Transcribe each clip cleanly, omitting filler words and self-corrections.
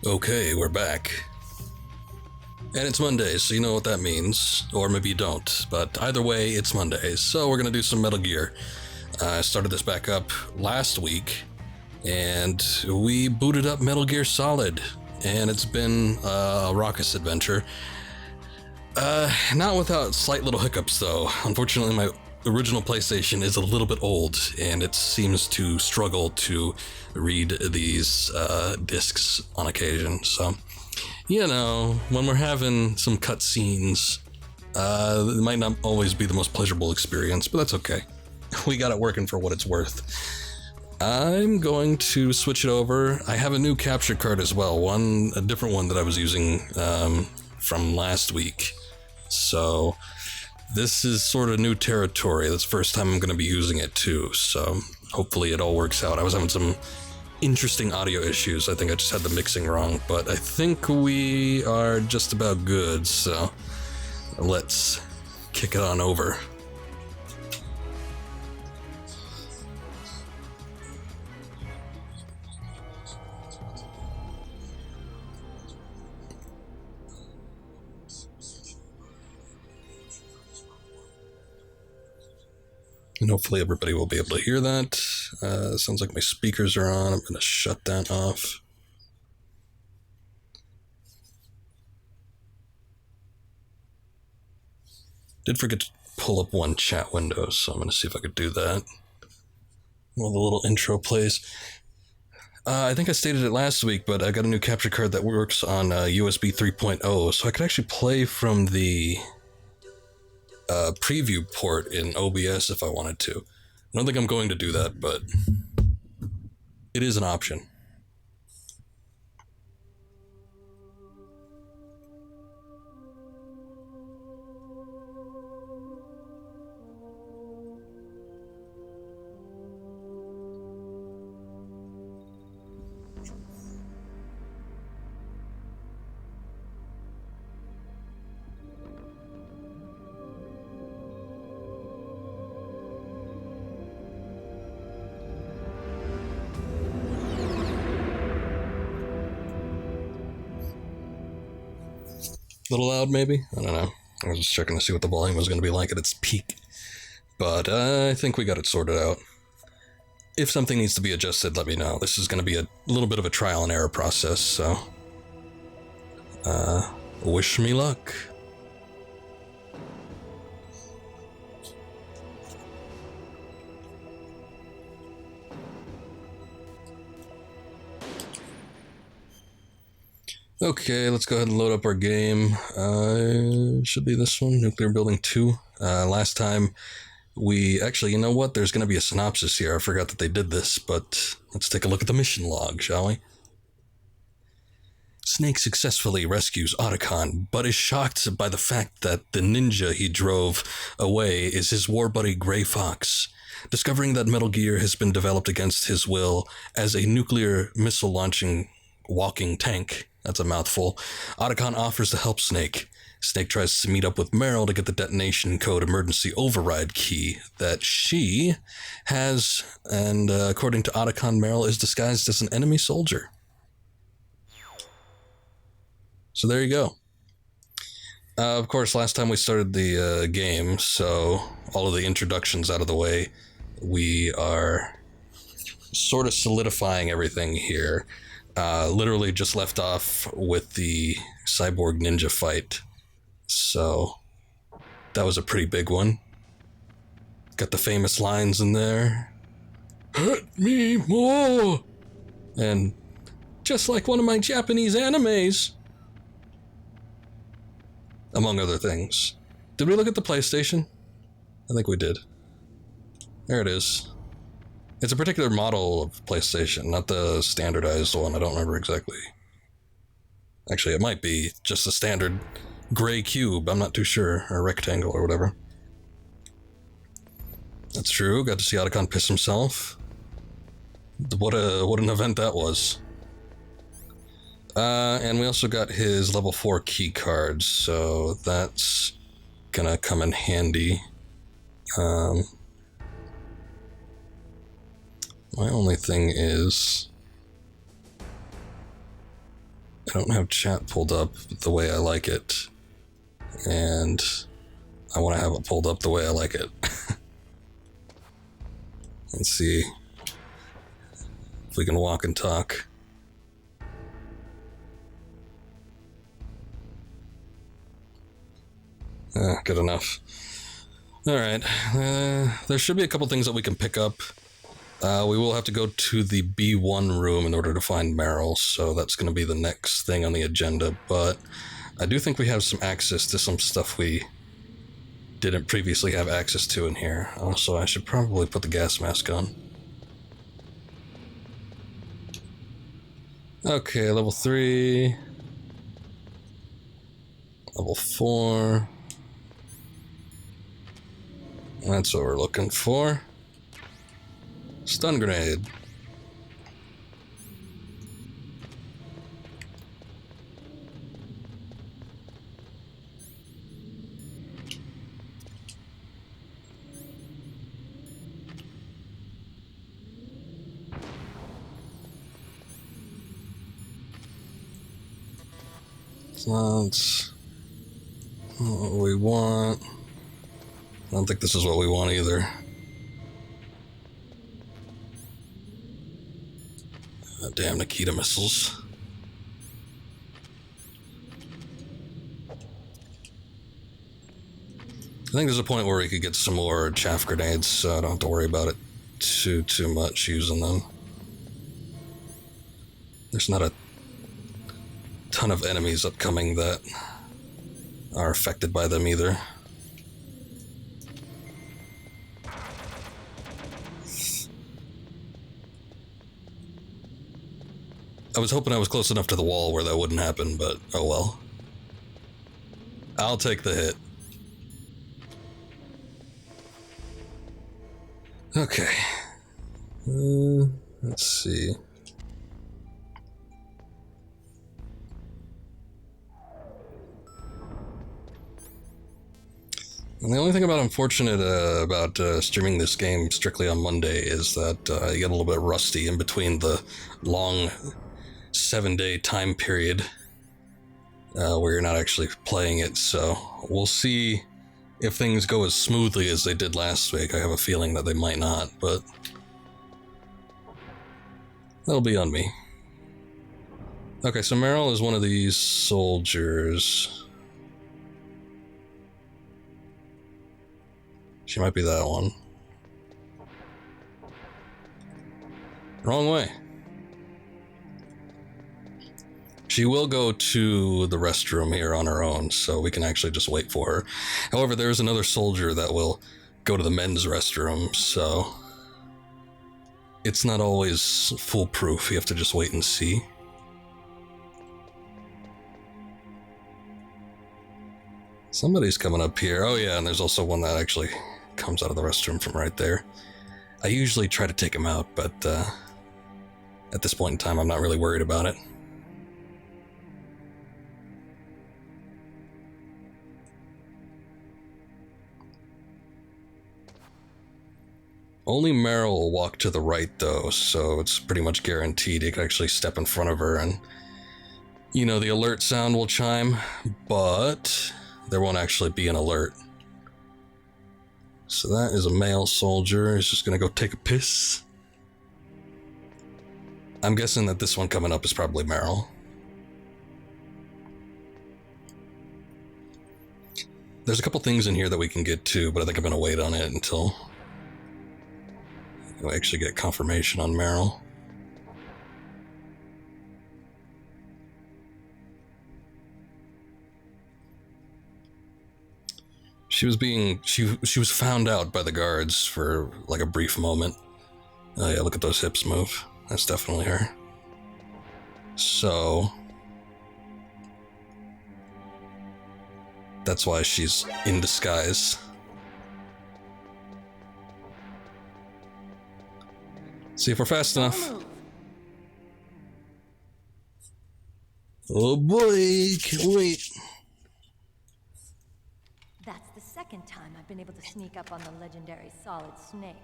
Okay, we're back. And it's Monday, so you know what that means. Or maybe you don't, but either way, it's Monday, so we're gonna do some Metal Gear. I started this back up last week, and we booted up Metal Gear Solid, and it's been a raucous adventure. Not without slight little hiccups, though. Unfortunately, my original PlayStation is a little bit old, and it seems to struggle to read these discs on occasion. So, you know, when we're having some cutscenes, it might not always be the most pleasurable experience, but that's okay. We got it working for what it's worth. I'm going to switch it over. I have a new capture card as well, a different one that I was using from last week. So this is sort of new territory. That's the first time I'm going to be using it too. So hopefully it all works out. I was having some interesting audio issues. I think I just had the mixing wrong, but I think we are just about good. So let's kick it on over. And hopefully everybody will be able to hear that. Sounds like my speakers are on. I'm going to shut that off. Did forget to pull up one chat window, so I'm going to see if I could do that while the little intro plays. I think I stated it last week, but I got a new capture card that works on USB 3.0, so I could actually play from the preview port in OBS if I wanted to. I don't think I'm going to do that, but it is an option. A little loud, maybe? I don't know. I was just checking to see what the volume was going to be like at its peak. But I think we got it sorted out. If something needs to be adjusted, let me know. This is going to be a little bit of a trial and error process, so wish me luck. Okay, let's go ahead and load up our game. Should be this one, Nuclear Building 2. Last time we... Actually, you know what? There's going to be a synopsis here. I forgot that they did this, but let's take a look at the mission log, shall we? Snake successfully rescues Otacon, but is shocked by the fact that the ninja he drove away is his war buddy Gray Fox. Discovering that Metal Gear has been developed against his will as a nuclear missile-launching walking tank, that's a mouthful, Otacon offers to help Snake. Snake tries to meet up with Meryl to get the detonation code emergency override key that she has, and according to Otacon, Meryl is disguised as an enemy soldier. So there you go. Of course, last time we started the game, so all of the introductions out of the way, we are sort of solidifying everything here. Literally just left off with the cyborg ninja fight. So that was a pretty big one. Got the famous lines in there. Hurt me more! And just like one of my Japanese animes. Among other things. Did we look at the PlayStation? I think we did. There it is. It's a particular model of PlayStation, not the standardized one. I don't remember exactly. Actually, it might be just a standard gray cube. I'm not too sure. Or rectangle or whatever. That's true. Got to see Otacon piss himself. What an event that was. And we also got his level 4 key cards, so that's gonna come in handy. My only thing is... don't have chat pulled up the way I like it. And I want to have it pulled up the way I like it. Let's see if we can walk and talk. Good enough. Alright, there should be a couple things that we can pick up. We will have to go to the B1 room in order to find Meryl, so that's going to be the next thing on the agenda, but I do think we have some access to some stuff we didn't previously have access to in here. Also, I should probably put the gas mask on. Okay, level 3. Level 4. That's what we're looking for. Stun grenade. That's not what we want. I don't think this is what we want either. Damn Nikita missiles. I think there's a point where we could get some more chaff grenades, so I don't have to worry about it too much using them. There's not a ton of enemies upcoming that are affected by them either. I was hoping I was close enough to the wall where that wouldn't happen, but oh well. I'll take the hit. Okay. Let's see. And the only thing about streaming this game strictly on Monday is that you get a little bit rusty in between the long 7-day time period where you're not actually playing it, so we'll see if things go as smoothly as they did last week. I have a feeling that they might not, but that'll be on me. Okay, so Meryl is one of these soldiers. She might be that one. Wrong way. She will go to the restroom here on her own, so we can actually just wait for her. However, there's another soldier that will go to the men's restroom, so it's not always foolproof. You have to just wait and see. Somebody's coming up here. Oh yeah, and there's also one that actually comes out of the restroom from right there. I usually try to take him out, but at this point in time, I'm not really worried about it. Only Meryl will walk to the right, though, so it's pretty much guaranteed you can actually step in front of her and, you know, the alert sound will chime, but there won't actually be an alert. So that is a male soldier. He's just gonna go take a piss. I'm guessing that this one coming up is probably Meryl. There's a couple things in here that we can get to, but I think I'm gonna wait on it until I actually get confirmation on Meryl. She was found out by the guards for like a brief moment. Oh yeah, look at those hips move. That's definitely her. So that's why she's in disguise. See if we're fast enough. Oh boy, can't wait. That's the second time I've been able to sneak up on the legendary Solid Snake.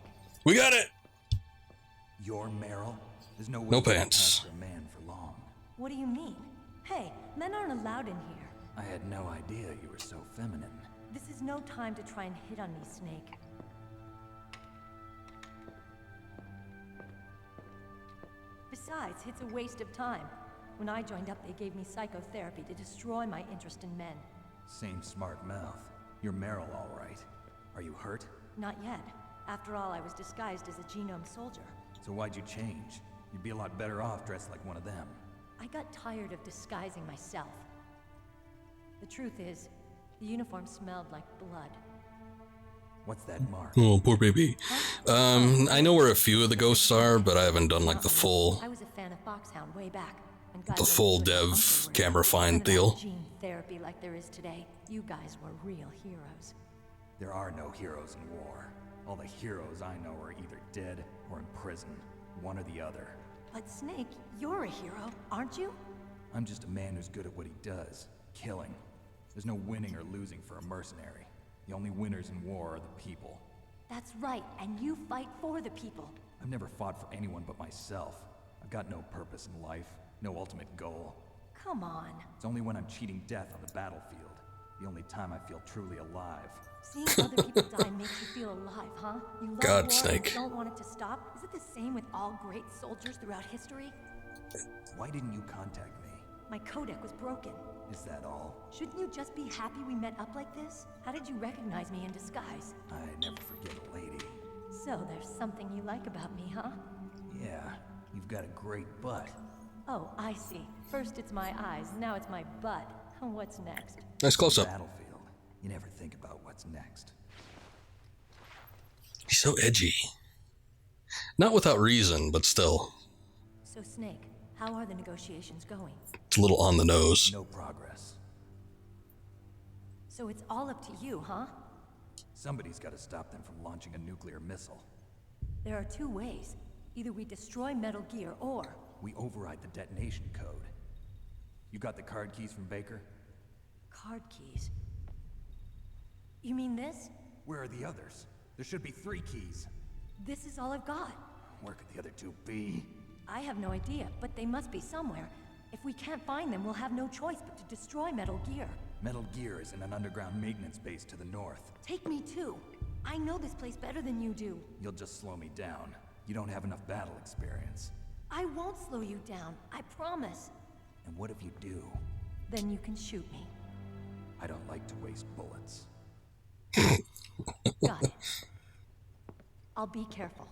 We got it! You're Meryl? There's no way No you can pants. capture a man for long. What do you mean? Hey, men aren't allowed in here. I had no idea you were so feminine. This is no time to try and hit on me, Snake. Besides, it's a waste of time. When I joined up, they gave me psychotherapy to destroy my interest in men. Same smart mouth. You're Meryl, all right. Are you hurt? Not yet. After all, I was disguised as a genome soldier. So why'd you change? You'd be a lot better off dressed like one of them. I got tired of disguising myself. The truth is, the uniform smelled like blood. What's that mark? Oh, poor baby. I know where a few of the ghosts are, but I haven't done like the full I was a fan of FOXHOUND way back. dev camera find deal. Gene therapy like there is today. You guys were real heroes. There are no heroes in war. All the heroes I know are either dead or in prison. One or the other. But Snake, you're a hero, aren't you? I'm just a man who's good at what he does. Killing. There's no winning or losing for a mercenary. The only winners in war are the people. That's right, and you fight for the people. I've never fought for anyone but myself. I've got no purpose in life, no ultimate goal. Come on. It's only when I'm cheating death on the battlefield. The only time I feel truly alive. Seeing other people die makes you feel alive, huh? You love God, war Snake. and don't want it to stop? Is it the same with all great soldiers throughout history? Why didn't you contact me? My codec was broken. Is that all? Shouldn't you just be happy we met up like this? How did you recognize me in disguise? I never forget a lady. So there's something you like about me, huh? Yeah, you've got a great butt. Oh, I see. First it's my eyes, now it's my butt. What's next? Nice close up. Battlefield. You never think about what's next. He's so edgy. Not without reason, but still. So Snake, how are the negotiations going? It's a little on the nose. No progress. So it's all up to you, huh? Somebody's got to stop them from launching a nuclear missile. There are two ways. Either we destroy Metal Gear, or... We override the detonation code. You got the card keys from Baker? Card keys. You mean this? Where are the others? There should be 3 keys. This is all I've got. Where could the other 2 be? I have no idea, but they must be somewhere. If we can't find them, we'll have no choice but to destroy Metal Gear. Metal Gear is in an underground maintenance base to the north. Take me too. I know this place better than you do. You'll just slow me down. You don't have enough battle experience. I won't slow you down, I promise. And what if you do? Then you can shoot me. I don't like to waste bullets. Got it. I'll be careful.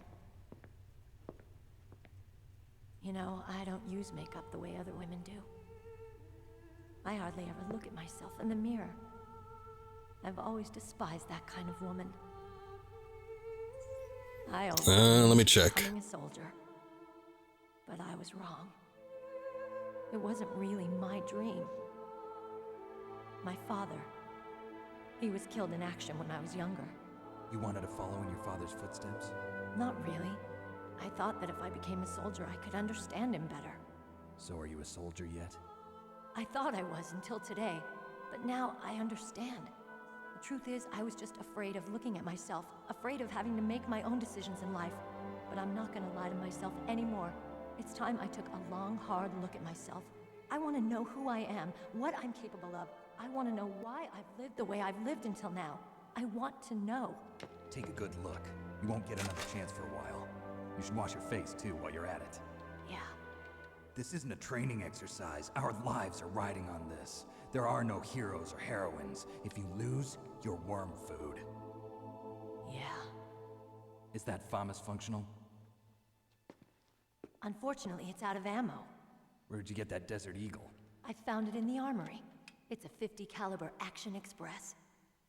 You know, I don't use makeup the way other women do. I hardly ever look at myself in the mirror. I've always despised that kind of woman. I always Let me check. becoming a soldier. But I was wrong. It wasn't really my dream. My father, he was killed in action when I was younger. You wanted to follow in your father's footsteps? Not really. I thought that if I became a soldier, I could understand him better. So are you a soldier yet? I thought I was until today, but now I understand. The truth is, I was just afraid of looking at myself, afraid of having to make my own decisions in life. But I'm not gonna lie to myself anymore. It's time I took a long, hard look at myself. I want to know who I am, what I'm capable of. I want to know why I've lived the way I've lived until now. I want to know. Take a good look. You won't get another chance for a while. You should wash your face, too, while you're at it. Yeah. This isn't a training exercise. Our lives are riding on this. There are no heroes or heroines. If you lose, you're worm food. Yeah. Is that FAMAS functional? Unfortunately, it's out of ammo. Where'd you get that Desert Eagle? I found it in the armory. It's a .50 caliber Action Express.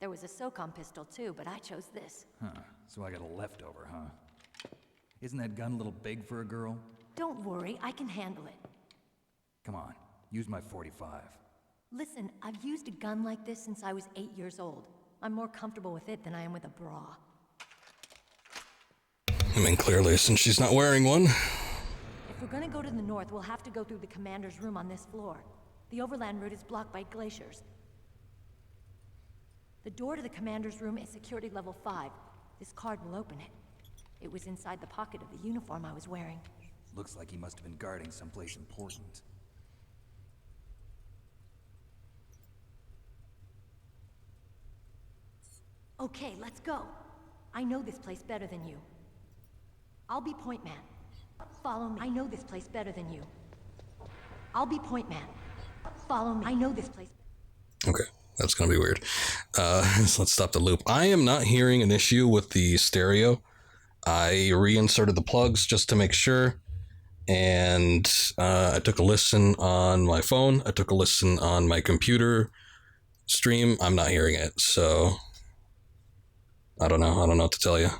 There was a SOCOM pistol too, but I chose this. Huh, so I got a leftover, huh? Isn't that gun a little big for a girl? Don't worry, I can handle it. Come on, use my .45. Listen, I've used a gun like this since I was 8 years old. I'm more comfortable with it than I am with a bra. I mean, clearly, since she's not wearing one. If we're gonna go to the north, we'll have to go through the commander's room on this floor. The overland route is blocked by glaciers. The door to the commander's room is security level 5. This card will open it. It was inside the pocket of the uniform I was wearing. Looks like he must have been guarding someplace important. Okay, let's go. I know this place better than you. I'll be point man. Follow me. I know this place better than you. I'll be point man. Follow me. I know this place. Okay, that's gonna be weird. So let's stop the loop. I am not hearing an issue with the stereo. I reinserted the plugs just to make sure. And I took a listen on my phone. I took a listen on my computer stream. I'm not hearing it, so I don't know. I don't know what to tell you.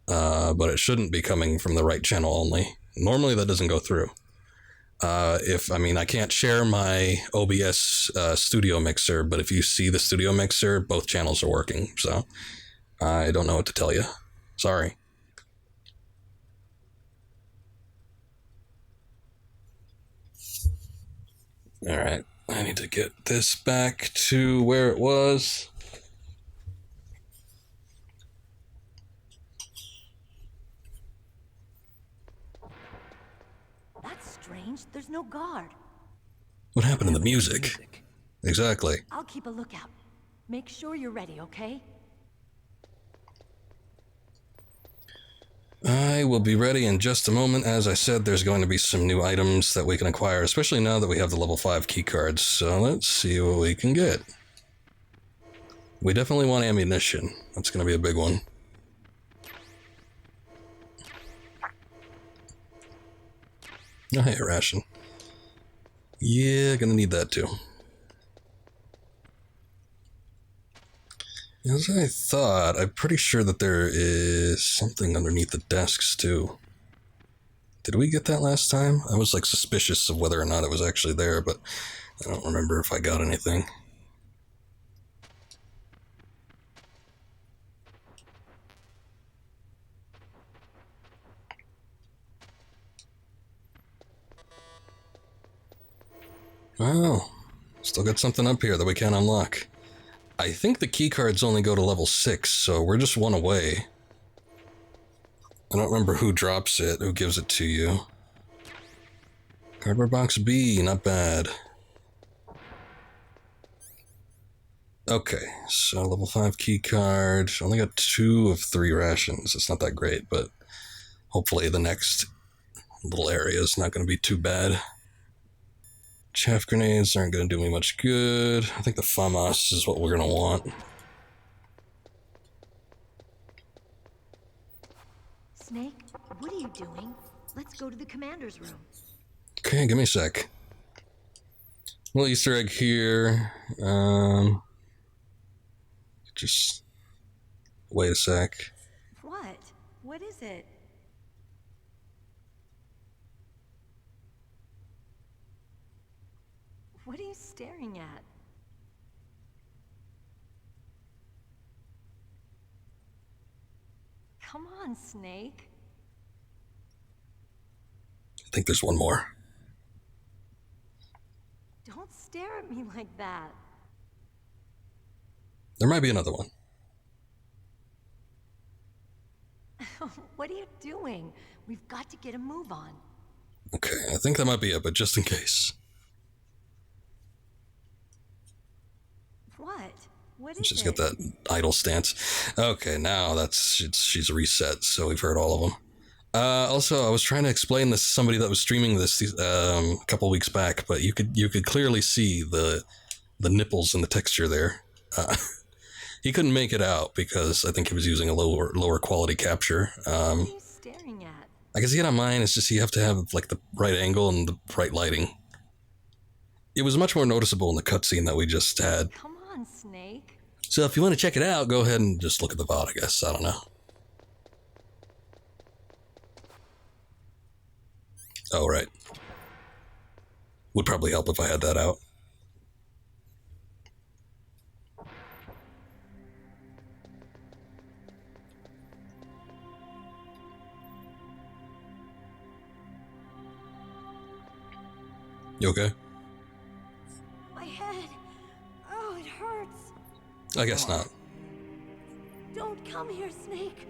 But it shouldn't be coming from the right channel only. Normally that doesn't go through. I can't share my OBS studio mixer, but if you see the studio mixer, both channels are working. So I don't know what to tell you. Sorry. All right, I need to get this back to where it was. That's strange. There's no guard. What happened to the music? Exactly. I'll keep a lookout. Make sure you're ready, okay? I will be ready in just a moment. As I said, there's going to be some new items that we can acquire, especially now that we have the level 5 keycards. So let's see what we can get. We definitely want ammunition. That's going to be a big one. Oh, hey, a ration. Yeah, gonna need that too. As I thought, I'm pretty sure that there is something underneath the desks too. Did we get that last time? I was like suspicious of whether or not it was actually there, but I don't remember if I got anything. Wow, still got something up here that we can't unlock. I think the keycards only go to level 6, so we're just one away. I don't remember who drops it, who gives it to you. Cardboard box B, not bad. Okay, so level 5 keycard. Only got 2 of 3 rations. It's not that great, but hopefully the next little area is not going to be too bad. Chaff grenades aren't going to do me much good. I think the FAMAS is what we're going to want. Snake, what are you doing? Let's go to the commander's room. Okay, give me a sec. Little Easter egg here. Just wait a sec. What? What is it? What are you staring at? Come on, Snake. I think there's one more. Don't stare at me like that. There might be another one. What are you doing? We've got to get a move on. Okay, I think that might be it, but just in case. What? What is She's it? got that idle stance. Okay, now she's reset, so we've heard all of them. Also, I was trying to explain this to somebody that was streaming this a couple weeks back, but you could clearly see the nipples and the texture there. He couldn't make it out because I think he was using a lower quality capture. What are you staring at? I can see it on mine. It's just you have to have like the right angle and the right lighting. It was much more noticeable in the cutscene that we just had. Come on, Snake. So if you want to check it out, go ahead and just look at the VOD, I guess. I don't know. Oh, right. Would probably help if I had that out. You okay? My head. Oh, it hurts. I guess not. Don't come here, Snake.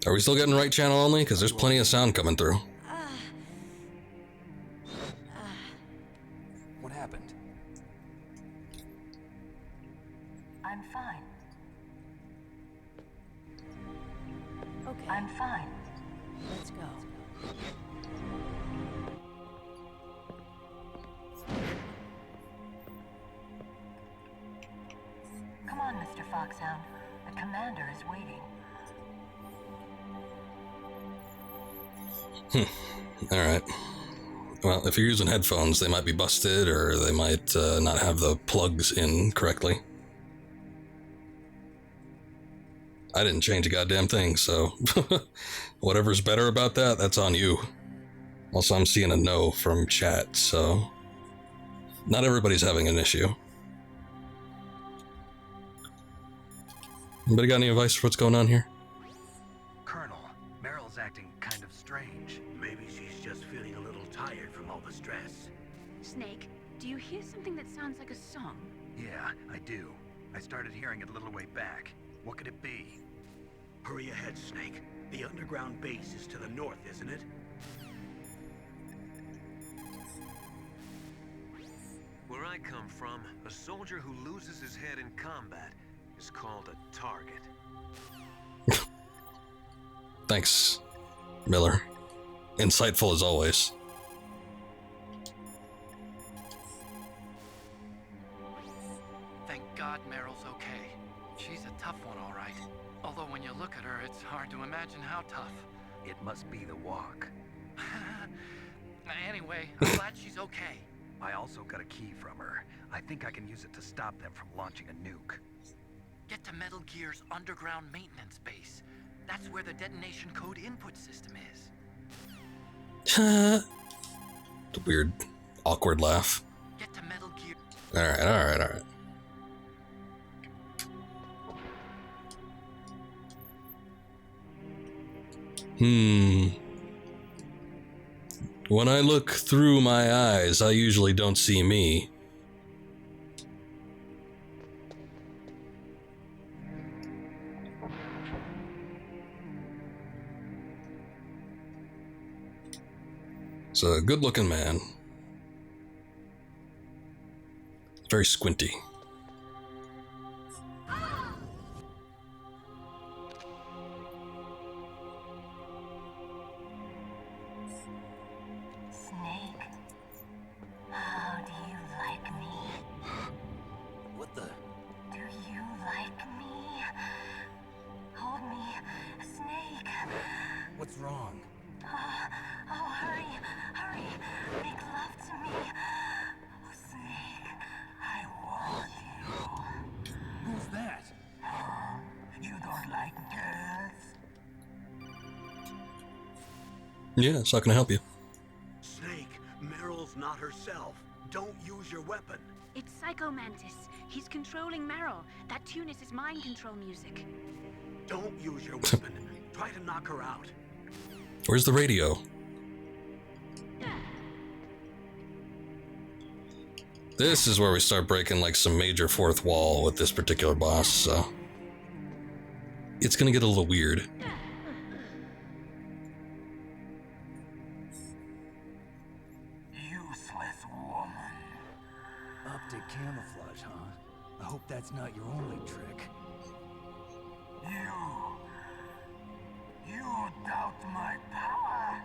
Are we still getting right channel only? Because there's plenty of sound coming through. I'm fine. Okay, I'm fine. let's go. Come on, Mr. Foxhound. The commander is waiting. Alright. Well, if you're using headphones, they might be busted, or they might not have the plugs in correctly. I didn't change a goddamn thing, so whatever's better about that, that's on you. Also, I'm seeing a no from chat, so not everybody's having an issue. Anybody got any advice for what's going on here? Colonel, Meryl's acting kind of strange. Maybe she's just feeling a little tired from all the stress. Snake, do you hear something that sounds like a song? Yeah, I do. I started hearing it a little way back. What could it be? Hurry ahead, Snake. The underground base is to the north, isn't it? Where I come from, a soldier who loses his head in combat is called a target. Thanks, Miller. Insightful as always. Thank God Meryl's okay. She's a tough one, all right. Although when you look at her, it's hard to imagine how tough. It must be the walk. Anyway, I'm glad she's okay. I also got a key from her. I think I can use it to stop them from launching a nuke. Get to Metal Gear's underground maintenance base. That's where the detonation code input system is. The weird, awkward laugh. Get to Metal Gear. Alright. When I look through my eyes, I usually don't see me. It's a good-looking man. Very squinty. Snake, how do you like me? What the? Do you like me? Hold me, Snake. What's wrong? Oh, hurry. Make love to me. Oh, Snake, I want you. Who's that? You don't like girls? Yeah, it's not gonna help you. Snake, Meryl's not herself. Don't use your weapon. It's Psycho Mantis. He's controlling Meryl. That tune is his mind control music. Don't use your weapon. Try to knock her out. Where's the radio? This is where we start breaking like some major fourth wall with this particular boss, so it's gonna get a little weird. Useless woman. Optic camouflage, huh? I hope that's not your only trick. You doubt my power?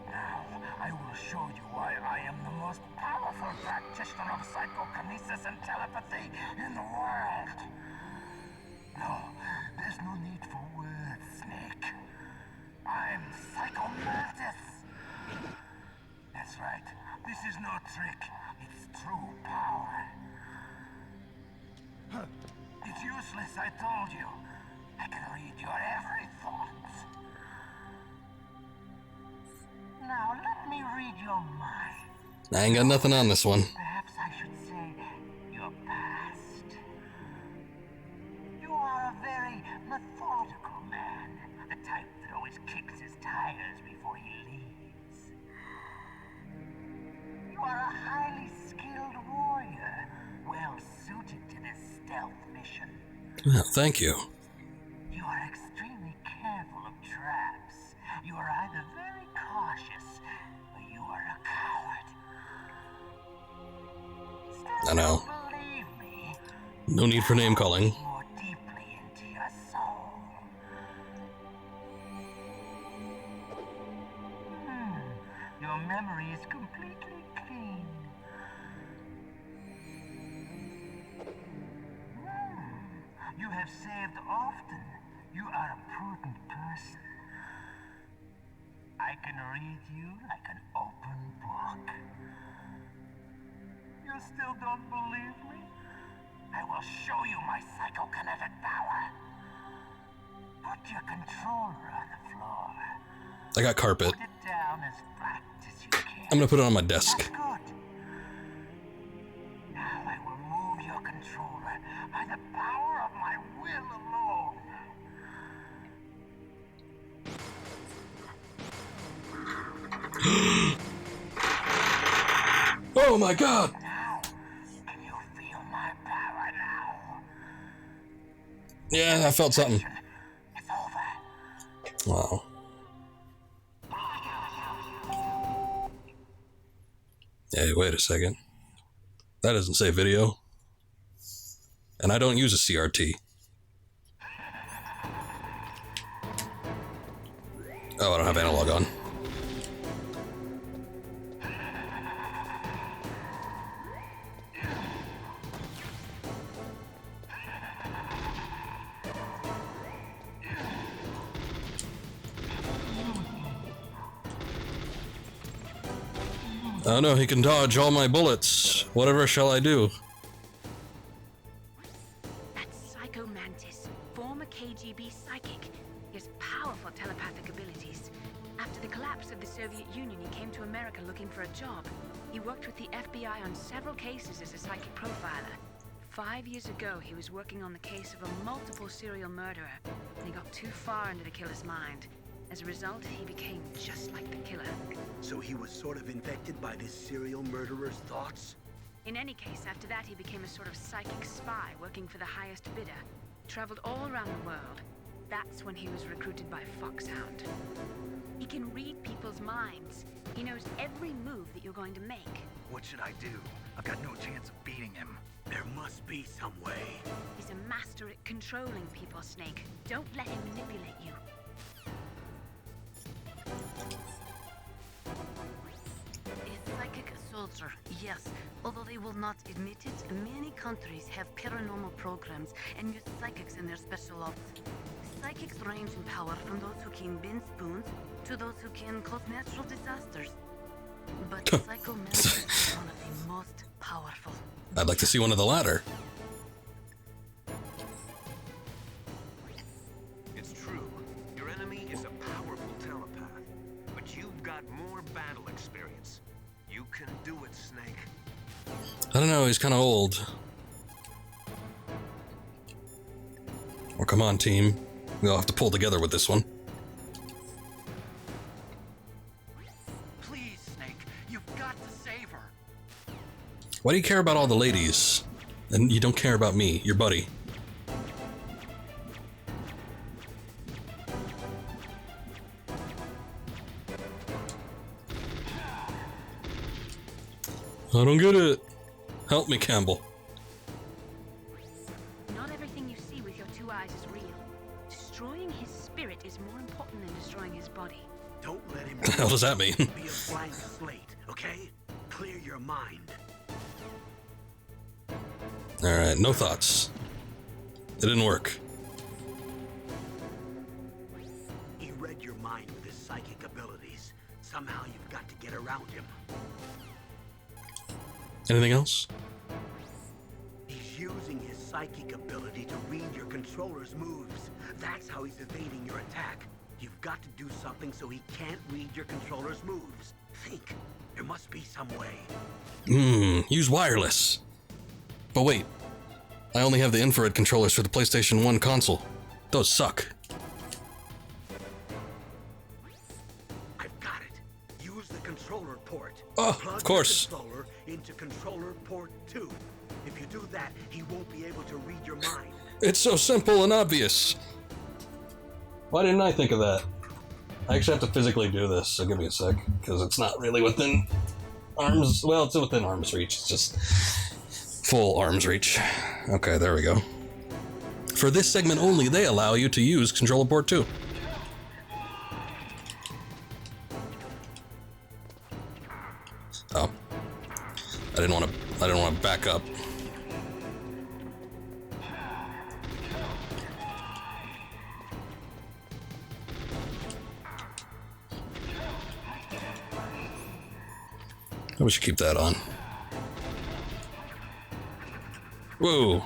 Now, I will show you why I am the most powerful practitioner of psychokinesis and telepathy in the world. No, there's no need for words, Snake. I'm Psycho Mantis. That's right. This is no trick. It's true power. It's useless, I told you. I can read your every thought. Now let me read your mind. I ain't got nothing on this one. Perhaps I should say your past. You are a very methodical man. The type that always kicks his tires before he leaves. You are a highly skilled warrior, well suited to this stealth mission. Oh, thank you. You are extremely careful of traps. You are either very cautious, or you are a coward. Still I know. don't No need for name calling. More deeply into your soul. Your memory is completely clean. You have saved often. You are a prudent person. I can read you like an open book. You still don't believe me? I will show you my psychokinetic power. Put your controller on the floor. I got carpet. Put it down as flat as you can. I'm gonna put it on my desk. That's good. Now I will move your controller by the power of my will alone. Oh my god! Now, can you feel my power now? Yeah, I felt something. It's over. Wow. Hey, wait a second. That doesn't say video. And I don't use a CRT. Oh, I don't have analog on. Oh no, he can dodge all my bullets. Whatever shall I do? That's Psycho Mantis, former KGB psychic. He has powerful telepathic abilities. After the collapse of the Soviet Union, he came to America looking for a job. He worked with the FBI on several cases as a psychic profiler. 5 years ago, he was working on the case of a multiple serial murderer, and he got too far into the killer's mind. As a result, he became just like the killer. So he was sort of infected by this serial murderer's thoughts? In any case, after that, he became a sort of psychic spy working for the highest bidder. Traveled all around the world. That's when he was recruited by FOXHOUND. He can read people's minds. He knows every move that you're going to make. What should I do? I've got no chance of beating him. There must be some way. He's a master at controlling people, Snake. Don't let him manipulate you. A psychic soldier, yes. Although they will not admit it, many countries have paranormal programs and use psychics in their special ops. Psychics range in power from those who can bend spoons to those who can cause natural disasters. But psychomancy is one of the most powerful. I'd like to see one of the latter. It's true. Your enemy is a powerful telepath, but you've got more battle experience. You can do it, Snake. I don't know, he's kind of old. Well, come on, team. We'll have to pull together with this one. Please, Snake, you've got to save her. Why do you care about all the ladies? And you don't care about me, your buddy. I don't get it. Help me, Campbell. Not everything you see with your 2 eyes is real. Destroying his spirit is more important than destroying his body. Don't let him What the hell does that mean? be a blank slate, okay? Clear your mind. Alright, no thoughts. It didn't work. He read your mind with his psychic abilities. Somehow you've got to get around him. Anything else? He's using his psychic ability to read your controller's moves. That's how he's evading your attack. You've got to do something so he can't read your controller's moves. Think. There must be some way. Use wireless. But wait, I only have the infrared controllers for the PlayStation 1 console. Those suck. I've got it. Use the controller port. Oh, Plug of course. the controller into controller port 2. If you do that, he won't be able to read your mind. It's so simple and obvious. Why didn't I think of that? I actually have to physically do this, so give me a sec, because it's not really within arms. Well, it's within arm's reach. It's just Full arm's reach. Okay, there we go. For this segment only, they allow you to use controller port 2. Oh. I didn't want to back up. We should keep that on. Whoa.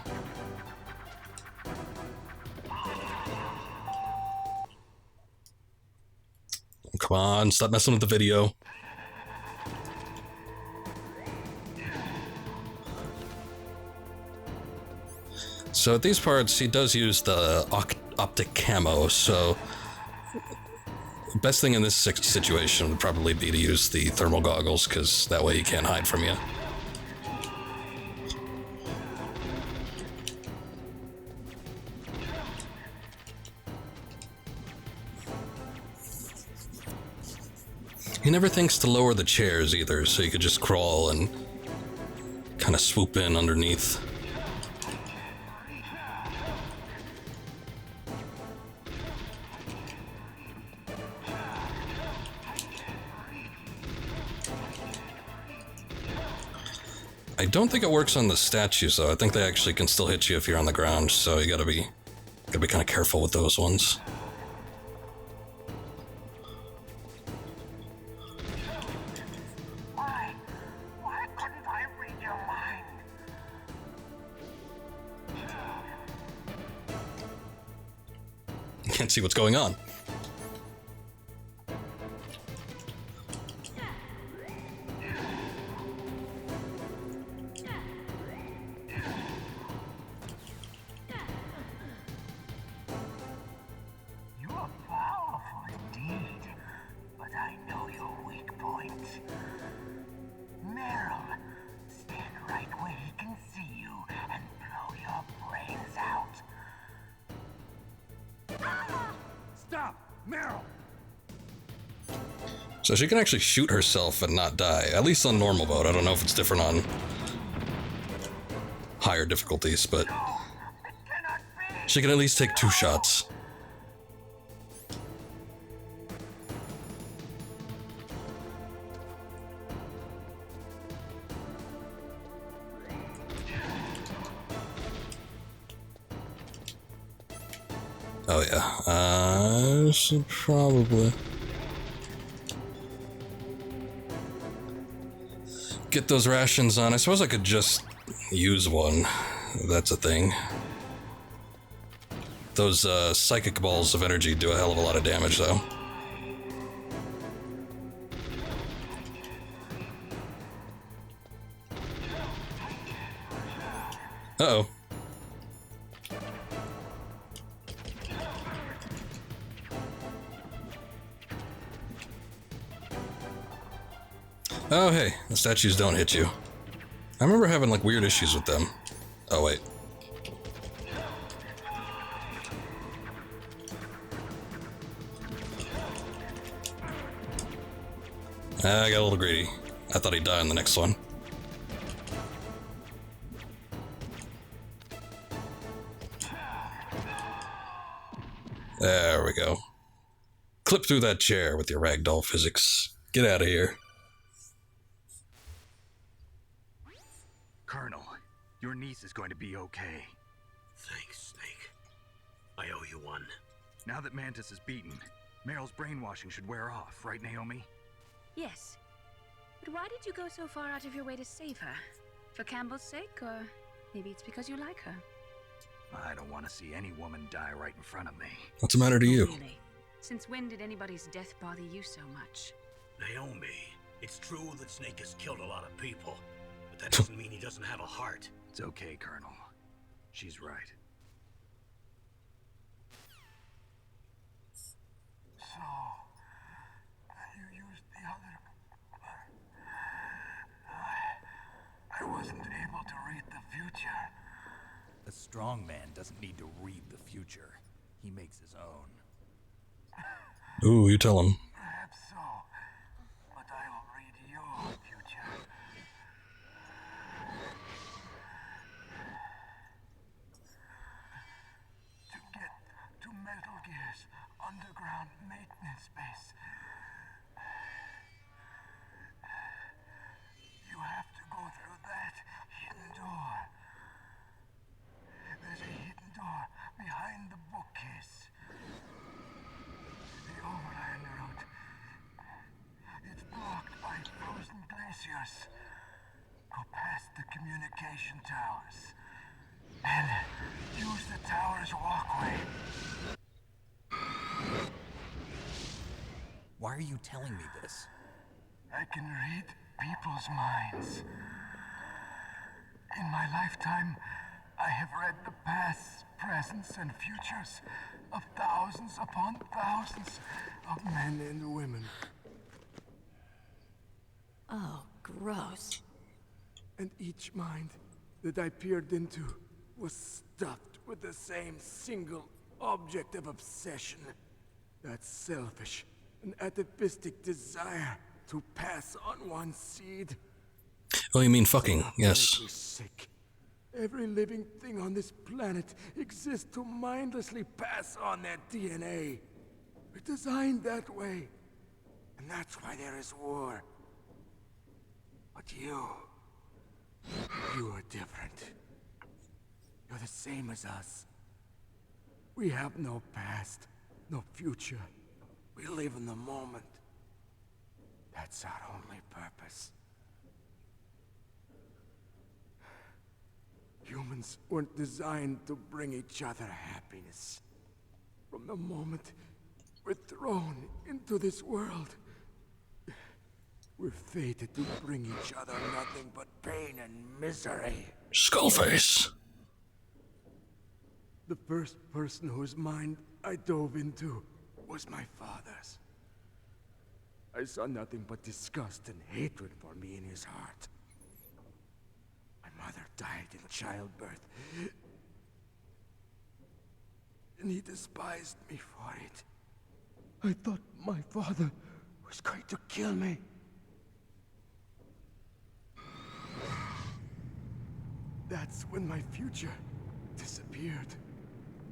Come on, stop messing with the video. So at these parts, he does use the optic camo, so the best thing in this situation would probably be to use the thermal goggles, because that way he can't hide from you. He never thinks to lower the chairs either, so you could just crawl and kind of swoop in underneath. I don't think it works on the statues, though. I think they actually can still hit you if you're on the ground, so you gotta be kind of careful with those ones. Why couldn't I read your mind? Can't see what's going on. So she can actually shoot herself and not die, at least on normal mode. I don't know if it's different on higher difficulties, but she can at least take 2 shots. Oh yeah, I should probably get those rations on. I suppose I could just use one. That's a thing. Those psychic balls of energy do a hell of a lot of damage, though. Uh-oh. Oh, hey, the statues don't hit you. I remember having, like, weird issues with them. Oh, wait. I got a little greedy. I thought he'd die on the next one. There we go. Clip through that chair with your ragdoll physics. Get out of here. Colonel, your niece is going to be okay. Thanks, Snake. I owe you one. Now that Mantis is beaten, Meryl's brainwashing should wear off, right, Naomi? Yes. But why did you go so far out of your way to save her? For Campbell's sake, or maybe it's because you like her? I don't want to see any woman die right in front of me. What's the matter to you? Really? Since when did anybody's death bother you so much? Naomi, it's true that Snake has killed a lot of people, but that doesn't mean he doesn't have a heart. It's okay, Colonel. She's right. So, you used the other... I wasn't able to read the future. A strong man doesn't need to read the future. He makes his own. Ooh, you tell him. Perhaps so, but I will read your future. towers. And use the tower's walkway. Why are you telling me this? I can read people's minds. In my lifetime, I have read the pasts, presents, and futures of thousands upon thousands of men and women. Oh, gross. And each mind that I peered into was stuffed with the same single object of obsession. That selfish and atavistic desire to pass on one seed. Oh, you mean fucking? Yes. Sick. Every living thing on this planet exists to mindlessly pass on their DNA. We're designed that way. And that's why there is war. But you are different. You're the same as us. We have no past, no future. We live in the moment. That's our only purpose. Humans weren't designed to bring each other happiness. From the moment we're thrown into this world, we're fated to bring each other nothing but pain and misery. Skullface. The first person whose mind I dove into was my father's. I saw nothing but disgust and hatred for me in his heart. My mother died in childbirth, and he despised me for it. I thought my father was going to kill me. That's when my future disappeared.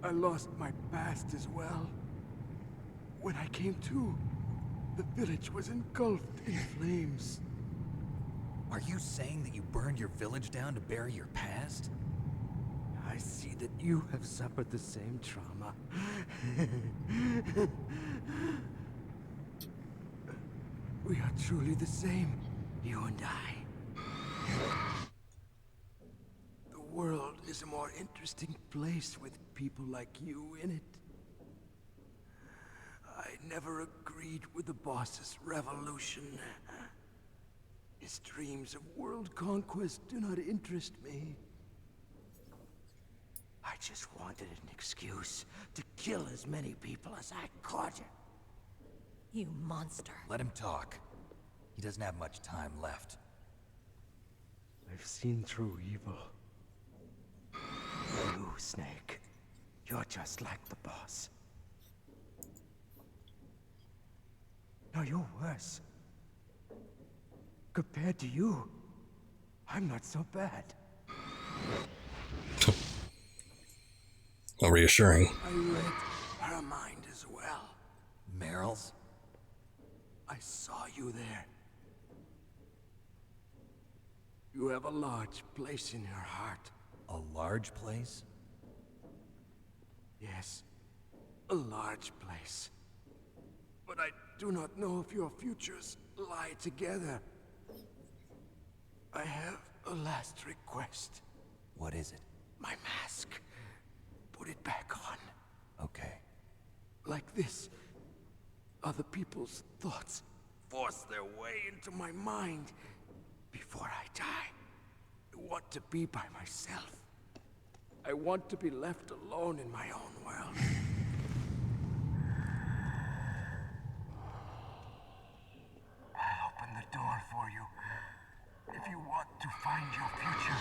I lost my past as well. When I came to, the village was engulfed in flames. Are you saying that you burned your village down to bury your past? I see that you have suffered the same trauma. We are truly the same, you and I. The world is a more interesting place with people like you in it. I never agreed with the boss's revolution. His dreams of world conquest do not interest me. I just wanted an excuse to kill as many people as I could. You monster. Let him talk. He doesn't have much time left. I've seen through evil. You, Snake. You're just like the boss. No, you're worse. Compared to you, I'm not so bad. Not reassuring. I read her mind as well. Meryl's? I saw you there. You have a large place in her heart. A large place? Yes, a large place. But I do not know if your futures lie together. I have a last request. What is it? My mask. Put it back on. Okay. Like this, other people's thoughts force their way into my mind. Before I die, I want to be by myself. I want to be left alone in my own world. I'll open the door for you. If you want to find your future,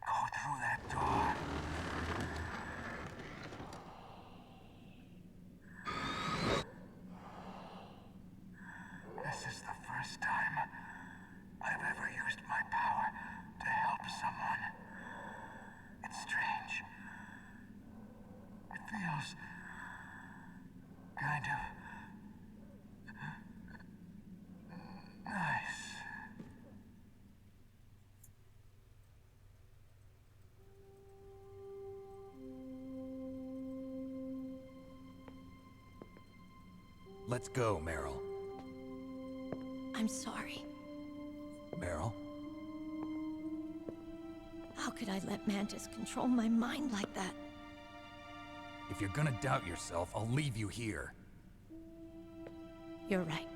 go through that door. This is the first time I've ever used my power to help someone. It's strange. It feels kind of nice. Let's go, Meryl. I'm sorry. Meryl? How could I let Mantis control my mind like that? If you're gonna doubt yourself, I'll leave you here. You're right.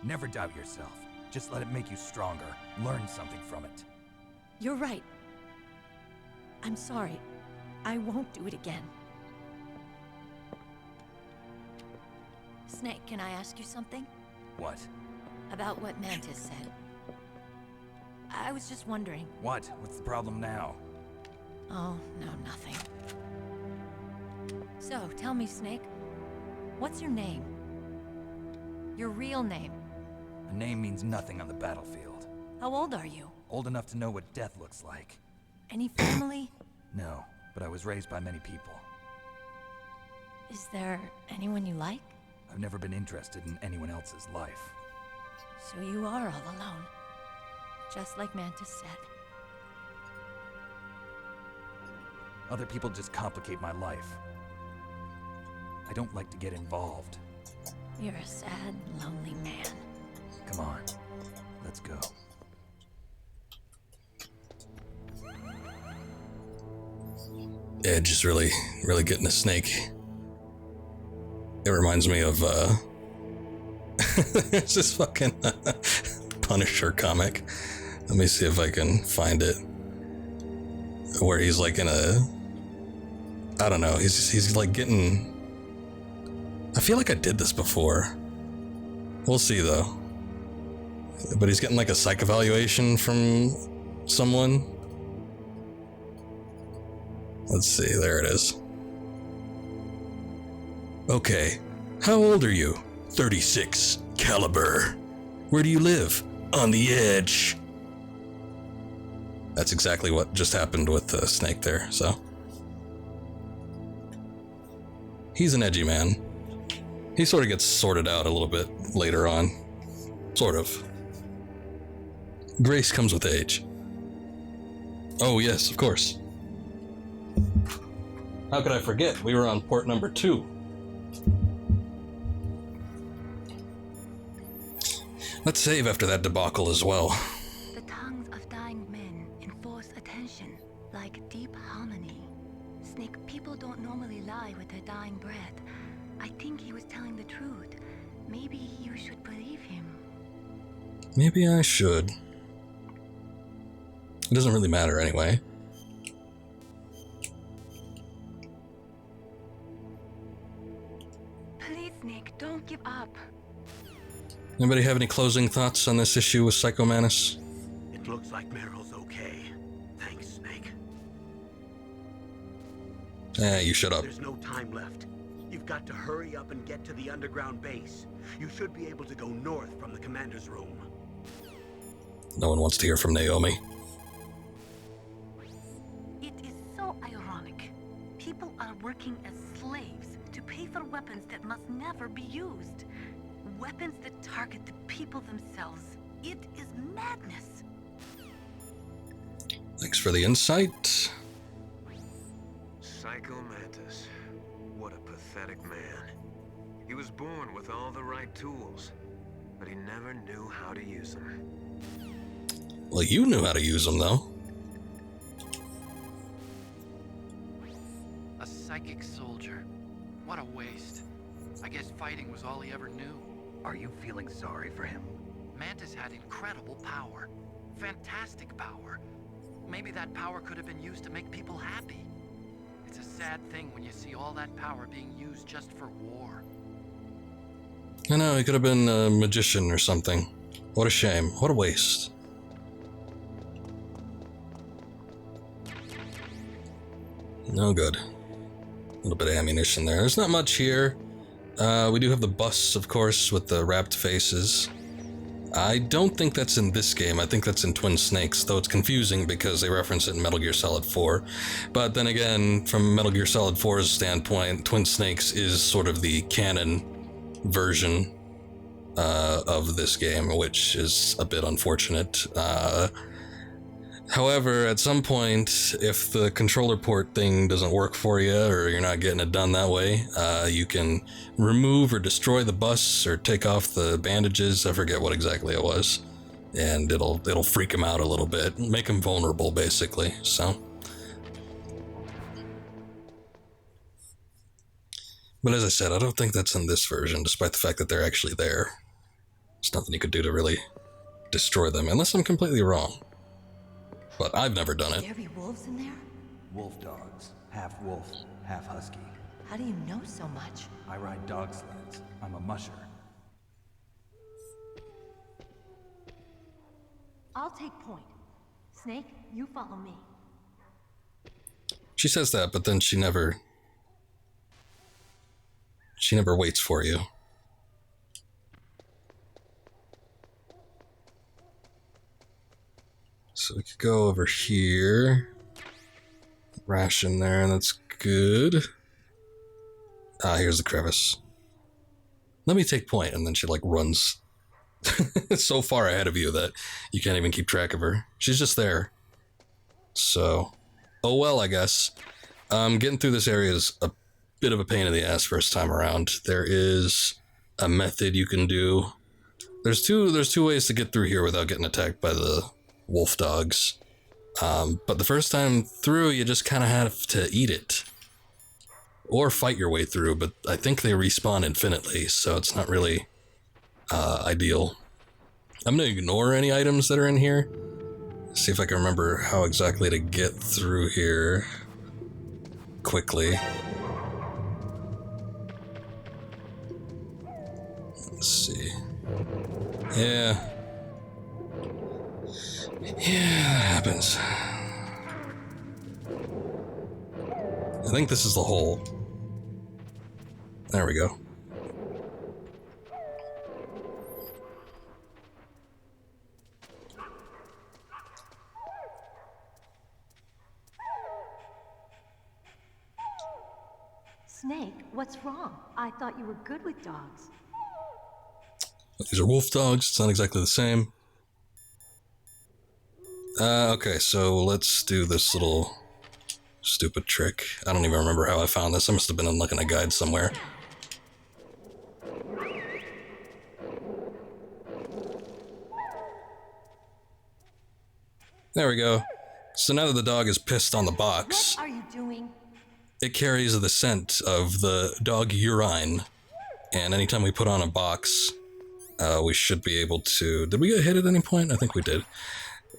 Never doubt yourself. Just let it make you stronger. Learn something from it. You're right. I'm sorry. I won't do it again. Snake, can I ask you something? What? About what Mantis said. I was just wondering. What? What's the problem now? Oh, no, nothing. So, tell me, Snake. What's your name? Your real name? A name means nothing on the battlefield. How old are you? Old enough to know what death looks like. Any family? No, but I was raised by many people. Is there anyone you like? I've never been interested in anyone else's life. So you are all alone. Just like Mantis said. Other people just complicate my life. I don't like to get involved. You're a sad, lonely man. Come on, let's go. Edge is really getting a Snake. It reminds me of, there's this fucking Punisher comic. Let me see if I can find it. Where he's like in a, I don't know, he's like getting, I feel like I did this before. We'll see though. But he's getting like a psych evaluation from someone. Let's see, there it is. Okay, how old are you? 36, caliber. Where do you live? On the edge. That's exactly what just happened with the Snake there, so. He's an edgy man. He sort of gets sorted out a little bit later on. Sort of. Grace comes with age. Oh yes, of course. How could I forget? We were on port number 2. Let's save after that debacle as well. The tongues of dying men enforce attention, like deep harmony. Snake, people don't normally lie with their dying breath. I think he was telling the truth. Maybe you should believe him. Maybe I should. It doesn't really matter anyway. Please, Snake, don't give up. Anybody have any closing thoughts on this issue with Psycho Mantis? It looks like Meryl's okay. Thanks, Snake. You shut up. There's no time left. You've got to hurry up and get to the underground base. You should be able to go north from the commander's room. No one wants to hear from Naomi. It is so ironic. People are working as slaves to pay for weapons that must never be used. Weapons that target the people themselves. It is madness. Thanks for the insight. Psycho Mantis. What a pathetic man. He was born with all the right tools, but he never knew how to use them. Well, you knew how to use them, though. A psychic soldier. What a waste. I guess fighting was all he ever knew. Are you feeling sorry for him? Mantis had incredible power. Fantastic power. Maybe that power could have been used to make people happy. It's a sad thing when you see all that power being used just for war. I know, he could have been a magician or something. What a shame. What a waste. No good. A little bit of ammunition there. There's not much here. We do have the busts, of course, with the wrapped faces. I don't think that's in this game. I think that's in Twin Snakes, though it's confusing because they reference it in Metal Gear Solid 4. But then again, from Metal Gear Solid 4's standpoint, Twin Snakes is sort of the canon version of this game, which is a bit unfortunate. However, at some point, if the controller port thing doesn't work for you, or you're not getting it done that way, you can remove or destroy the busts or take off the bandages. I forget what exactly it was. and it'll freak him out a little bit, make him vulnerable, basically. So, but as I said, I don't think that's in this version, despite the fact that they're actually there. There's nothing you could do to really destroy them, unless I'm completely wrong. But I've never done it. There be wolves in there? Wolf dogs. Half wolf, half husky. How do you know so much? I ride dog sleds. I'm a musher. I'll take point. Snake, you follow me. She says that, but then she never waits for you. So we could go over here. Ration there, that's good. Ah, here's the crevice. Let me take point, and then she like runs so far ahead of you that you can't even keep track of her. She's just there. So, oh well, I guess. Getting through this area is a bit of a pain in the ass first time around. There is a method you can do. There's two ways to get through here without getting attacked by the wolf dogs. But the first time through, you just kind of have to eat it. Or fight your way through, but I think they respawn infinitely, so it's not really ideal. I'm going to ignore any items that are in here. See if I can remember how exactly to get through here quickly. Let's see. Yeah, that happens. I think this is the hole. There we go. Snake, what's wrong? I thought you were good with dogs. These are wolf dogs. It's not exactly the same. Okay, so let's do this little stupid trick. I don't even remember how I found this. I must have been looking at a guide somewhere. There we go. So now that the dog is pissed on the box, What are you doing? it carries the scent of the dog urine. And anytime we put on a box, we should be able to... Did we get hit at any point? I think we did.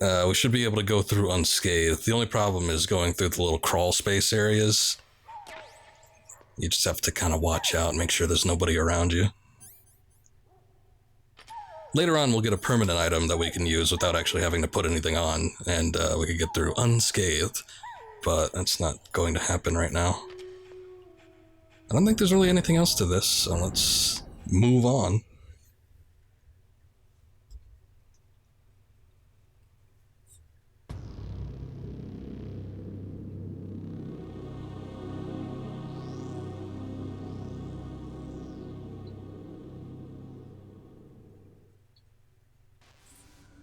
We should be able to go through unscathed. The only problem is going through the little crawl space areas. You just have to kind of watch out and make sure there's nobody around you. Later on, we'll get a permanent item that we can use without actually having to put anything on, and we can get through unscathed, but that's not going to happen right now. I don't think there's really anything else to this, so let's move on.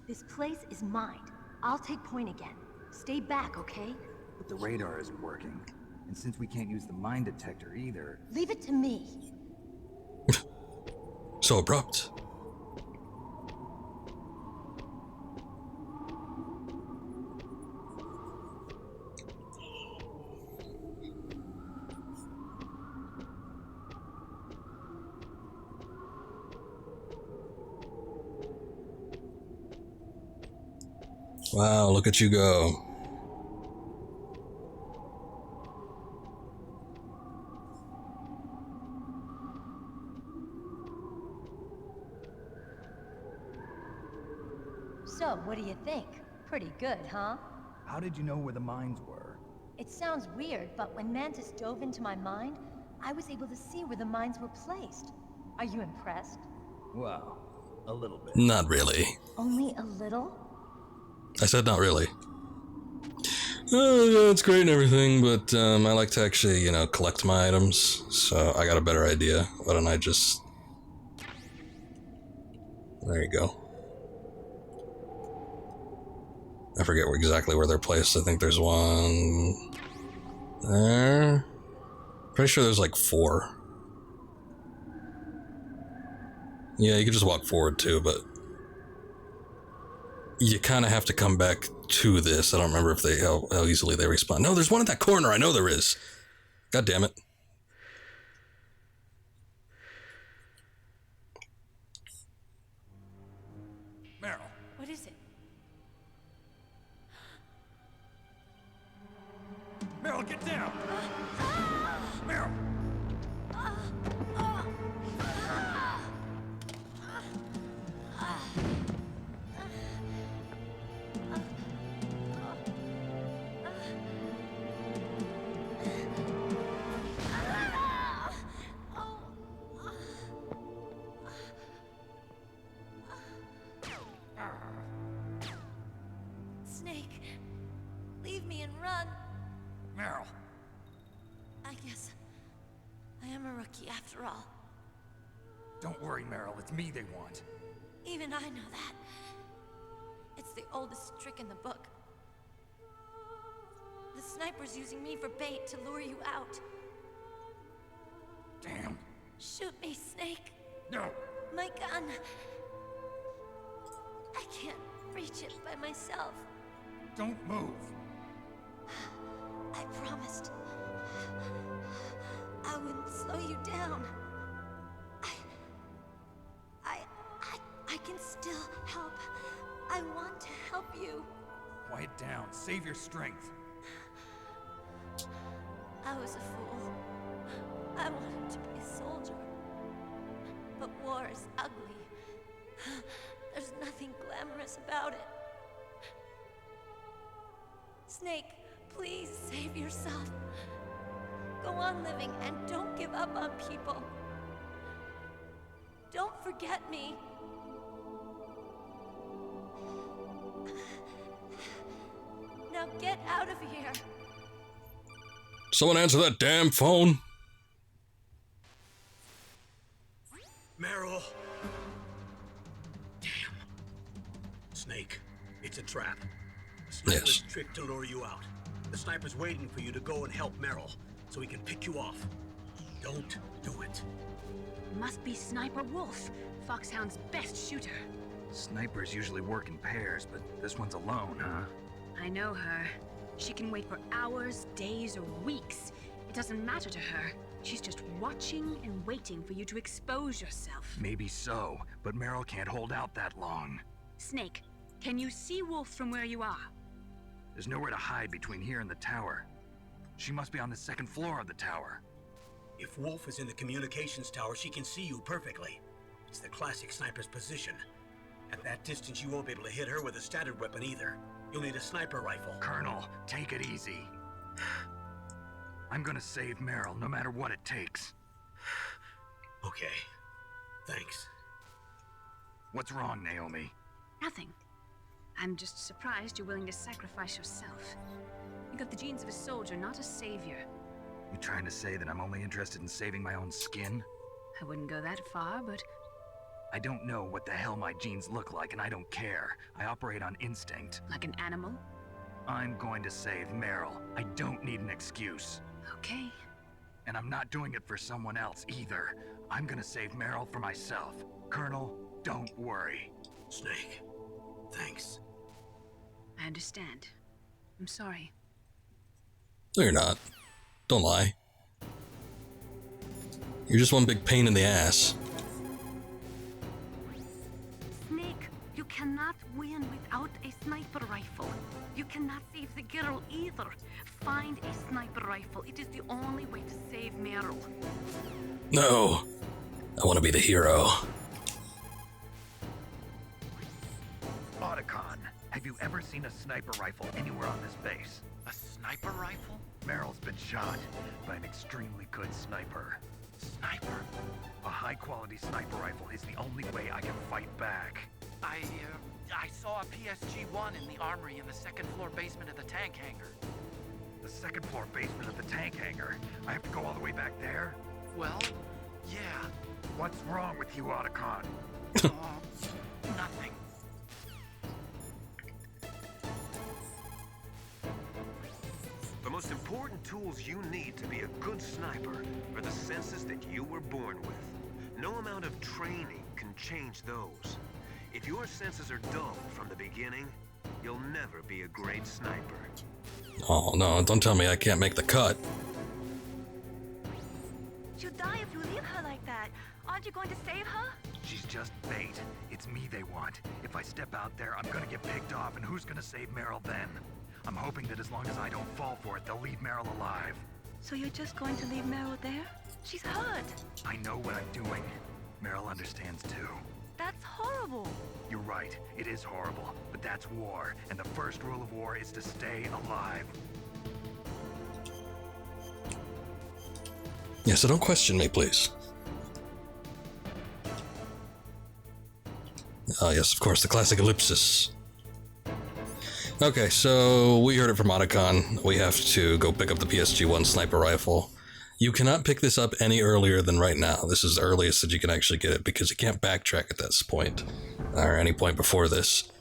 This place is mine. I'll take point again. Stay back, okay? But the radar isn't working. And since we can't use the mine detector either... Leave it to me. So abrupt. Wow, look at you go. So, what do you think? Pretty good, huh? How did you know where the mines were? It sounds weird, but when Mantis dove into my mind, I was able to see where the mines were placed. Are you impressed? Well, a little bit. Not really. Only a little? I said not really. Oh, yeah, it's great and everything, but I like to actually, collect my items, so I got a better idea. Why don't I just... There you go. I forget exactly where they're placed. I think there's one... there. Pretty sure there's like 4. Yeah, you can just walk forward too, but... you kind of have to come back to this. I don't remember if they how easily they respawn. No, there's one in that corner. I know there is. God damn it. Meryl. What is it? Meryl, get down! Meryl! Snake, leave me and run. Meryl! I guess I am a rookie after all. Don't worry, Meryl. It's me they want. Even I know that. It's the oldest trick in the book. The sniper's using me for bait to lure you out. Damn. Shoot me, Snake. No. My gun. I can't reach it by myself. Don't move. I promised. I wouldn't slow you down. I can still help. I want to help you. Quiet down. Save your strength. I was a fool. I wanted to be a soldier. But war is ugly. There's nothing glamorous about it. Snake, please save yourself. Go on living and don't give up on people. Don't forget me. Now get out of here. Someone answer that damn phone. Meryl! Damn. Snake, it's a trap. The sniper's trick to lure you out. The sniper's waiting for you to go and help Meryl, so he can pick you off. Don't do it. Must be Sniper Wolf, Foxhound's best shooter. Snipers usually work in pairs, but this one's alone, huh? I know her. She can wait for hours, days, or weeks. It doesn't matter to her. She's just watching and waiting for you to expose yourself. Maybe so, but Meryl can't hold out that long. Snake, can you see Wolf from where you are? There's nowhere to hide between here and the tower. She must be on the second floor of the tower. If Wolf is in the communications tower, she can see you perfectly. It's the classic sniper's position. At that distance, you won't be able to hit her with a standard weapon either. You'll need a sniper rifle. Colonel, take it easy. I'm gonna save Meryl, no matter what it takes. Okay. Thanks. What's wrong, Naomi? Nothing. I'm just surprised you're willing to sacrifice yourself. You got the genes of a soldier, not a savior. You trying to say that I'm only interested in saving my own skin? I wouldn't go that far, but... I don't know what the hell my genes look like, and I don't care. I operate on instinct. Like an animal? I'm going to save Meryl. I don't need an excuse. Okay. And I'm not doing it for someone else either. I'm gonna save Meryl for myself. Colonel, don't worry. Snake, thanks. I understand. I'm sorry. No, you're not. Don't lie. You're just one big pain in the ass. Snake, you cannot win without a sniper rifle. You cannot save the girl either. Find a sniper rifle. It is the only way to save Meryl. No. I want to be the hero. Otacon, have you ever seen a sniper rifle anywhere on this base? A sniper rifle? Meryl's been shot by an extremely good sniper. Sniper? A high-quality sniper rifle is the only way I can fight back. I saw a PSG-1 in the armory in the second floor basement of the tank hangar. The second floor basement of the tank hangar? I have to go all the way back there? Well, yeah. What's wrong with you, Otacon? Nothing. The most important tools you need to be a good sniper are the senses that you were born with. No amount of training can change those. If your senses are dull from the beginning, you'll never be a great sniper. Oh no, don't tell me I can't make the cut. She'll die if you leave her like that. Aren't you going to save her? She's just bait. It's me they want. If I step out there, I'm gonna get picked off, and who's gonna save Meryl then? I'm hoping that as long as I don't fall for it, they'll leave Meryl alive. So you're just going to leave Meryl there? She's hurt. I know what I'm doing. Meryl understands too. That's horrible. You're right, it is horrible, but that's war, and the first rule of war is to stay alive. Yeah, so don't question me, please. Oh yes, of course, the classic ellipsis. Okay, so we heard it from Otacon. We have to go pick up the PSG-1 sniper rifle. You cannot pick this up any earlier than right now. This is the earliest that you can actually get it because you can't backtrack at this point, or any point before this.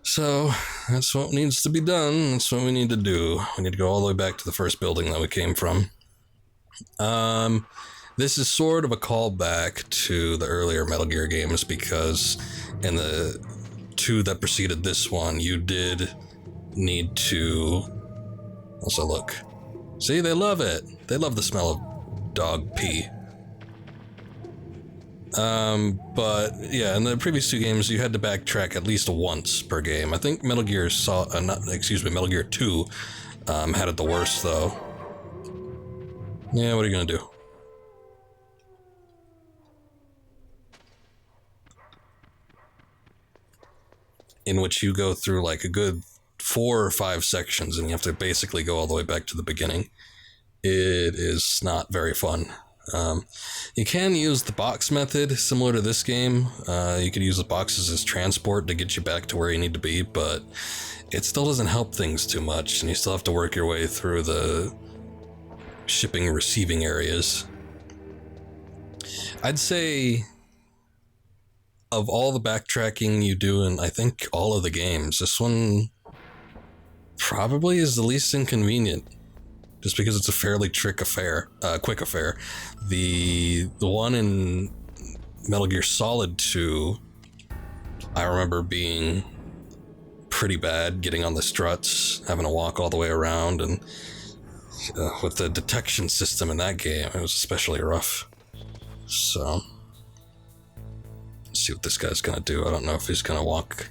So, that's what needs to be done. That's what we need to do. We need to go all the way back to the first building that we came from. This is sort of a callback to the earlier Metal Gear games because in the two that preceded this one, you did need to... Also, look. See, they love it. They love the smell of dog pee. But yeah, in the previous two games, you had to backtrack at least once per game. I think Metal Gear Metal Gear 2 had it the worst though. Yeah, what are you gonna do? In which you go through like a good 4 or 5 sections and you have to basically go all the way back to the beginning. It is not very fun. You can use the box method similar to this game. You could use the boxes as transport to get you back to where you need to be, but it still doesn't help things too much and you still have to work your way through the shipping and receiving areas. I'd say of all the backtracking you do in I think all of the games, this one probably is the least inconvenient, just because it's a fairly quick affair. The one in Metal Gear Solid 2, I remember being pretty bad, getting on the struts, having to walk all the way around, and with the detection system in that game, it was especially rough. So, let's see what this guy's gonna do. I don't know if he's gonna walk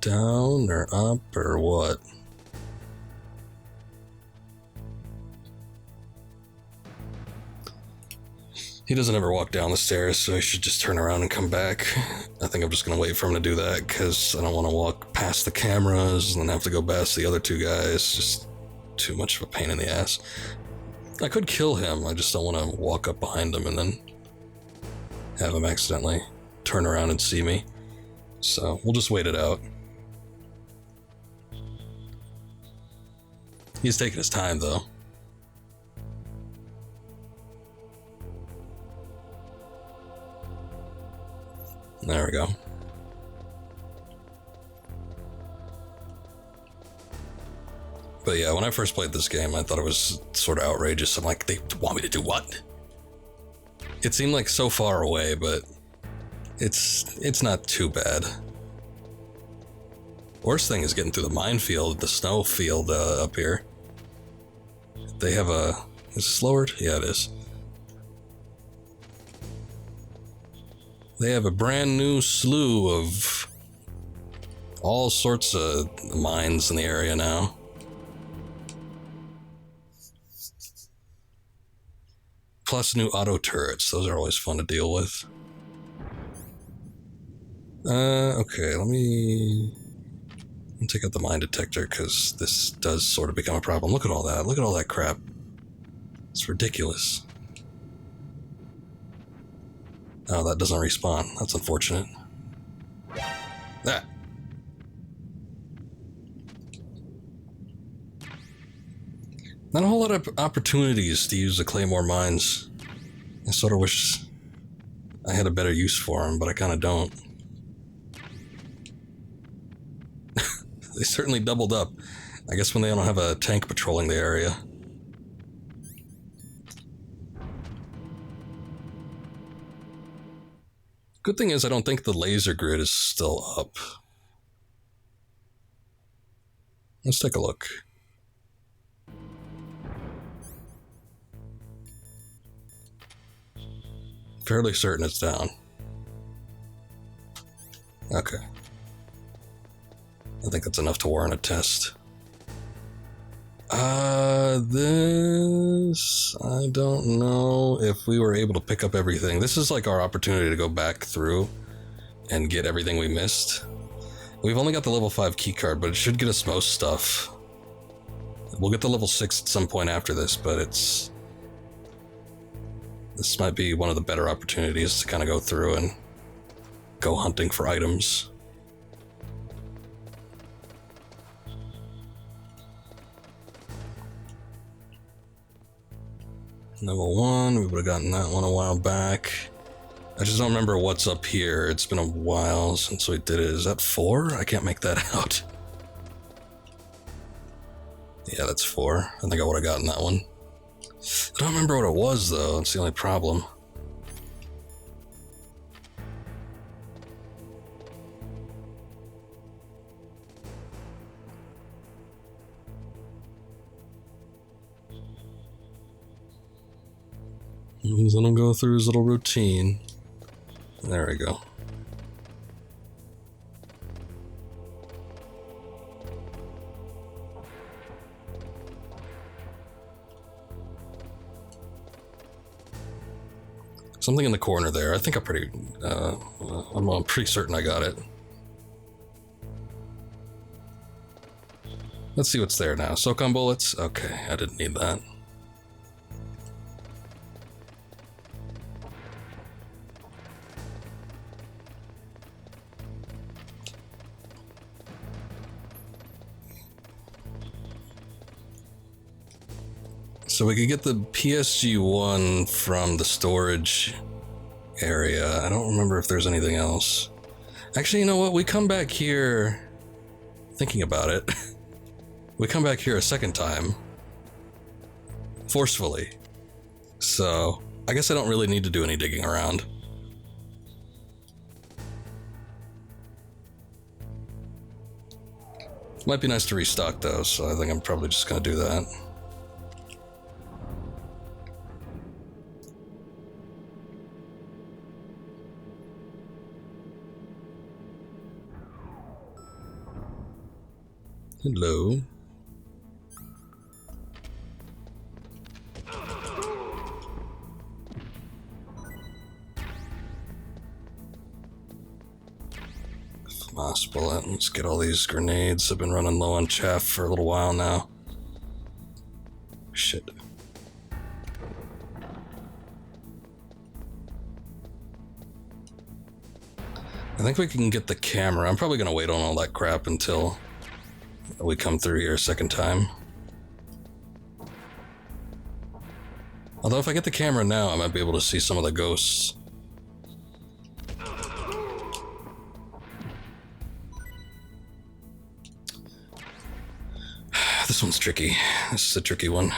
down or up or what. He doesn't ever walk down the stairs, so he should just turn around and come back. I think I'm just gonna wait for him to do that, because I don't want to walk past the cameras and then have to go past the other two guys. Just too much of a pain in the ass. I could kill him, I just don't want to walk up behind him and then have him accidentally turn around and see me. So, we'll just wait it out. He's taking his time, though. There we go. But yeah, when I first played this game, I thought it was sort of outrageous. I'm like, they want me to do what? It seemed like so far away, but it's not too bad. Worst thing is getting through the minefield, the snow field up here. They have a... Is it lowered? Yeah, it is. They have a brand new slew of all sorts of mines in the area now. Plus new auto turrets. Those are always fun to deal with. Okay, let me take out the mine detector because this does sort of become a problem. Look at all that. Look at all that crap. It's ridiculous. Oh, that doesn't respawn. That's unfortunate. Ah! Not a whole lot of opportunities to use the Claymore mines. I sort of wish I had a better use for them, but I kind of don't. They certainly doubled up. I guess when they don't have a tank patrolling the area. Good thing is I don't think the laser grid is still up. Let's take a look. Fairly certain it's down. Okay. I think that's enough to warrant a test. This... I don't know if we were able to pick up everything. This is like our opportunity to go back through and get everything we missed. We've only got the level 5 keycard, but it should get us most stuff. We'll get the level 6 at some point after this, but it's... This might be one of the better opportunities to kind of go through and go hunting for items. Level 1, we would have gotten that one a while back. I just don't remember what's up here. It's been a while since we did it. Is that 4? I can't make that out. Yeah, that's 4. I think I would have gotten that one. I don't remember what it was, though. That's the only problem. Let him go through his little routine. There we go. Something in the corner there. I think I'm pretty certain I got it. Let's see what's there now. SOCOM bullets? Okay, I didn't need that. So we could get the PSG-1 from the storage area. I don't remember if there's anything else. Actually, you know what? We come back here... Thinking about it. We come back here a second time. Forcefully. So, I guess I don't really need to do any digging around. Might be nice to restock though, so I think I'm probably just gonna do that. Hello. FAMAS bullet. Let's get all these grenades. I've been running low on chaff for a little while now. Shit. I think we can get the camera. I'm probably gonna wait on all that crap until we come through here a second time. Although if I get the camera now, I might be able to see some of the ghosts. This one's tricky. This is a tricky one.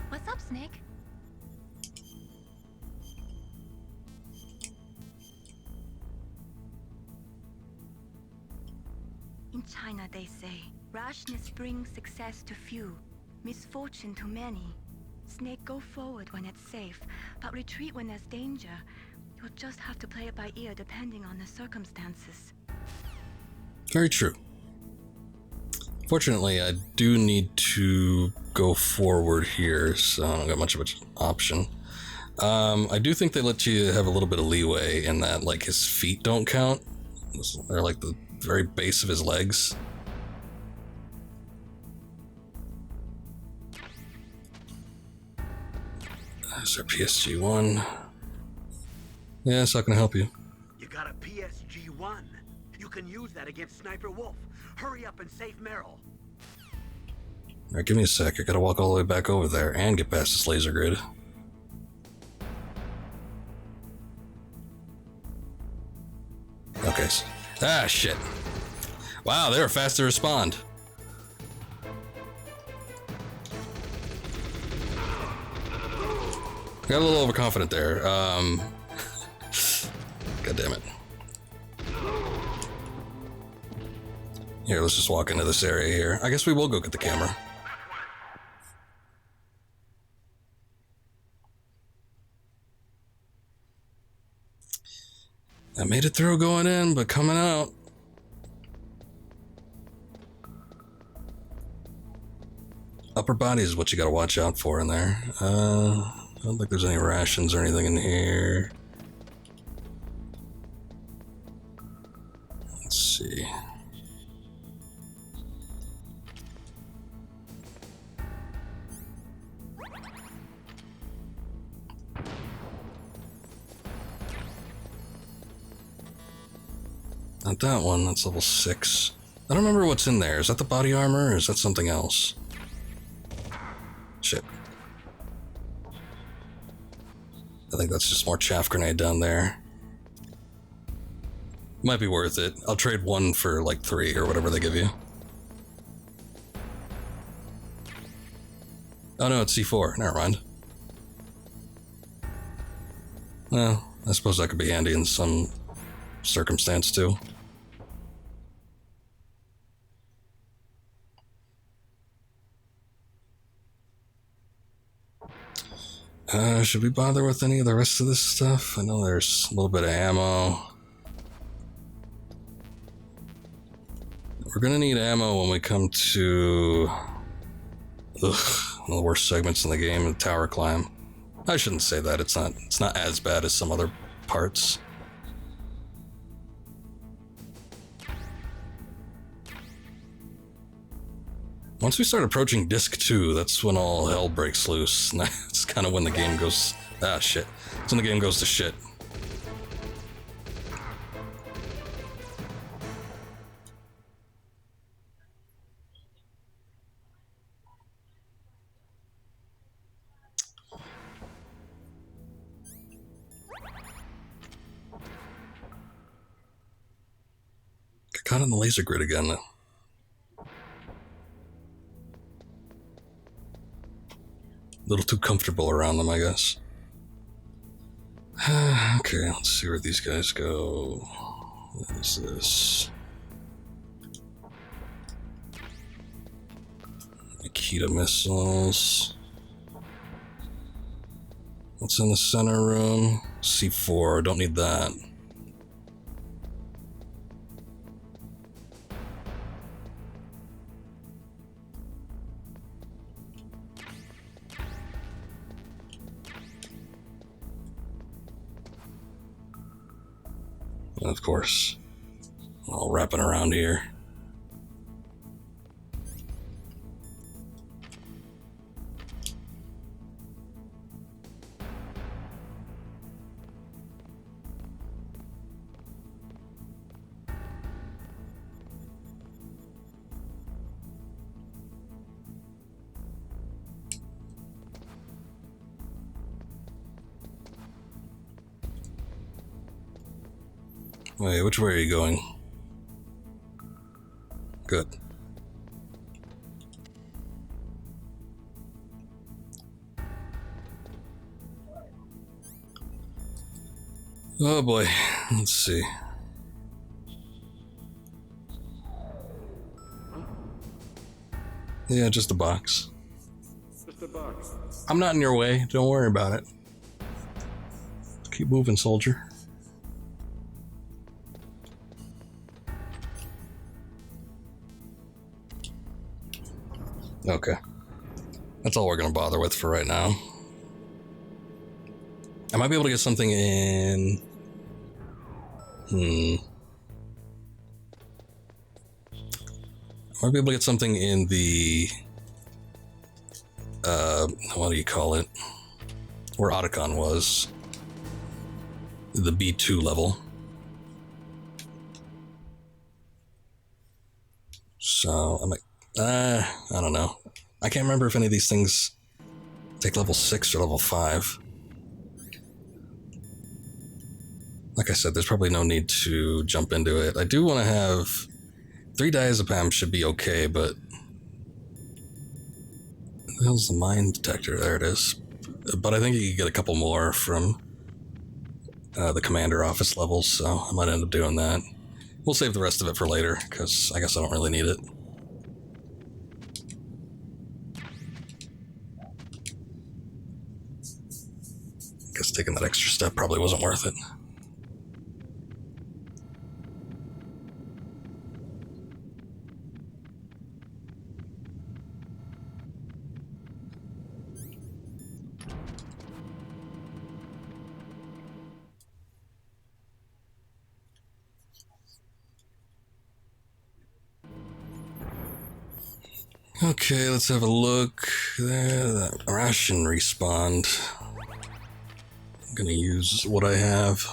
What's up, Snake? In China, they say, rashness brings success to few, misfortune to many. Snake, go forward when it's safe, but retreat when there's danger. You'll just have to play it by ear depending on the circumstances. Very true. Fortunately, I do need to go forward here, so I don't got much of an option. I do think they let you have a little bit of leeway in that, like, his feet don't count. They're like the very base of his legs. There's our PSG-1. Yeah, it's not gonna help you. You got a PSG-1. You can use that against Sniper Wolf. Hurry up and save Meryl. Alright, give me a sec. I gotta walk all the way back over there and get past this laser grid. Okay. Ah, shit. Wow, they were fast to respond. got a little overconfident there. God damn it. Here, let's just walk into this area here. I guess we will go get the camera. I made it through going in, but coming out. Upper body is what you gotta watch out for in there. I don't think there's any rations or anything in here. Let's see. Not that one, that's level 6. I don't remember what's in there. Is that the body armor or is that something else? Shit. I think that's just more chaff grenade down there. Might be worth it. I'll trade 1 for like 3 or whatever they give you. Oh no, it's C4. Never mind. Well, I suppose that could be handy in some circumstance too. Should we bother with any of the rest of this stuff? I know there's a little bit of ammo. We're gonna need ammo when we come to one of the worst segments in the game, the tower climb. I shouldn't say that. It's not as bad as some other parts. Once we start approaching disc 2, that's when all hell breaks loose. And that's kind of when the game goes... Ah, shit. That's when the game goes to shit. Got caught on the laser grid again, though. A little too comfortable around them, I guess. Okay, let's see where these guys go. What is this? Akita missiles. What's in the center room? C4, don't need that. And of course, all wrapping around here. Wait, which way are you going? Good. Oh boy, let's see. Yeah, just a box. Just a box. I'm not in your way, don't worry about it. Keep moving, soldier. Okay. That's all we're going to bother with for right now. I might be able to get something in... I might be able to get something in the... what do you call it? Where Otacon was. The B2 level. So, I might... I don't know. I can't remember if any of these things take level 6 or level 5. Like I said, there's probably no need to jump into it. I do want to have 3 diazepam should be okay, but... What the hell's the mine detector? There it is. but I think you can get a couple more from the commander office levels, so I might end up doing that. We'll save the rest of it for later, because I guess I don't really need it. I guess taking that extra step probably wasn't worth it. Okay, let's have a look. There, that ration respawned. I'm gonna use what I have.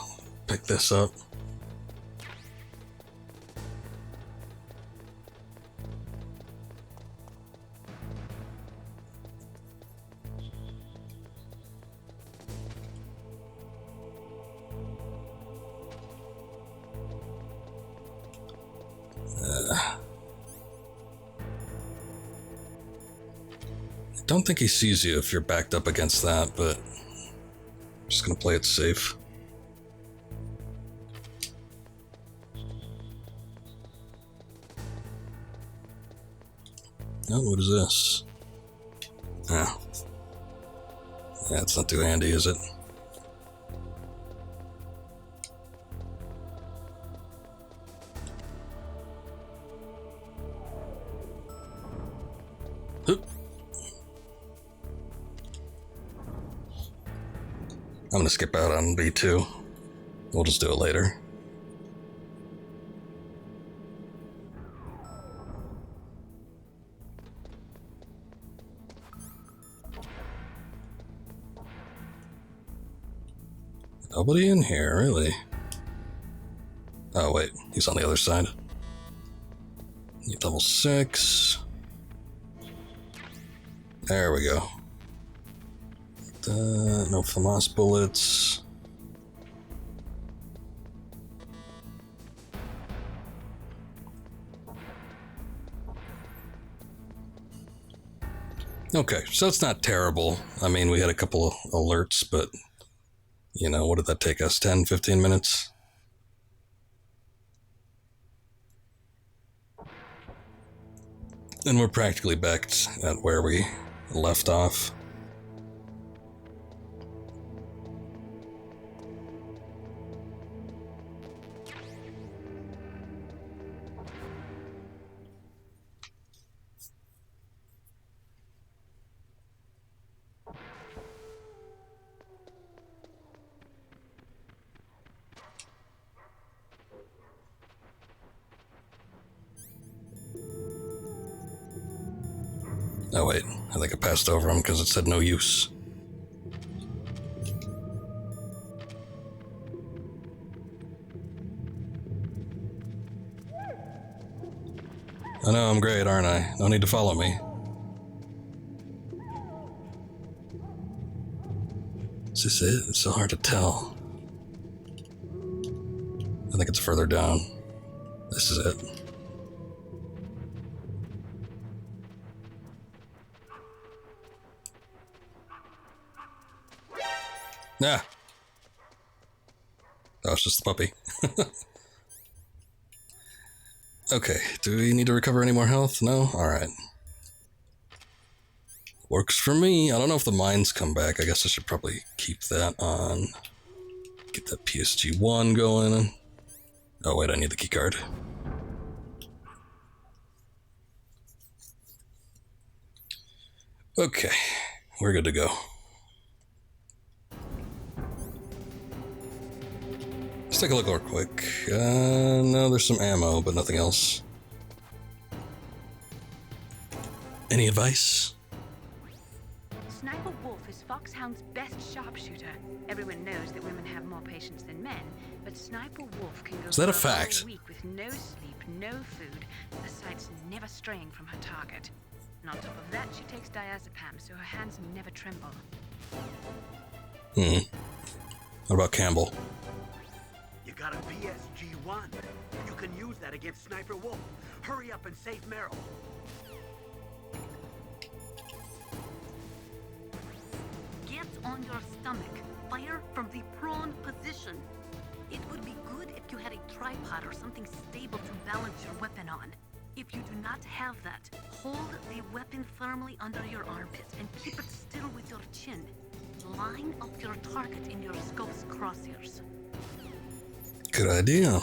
Pick this up. I don't think he sees you if you're backed up against that, but I'm just gonna play it safe. Oh, what is this? Ah. Yeah, it's not too handy, is it? Oop. I'm gonna skip out on B2. We'll just do it later. Nobody in here, really. Oh wait, he's on the other side. Need level 6. There we go. No FAMAS bullets. Okay, so it's not terrible. I mean, we had a couple of alerts, but, you know, what did that take us? 10, 15 minutes? And we're practically back at where we left off. Oh wait, I think I passed over him because it said no use. I know I'm great, aren't I? No need to follow me. Is this it? It's so hard to tell. I think it's further down. This is it. Nah. That was just the puppy. Okay, do we need to recover any more health? No? Alright. Works for me. I don't know if the mines come back. I guess I should probably keep that on. Get that PSG-1 going. Oh wait, I need the keycard. Okay, we're good to go. Let's take a look real quick. No, there's some ammo, but nothing else. Any advice? Sniper Wolf is Foxhound's best sharpshooter. Everyone knows that women have more patience than men, but Sniper Wolf can go Is that a for whole fact? week with no sleep, no food, the sight's never straying from her target. And on top of that, she takes diazepam, so her hands never tremble. What about Campbell? You got a PSG-1. You can use that against Sniper Wolf. Hurry up and save Meryl. Get mission. It would be good if you had a tripod or something stable to balance your weapon on. If you do not have that, hold the weapon firmly under your armpit and keep it still with your chin. Line up your target in your scope's crosshairs. Good idea.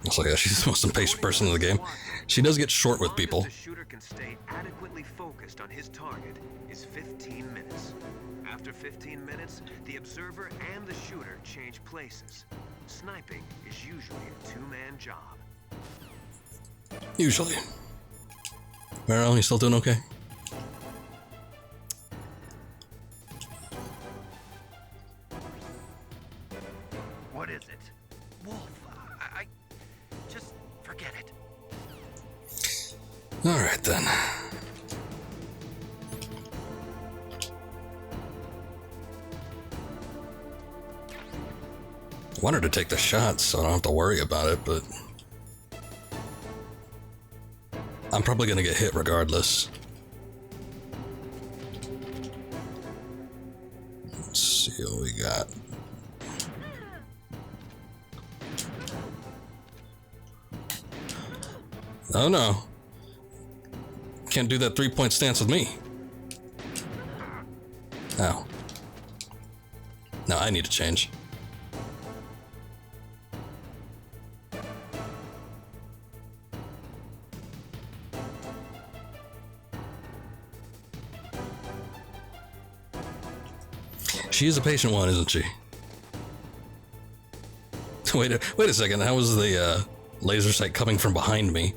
Looks like she's the most impatient person in the game. She does get short with people. The shooter can stay adequately focused on his target is 15 minutes. After 15 minutes, the observer and the shooter change places. Sniping is usually a two-man job. Usually. Meryl, you still doing okay? What is it? Wolf. I just forget it. Alright then. I wanted to take the shot so I don't have to worry about it, but I'm probably gonna get hit regardless. Let's see what we got. Oh no. Can't do that 3-point stance with me. Oh. No, I need to change. She is a patient one, isn't she? Wait a second. How was the laser sight coming from behind me?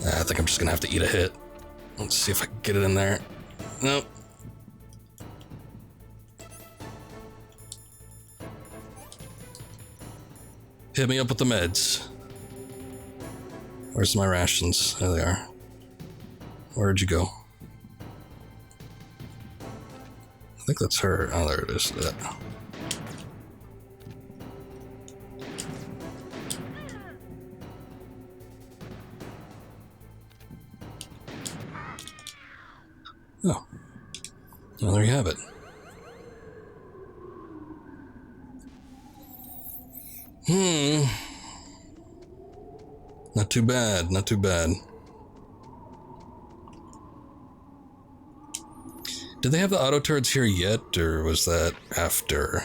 I think I'm just gonna have to eat a hit. Let's see if I can get it in there. Nope. Hit me up with the meds. Where's my rations? There they are. Where'd you go? I think that's her. Oh, there it is. Oh. Well, there you have it. Not too bad, not too bad. Did they have the auto turrets here yet, or was that after?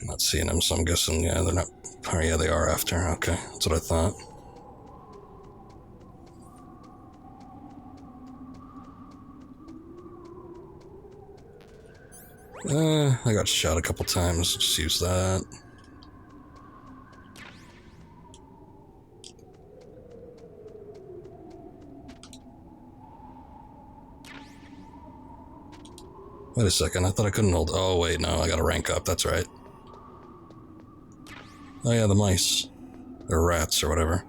I'm not seeing them, so I'm guessing, yeah, they're not. Oh, yeah, they are after. Okay, that's what I thought. I got shot a couple times. Just use that. Wait a second, I thought I couldn't hold. Oh, wait, no, I gotta rank up. That's right. Oh, yeah, the mice. Or rats, or whatever.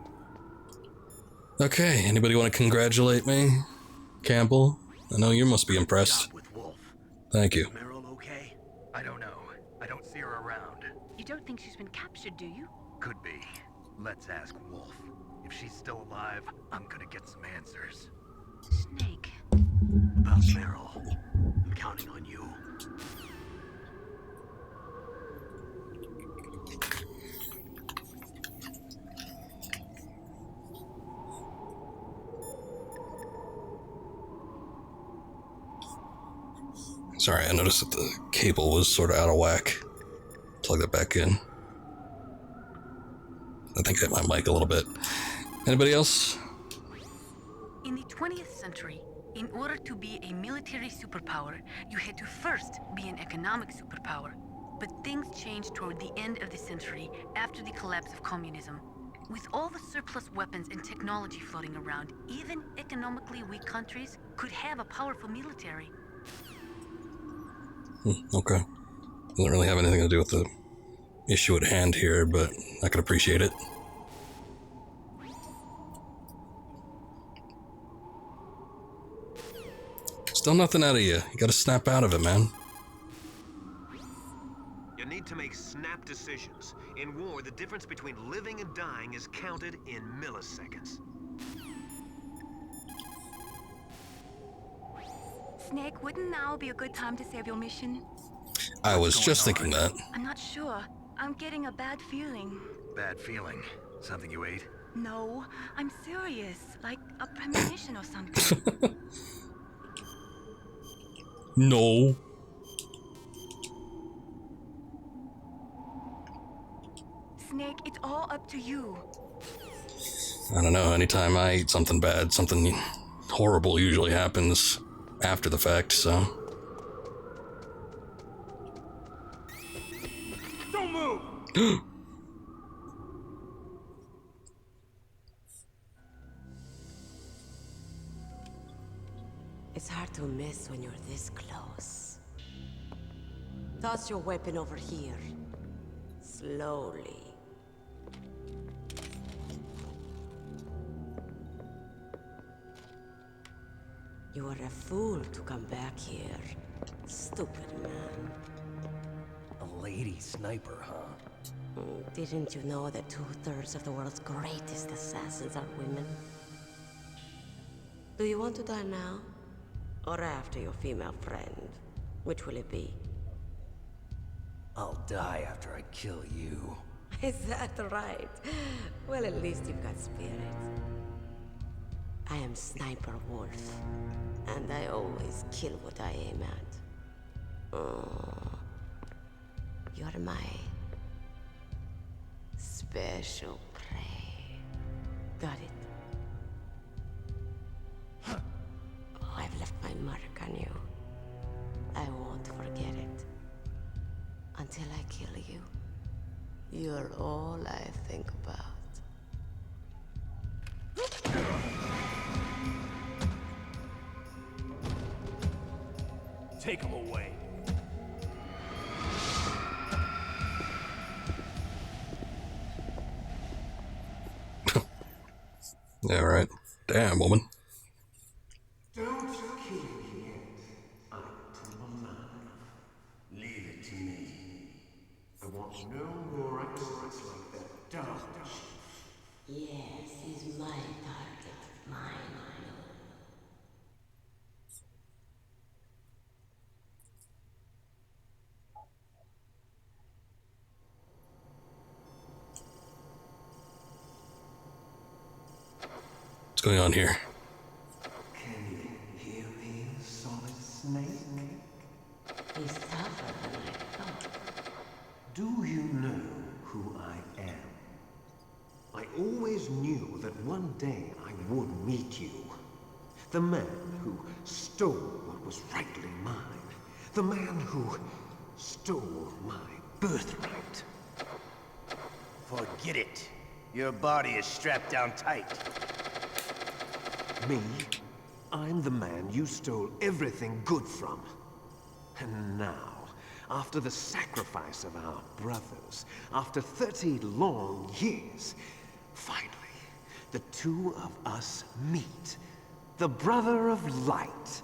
Okay, anybody want to congratulate me? Campbell? I know you must be impressed. Thank you. Meryl okay? I don't know. I don't see her around. You don't think she's been captured, do you? Could be. Let's ask Wolf. If she's still alive, I'm gonna get some answers. Snake. About Meryl. I'm counting on you. Sorry, I noticed that the cable was sort of out of whack. Plug that back in. I think I hit my mic a little bit. Anybody else? In the 20th century, in order to be a military superpower, you had to first be an economic superpower. But things changed toward the end of the century after the collapse of communism. With all the surplus weapons and technology floating around, even economically weak countries could have a powerful military. Okay. Doesn't really have anything to do with the issue at hand here, but I can appreciate it. Still nothing out of you. You gotta snap out of it, man. You need to make snap decisions. In war, the difference between living and dying is counted in milliseconds. Snake, wouldn't now be a good time to save your mission? I was just thinking that. I'm not sure. I'm getting a bad feeling. Bad feeling? Something you ate? No, I'm serious. Like a premonition or something. No. Snake, it's all up to you. I don't know, anytime I eat something bad, something horrible usually happens after the fact, so... Don't move! It's hard to miss when you're this close. Toss your weapon over here. Slowly. You were a fool to come back here. Stupid man. A lady sniper, huh? Didn't you know that 2/3 of the world's greatest assassins are women? Do you want to die now? Or after your female friend? Which will it be? I'll die after I kill you. Is that right? Well, at least you've got spirit. I am Sniper Wolf, and I always kill what I aim at. Oh, you're my special prey. Got it? Oh, I've left my mark on you. I won't forget it. Until I kill you. You're all I think about. Take him away. Yeah, right. Damn, woman. Don't kill me yet. I'm Timberland. Leave it to me. I want no more accidents like that. Don't. Yes, he's my target. Mine. What's going on here? Can you hear me, Solid Snake? He's tougher than I thought. Do you know who I am? I always knew that one day I would meet you. The man who stole what was rightly mine. The man who stole my birthright. Forget it. Your body is strapped down tight. Me? I'm the man you stole everything good from. And now, after the sacrifice of our brothers, after 30 long years, finally, the two of us meet. The brother of light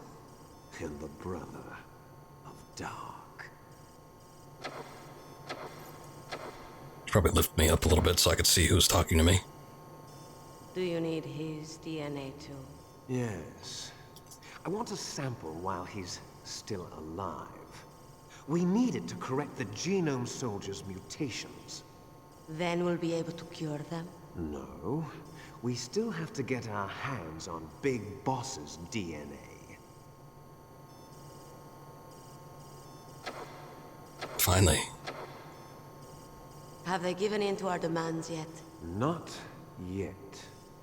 and the brother of dark. Probably lift me up a little bit so I could see who's talking to me. Do you need his DNA too? Yes. I want a sample while he's still alive. We need it to correct the Genome Soldier's mutations. Then we'll be able to cure them? No. We still have to get our hands on Big Boss's DNA. Finally. Have they given in to our demands yet? Not yet.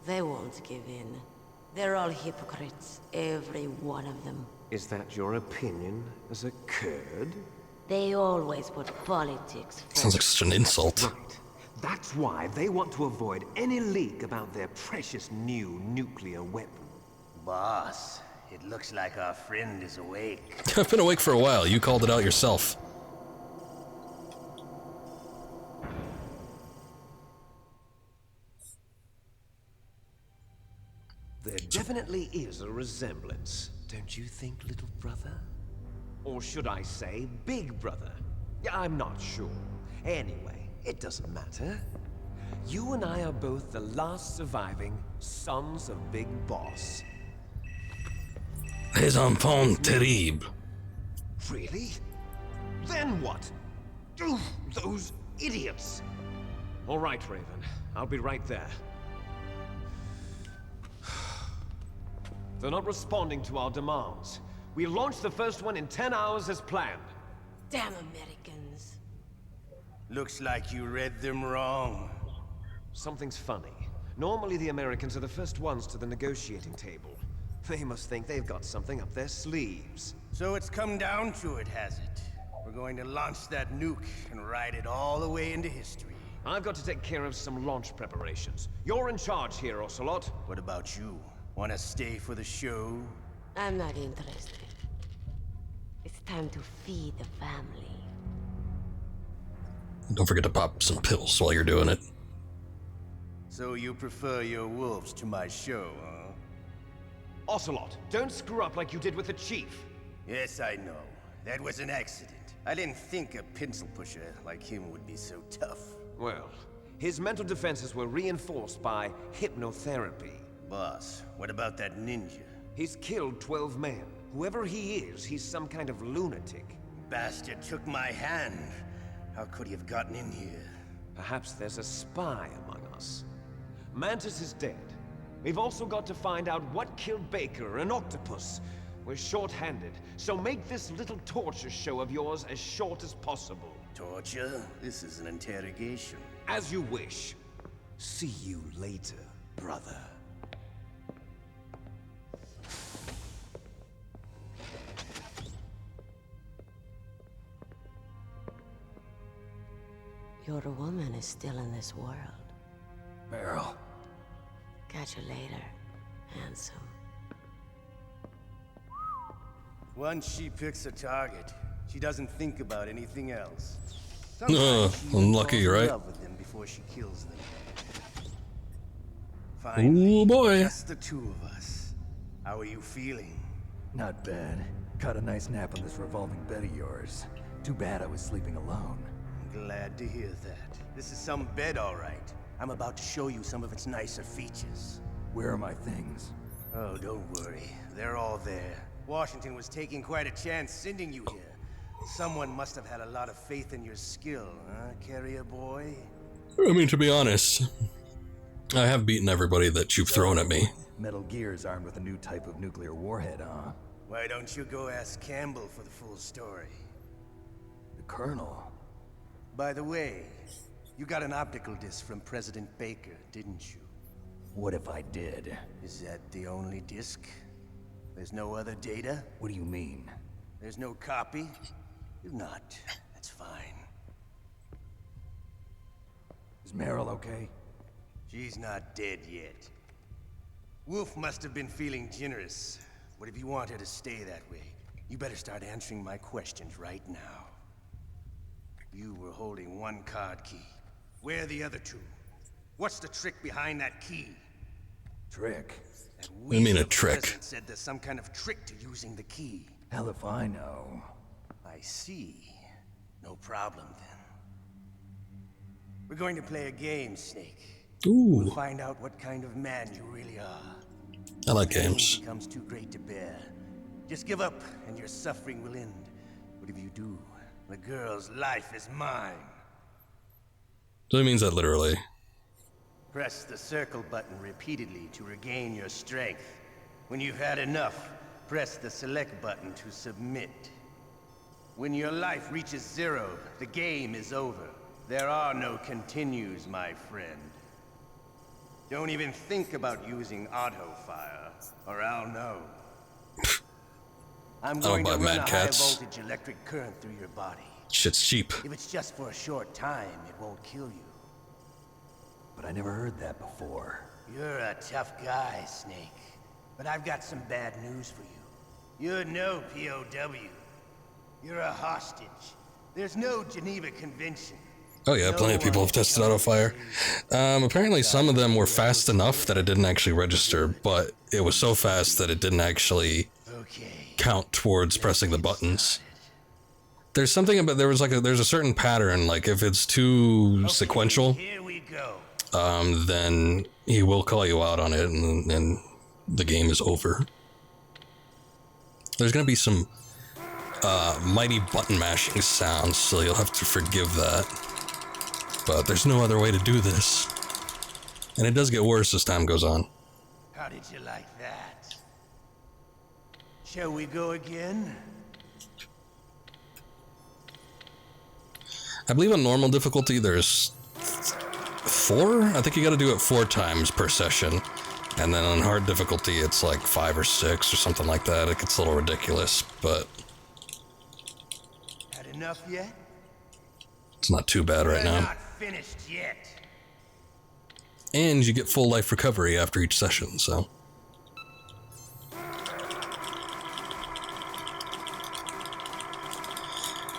They won't give in. They're all hypocrites, every one of them. Is that your opinion as a Kurd? They always put politics first. Sounds like such an insult. Right. That's why they want to avoid any leak about their precious new nuclear weapon. Boss, it looks like our friend is awake. I've been awake for a while. You called it out yourself. There definitely is a resemblance, don't you think, little brother? Or should I say, big brother? I'm not sure. Anyway, it doesn't matter. You and I are both the last surviving sons of Big Boss. Les enfants terribles. Really? Then what? Oof, those idiots! All right, Raven. I'll be right there. They're not responding to our demands. We launched the first one in 10 hours as planned. Damn Americans. Looks like you read them wrong. Something's funny. Normally the Americans are the first ones to the negotiating table. They must think they've got something up their sleeves. So it's come down to it, has it? We're going to launch that nuke and ride it all the way into history. I've got to take care of some launch preparations. You're in charge here, Ocelot. What about you? Want to stay for the show? I'm not interested. It's time to feed the family. Don't forget to pop some pills while you're doing it. So you prefer your wolves to my show, huh? Ocelot, don't screw up like you did with the chief. Yes, I know. That was an accident. I didn't think a pencil pusher like him would be so tough. Well, his mental defenses were reinforced by hypnotherapy. Boss, what about that ninja? He's killed 12 men. Whoever he is, he's some kind of lunatic. Bastard took my hand. How could he have gotten in here? Perhaps there's a spy among us. Mantis is dead. We've also got to find out what killed Baker and Octopus. We're short-handed, so make this little torture show of yours as short as possible. Torture? This is an interrogation. As you wish. See you later, brother. Your woman is still in this world. Meryl. Catch you later, handsome. Once she picks a target, she doesn't think about anything else. Unlucky, right? In love with them before she kills them. Finally, ooh, boy. Just the two of us. How are you feeling? Not bad. Caught a nice nap on this revolving bed of yours. Too bad I was sleeping alone. I'm glad to hear that. This is some bed, all right. I'm about to show you some of its nicer features. Where are my things? Oh, don't worry. They're all there. Washington was taking quite a chance sending you here. Someone must have had a lot of faith in your skill, huh, carrier boy? I mean, to be honest, I have beaten everybody that you've thrown at me. Metal Gear's armed with a new type of nuclear warhead, huh? Why don't you go ask Campbell for the full story? The Colonel? By the way, you got an optical disc from President Baker, didn't you? What if I did? Is that the only disc? There's no other data? What do you mean? There's no copy? If not, that's fine. Is Meryl okay? She's not dead yet. Wolf must have been feeling generous. But if you want her to stay that way, you better start answering my questions right now. You were holding one card key. Where are the other two? What's the trick behind that key? Trick? What do you mean a trick? Said there's some kind of trick to using the key. Hell if I know. I see. No problem then. We're going to play a game, Snake. Ooh. We'll find out what kind of man you really are. I like If the pain games. becomes too great to bear, just give up and your suffering will end. But if you do, the girl's life is mine. So it means that literally. Press the circle button repeatedly to regain your strength. When you've had enough, press the select button to submit. When your life reaches 0, the game is over. There are no continues, my friend. Don't even think about using auto fire, or I'll know. I'm going to run a high voltage electric current through your body. Shit's cheap. If it's just for a short time, it won't kill you. But I never heard that before. You're a tough guy, Snake. But I've got some bad news for you. You're no POW. You're a hostage. There's no Geneva Convention. Oh yeah, plenty of people have tested auto fire. Apparently some of them were fast enough that it didn't actually register, but it was so fast that it didn't actually count towards pressing the buttons. There's something about there's a certain pattern. Like if it's too sequential, Here we go. then he will call you out on it, and the game is over. There's gonna be some mighty button mashing sounds, so you'll have to forgive that. But there's no other way to do this, and it does get worse as time goes on. How did you like that? Shall we go again? I believe on normal difficulty there's 4? I think you gotta do it 4 times per session. And then on hard difficulty it's like 5 or 6 or something like that. It gets a little ridiculous, but... Had enough yet? It's not too bad right now. We're not finished yet. And you get full life recovery after each session, so...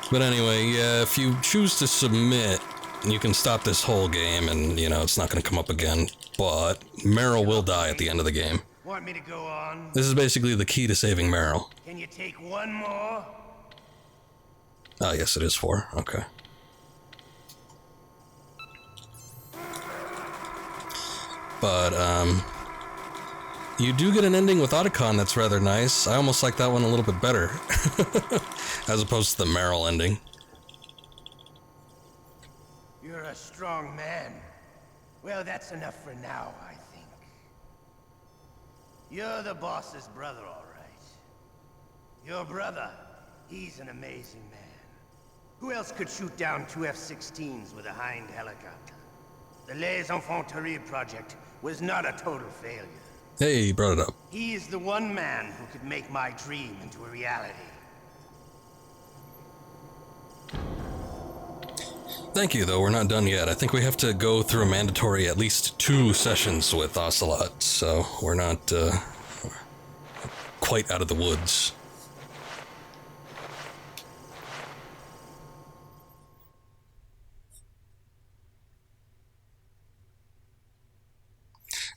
But anyway, yeah, if you choose to submit, you can stop this whole game and, you know, it's not going to come up again. But Meryl will die at the end of the game. Want me to go on? This is basically the key to saving Meryl. Can you take one more? Oh, yes, it is 4. Okay. But, you do get an ending with Otacon that's rather nice. I almost like that one a little bit better. As opposed to the Meryl ending. You're a strong man. Well, that's enough for now, I think. You're the boss's brother, all right. Your brother, he's an amazing man. Who else could shoot down 2 F-16s with a Hind helicopter? The Les Infiltrating project was not a total failure. Hey, you brought it up. He is the one man who could make my dream into a reality. Thank you, though. We're not done yet. I think we have to go through a mandatory at least 2 sessions with Ocelot, so we're not quite out of the woods.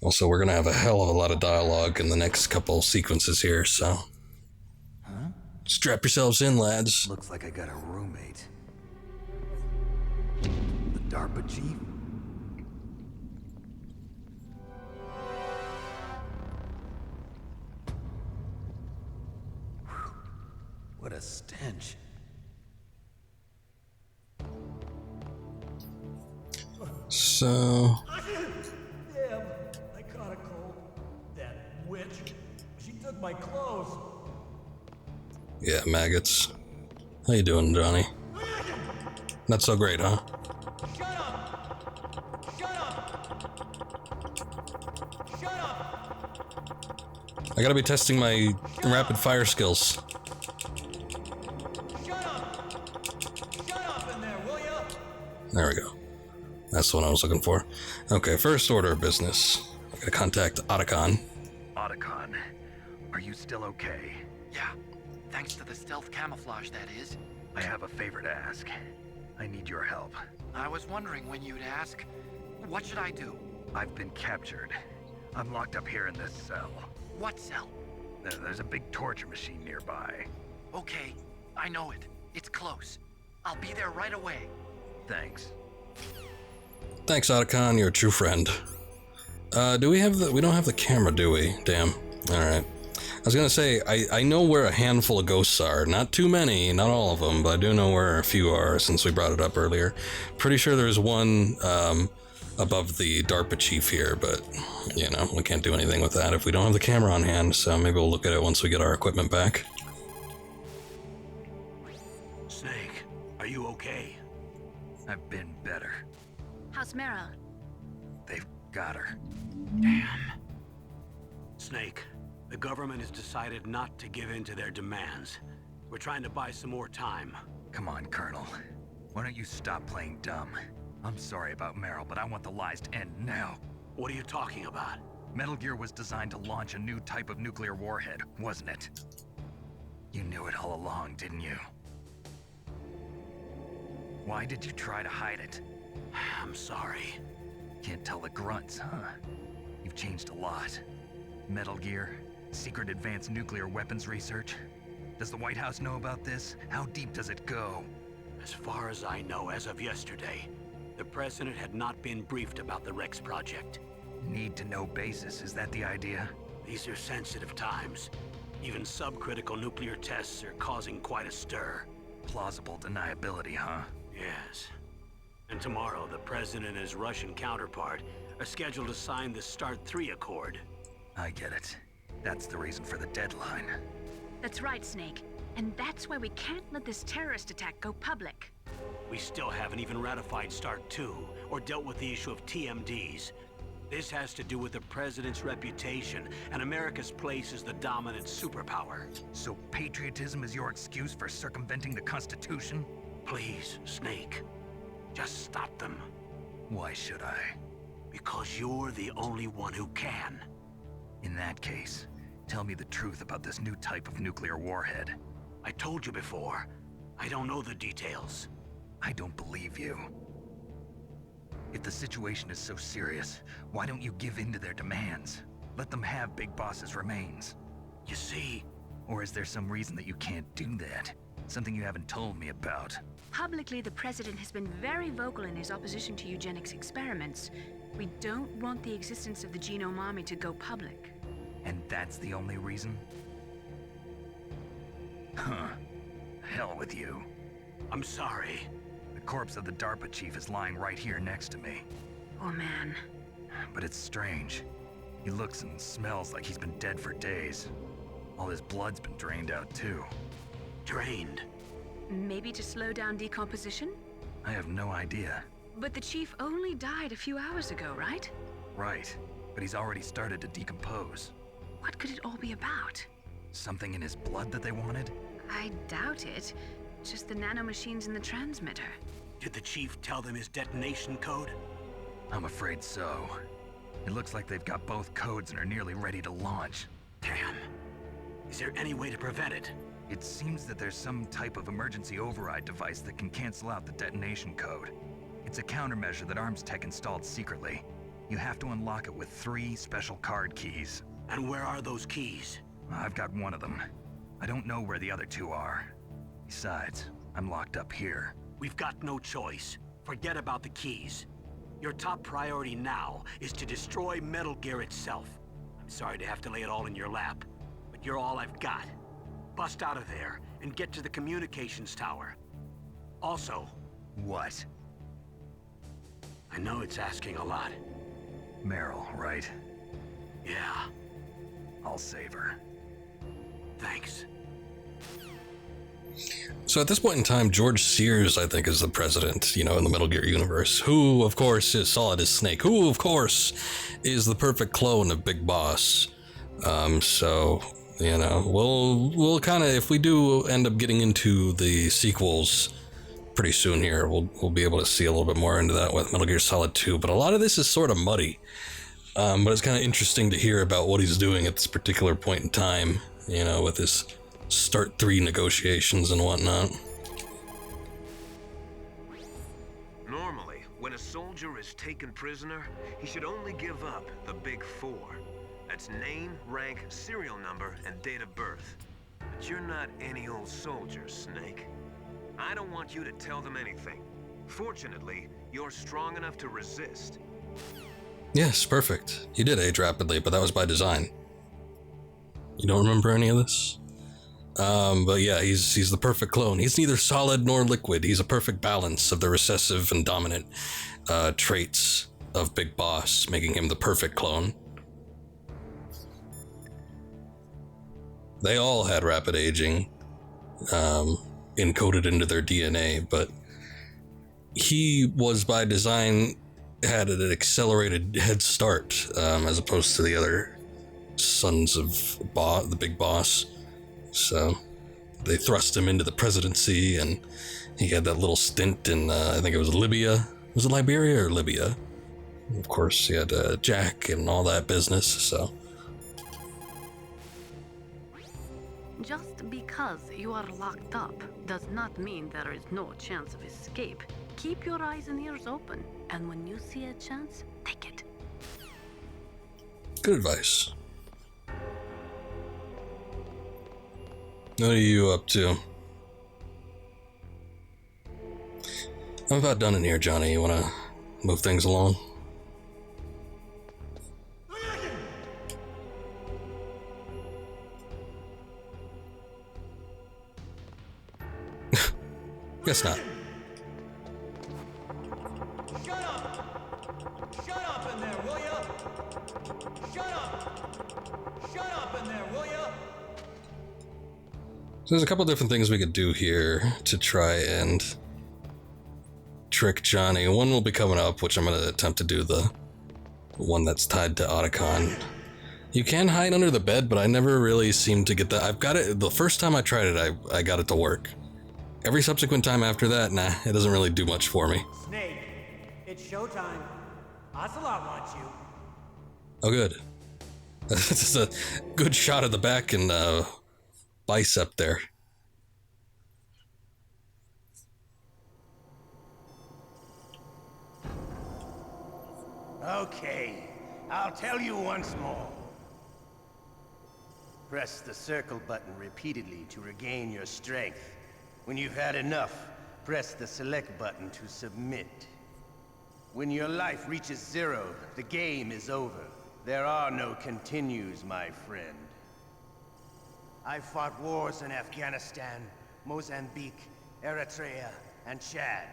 Also, we're going to have a hell of a lot of dialogue in the next couple sequences here, so... Huh? Strap yourselves in, lads. Looks like I got a roommate. The DARPA chief? Whew. What a stench. So... Damn, I caught a cold. That witch. She took my clothes. Yeah, maggots. How you doing, Johnny? Not so great, huh? Shut up! Shut up! Shut up! I gotta be testing my rapid fire skills. Shut up! Shut up in there, will ya? There we go. That's the one I was looking for. Okay, first order of business. I gotta contact Otacon. Otacon, are you still okay? Yeah, thanks to the stealth camouflage, that is. I have a favor to ask. I need your help. I was wondering when you'd ask. What should I do? I've been captured. I'm locked up here in this cell. What cell? There's a big torture machine nearby. Okay, I know it. It's close. I'll be there right away. Thanks. Thanks, Otacon. You're a true friend. Do we have the... We don't have the camera, do we? Damn. Alright. I was gonna say, I know where a handful of ghosts are. Not too many, not all of them, but I do know where a few are since we brought it up earlier. Pretty sure there's one above the DARPA chief here, but, you know, we can't do anything with that if we don't have the camera on hand, so maybe we'll look at it once we get our equipment back. Snake, are you okay? I've been better. How's Meryl? They've got her. Damn. Snake, the government has decided not to give in to their demands. We're trying to buy some more time. Come on, Colonel. Why don't you stop playing dumb? I'm sorry about Meryl, but I want the lies to end now. What are you talking about? Metal Gear was designed to launch a new type of nuclear warhead, wasn't it? You knew it all along, didn't you? Why did you try to hide it? I'm sorry. Can't tell the grunts, huh? You've changed a lot. Metal Gear, secret advanced nuclear weapons research. Does the White House know about this? How deep does it go? As far as I know, as of yesterday, the president had not been briefed about the Rex project. Need-to-know basis, is that the idea? These are sensitive times. Even subcritical nuclear tests are causing quite a stir. Plausible deniability, huh? Yes. And tomorrow, the president and his Russian counterpart are scheduled to sign the START 3 Accord. I get it. That's the reason for the deadline. That's right, Snake. And that's why we can't let this terrorist attack go public. We still haven't even ratified START 2 or dealt with the issue of TMDs. This has to do with the president's reputation and America's place as the dominant superpower. So patriotism is your excuse for circumventing the Constitution? Please, Snake. Just stop them. Why should I? Because you're the only one who can. In that case, tell me the truth about this new type of nuclear warhead. I told you before. I don't know the details. I don't believe you. If the situation is so serious, why don't you give in to their demands? Let them have Big Boss's remains. You see? Or is there some reason that you can't do that? Something you haven't told me about? Publicly, the president has been very vocal in his opposition to eugenics experiments. We don't want the existence of the Genome Army to go public. And that's the only reason? Huh. Hell with you. I'm sorry. The corpse of the DARPA chief is lying right here next to me. Oh man. But it's strange. He looks and smells like he's been dead for days. All his blood's been drained out too. Drained? Maybe to slow down decomposition? I have no idea. But the chief only died a few hours ago, right? Right. But he's already started to decompose. What could it all be about? Something in his blood that they wanted? I doubt it. Just the nanomachines in the transmitter. Did the chief tell them his detonation code? I'm afraid so. It looks like they've got both codes and are nearly ready to launch. Damn. Is there any way to prevent it? It seems that there's some type of emergency override device that can cancel out the detonation code. It's a countermeasure that Arms Tech installed secretly. You have to unlock it with 3 special card keys. And where are those keys? I've got one of them. I don't know where the other 2 are. Besides, I'm locked up here. We've got no choice. Forget about the keys. Your top priority now is to destroy Metal Gear itself. I'm sorry to have to lay it all in your lap, but you're all I've got. Bust out of there and get to the communications tower. Also... What? I know it's asking a lot. Meryl, right? Yeah. I'll save her. Thanks. So at this point in time, George Sears, I think, is the president, in the Metal Gear universe, who, of course, is Solid as Snake, who, of course, is the perfect clone of Big Boss. So, we'll kind of, if we do end up getting into the sequels pretty soon here, we'll be able to see a little bit more into that with Metal Gear Solid 2, but a lot of this is sort of muddy. But it's kind of interesting to hear about what he's doing at this particular point in time, with his START 3 negotiations and whatnot. Normally, when a soldier is taken prisoner, he should only give up the big 4. That's name, rank, serial number, and date of birth. But you're not any old soldier, Snake. I don't want you to tell them anything. Fortunately, you're strong enough to resist. Yes, perfect. He did age rapidly, but that was by design. You don't remember any of this? But yeah, he's the perfect clone. He's neither solid nor liquid. He's a perfect balance of the recessive and dominant traits of Big Boss, making him the perfect clone. They all had rapid aging encoded into their DNA, but he was by design had an accelerated head start as opposed to the other sons of the Big Boss. So they thrust him into the presidency, and he had that little stint in, I think it was Libya. Was it Liberia or Libya? Of course, he had Jack and all that business, so. Just because you are locked up does not mean there is no chance of escape. Keep your eyes and ears open, and when you see a chance, take it. Good advice. What are you up to? I'm about done in here, Johnny. You wanna move things along? Guess not. Shut up! Shut up in there, will ya? Shut up! Shut up in there, will ya? So there's a couple different things we could do here to try and trick Johnny. One will be coming up, which I'm going to attempt to do the one that's tied to Otacon. You can hide under the bed, but I never really seem to get that. I've got it. The first time I tried it, I got it to work. Every subsequent time after that, nah, it doesn't really do much for me. Snake, it's showtime. Ocelot wants you. Oh, good. This is a good shot of the back and bicep there. Okay, I'll tell you once more. Press the circle button repeatedly to regain your strength. When you've had enough, press the select button to submit. When your life reaches 0, the game is over. There are no continues, my friend. I fought wars in Afghanistan, Mozambique, Eritrea, and Chad.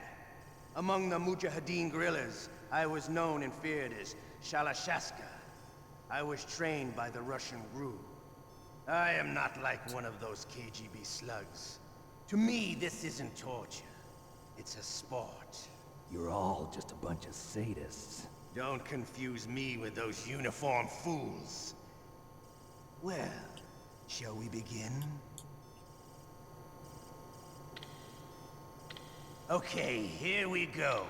Among the Mujahideen guerrillas, I was known and feared as Shalashaska. I was trained by the Russian GRU. I am not like one of those KGB slugs. To me, this isn't torture. It's a sport. You're all just a bunch of sadists. Don't confuse me with those uniformed fools. Well, shall we begin? Okay, here we go.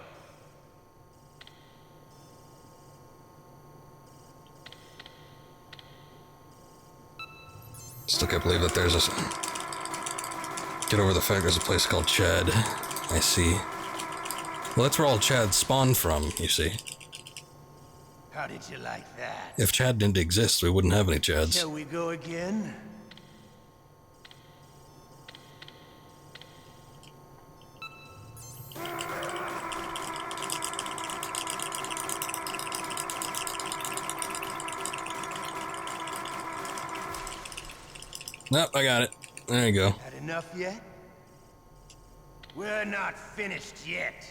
Still can't believe that there's a... Get over the fact there's a place called Chad. I see. Well, that's where all Chads spawned from, you see. How did you like that? If Chad didn't exist, we wouldn't have any Chads. Shall we go again? Nope, I got it. There you go. Had enough yet? We're not finished yet.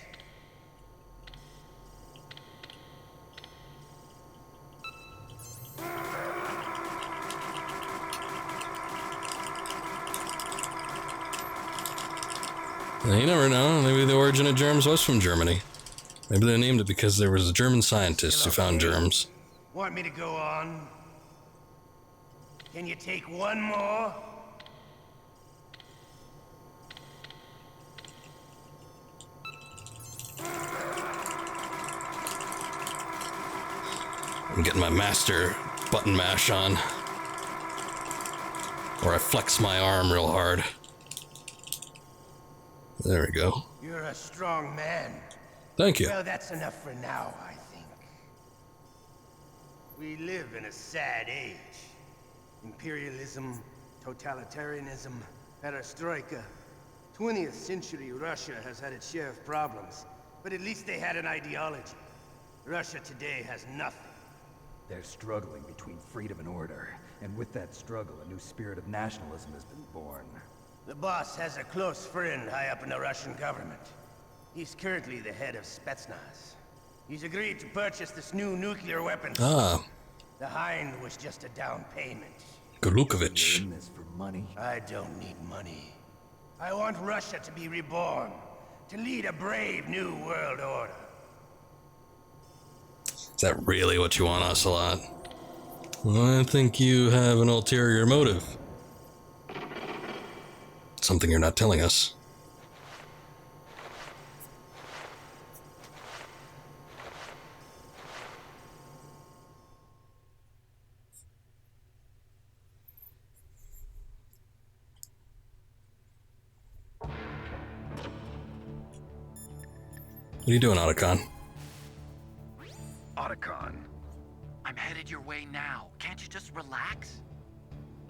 You never know. Maybe the origin of germs was from Germany. Maybe they named it because there was a German scientist who found germs. Want me to go on? Can you take one more? I'm getting my master button mash on. Or I flex my arm real hard. There we go. You're a strong man. Thank you. Well, that's enough for now, I think. We live in a sad age. Imperialism, totalitarianism, perestroika. 20th century Russia has had its share of problems, but at least they had an ideology. Russia today has nothing. They're struggling between freedom and order, and with that struggle, a new spirit of nationalism has been born. The boss has a close friend high up in the Russian government. He's currently the head of Spetsnaz. He's agreed to purchase this new nuclear weapon. Ah. The Hind was just a down payment. Golukovich. You're in this for money? I don't need money. I want Russia to be reborn, to lead a brave new world order. Is that really what you want, Ocelot? Well, I think you have an ulterior motive. Something you're not telling us. What are you doing, Otacon? Otacon. I'm headed your way now. Can't you just relax?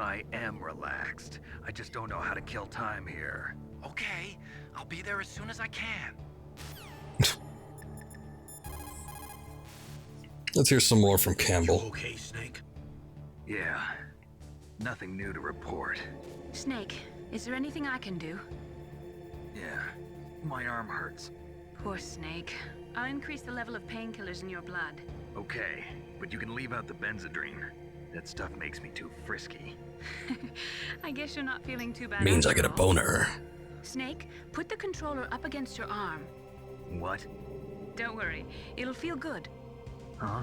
I am relaxed. I just don't know how to kill time here. Okay, I'll be there as soon as I can. Let's hear some more from Campbell. You okay, Snake? Yeah. Nothing new to report. Snake, is there anything I can do? Yeah. My arm hurts. Poor Snake. I'll increase the level of painkillers in your blood. Okay, but you can leave out the Benzedrine. That stuff makes me too frisky. I guess you're not feeling too bad. Means I get a boner. Snake, put the controller up against your arm. What? Don't worry, it'll feel good. Huh?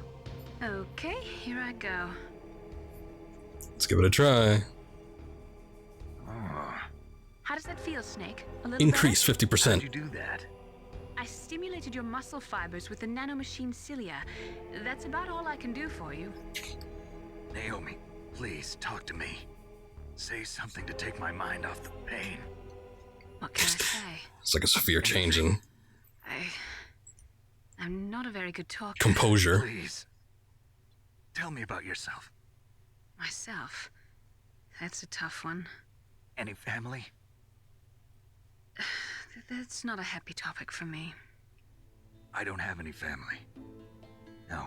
Okay, here I go. Let's give it a try. How does that feel, Snake? A little Increase better? 50%. How'd you do that? I stimulated your muscle fibers with the nanomachine cilia. That's about all I can do for you. Naomi, please talk to me. Say something to take my mind off the pain. What can I say? It's like a severe change in I'm not a very good talker. composure. Please. Tell me about yourself. Myself. That's a tough one. Any family? That's not a happy topic for me. I don't have any family. No.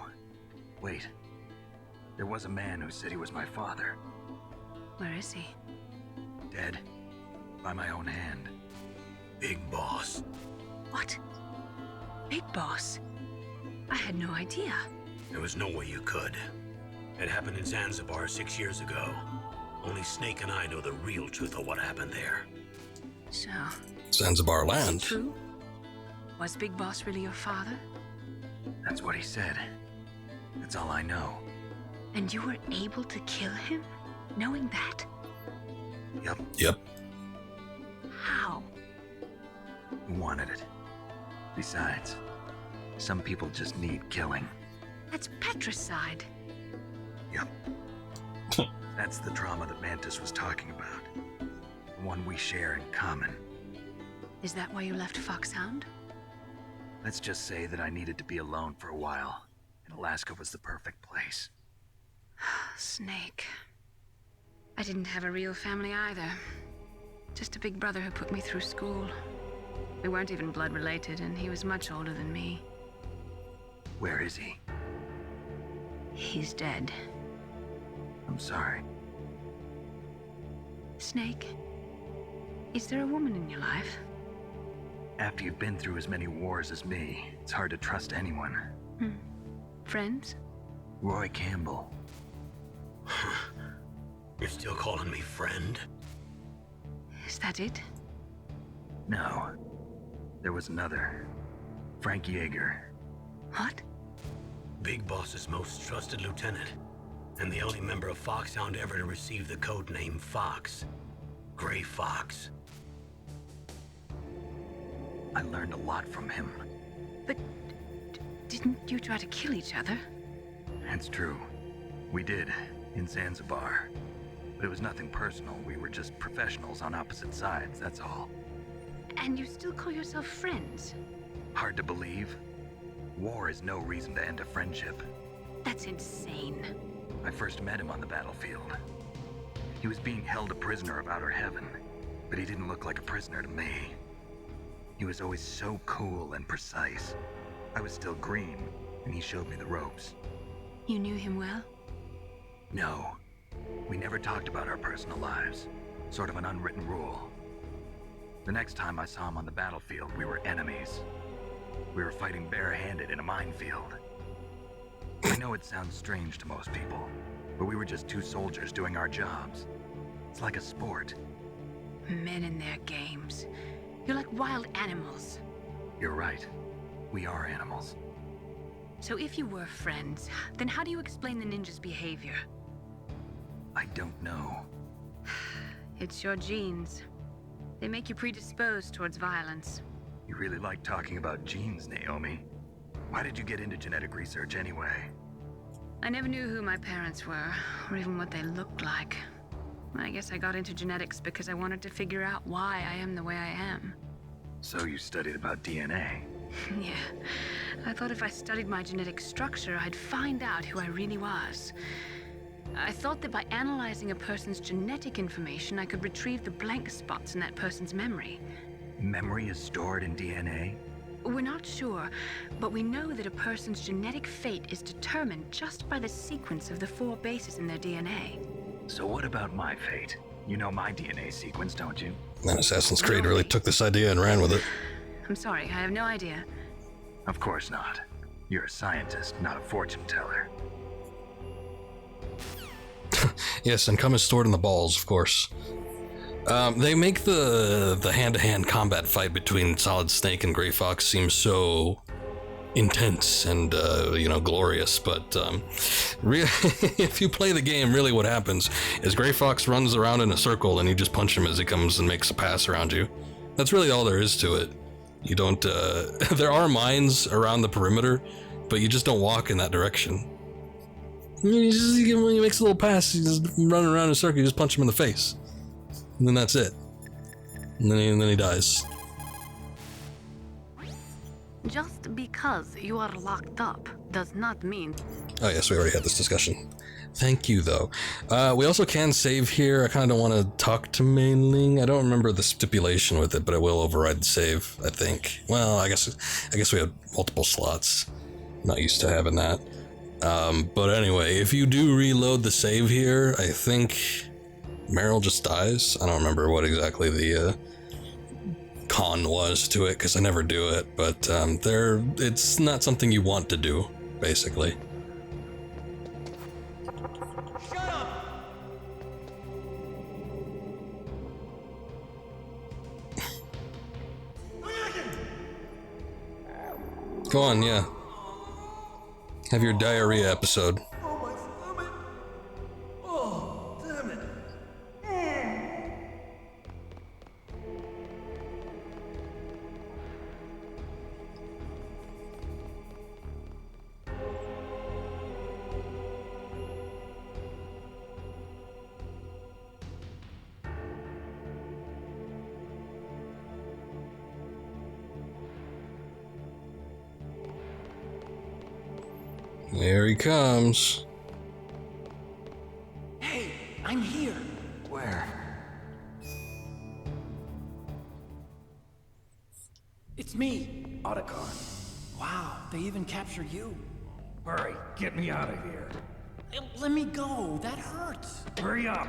Wait. There was a man who said he was my father. Where is he? Dead. By my own hand. Big Boss. What? Big Boss? I had no idea. There was no way you could. It happened in Zanzibar 6 years ago. Only Snake and I know the real truth of what happened there. So, Zanzibar land. true? Was Big Boss really your father? That's what he said. That's all I know. And you were able to kill him? Knowing that? Yep. How? He wanted it. Besides, some people just need killing. That's patricide. Yep. That's the trauma that Mantis was talking about. The one we share in common. Is that why you left FOXHOUND? Let's just say that I needed to be alone for a while, and Alaska was the perfect place. Snake. I didn't have a real family either. Just a big brother who put me through school. We weren't even blood related, and he was much older than me. Where is he? He's dead. I'm sorry. Snake, is there a woman in your life? After you've been through as many wars as me, it's hard to trust anyone. Friends? Roy Campbell. You're still calling me friend? Is that it? No. There was another. Frank Yeager. What? Big Boss's most trusted lieutenant, and the only member of FOXHOUND ever to receive the code name Fox. Gray Fox. I learned a lot from him. But didn't you try to kill each other? That's true. We did, in Zanzibar. But it was nothing personal. We were just professionals on opposite sides, that's all. And you still call yourself friends? Hard to believe. War is no reason to end a friendship. That's insane. I first met him on the battlefield. He was being held a prisoner of outer heaven, but he didn't look like a prisoner to me. He was always so cool and precise. I was still green, and he showed me the ropes. You knew him well? No. We never talked about our personal lives. Sort of an unwritten rule. The next time I saw him on the battlefield, we were enemies. We were fighting barehanded in a minefield. I know it sounds strange to most people, but we were just two soldiers doing our jobs. It's like a sport. Men and their games. You're like wild animals. You're right. We are animals. So if you were friends, then how do you explain the ninja's behavior? I don't know. It's your genes. They make you predisposed towards violence. You really like talking about genes, Naomi. Why did you get into genetic research anyway? I never knew who my parents were, or even what they looked like. I guess I got into genetics because I wanted to figure out why I am the way I am. So you studied about DNA? Yeah. I thought if I studied my genetic structure, I'd find out who I really was. I thought that by analyzing a person's genetic information, I could retrieve the blank spots in that person's memory. Memory is stored in DNA? We're not sure, but we know that a person's genetic fate is determined just by the sequence of the 4 bases in their DNA. So what about my fate? You know my DNA sequence, don't you? And Assassin's Creed really took this idea and ran with it. I'm sorry, I have no idea. Of course not. You're a scientist, not a fortune teller. Yes, income is stored in the balls, of course. They make the hand-to-hand combat fight between Solid Snake and Gray Fox seem so intense and, glorious, but if you play the game, really what happens is Gray Fox runs around in a circle and you just punch him as he comes and makes a pass around you. That's really all there is to it. You don't, there are mines around the perimeter, but you just don't walk in that direction. When he makes a little pass, you just run around in a circle, you just punch him in the face. And then that's it. And then he dies. Just because you are locked up does not mean... Oh yes, we already had this discussion. Thank you, though. We also can save here. I kind of don't want to talk to Mainling. I don't remember the stipulation with it, but it will override the save, I think. Well, I guess we have multiple slots. Not used to having that. But anyway, if you do reload the save here, I think Meryl just dies. I don't remember what exactly the con was to it, because I never do it, but it's not something you want to do, basically. Shut up! Go on, yeah. Have your diarrhea episode. Oh, my stomach! Oh, damn it! There he comes. Hey, I'm here. Where? It's me. Otacon. Wow, they even captured you. Hurry, get me out of here. Let me go. That hurts. Hurry up.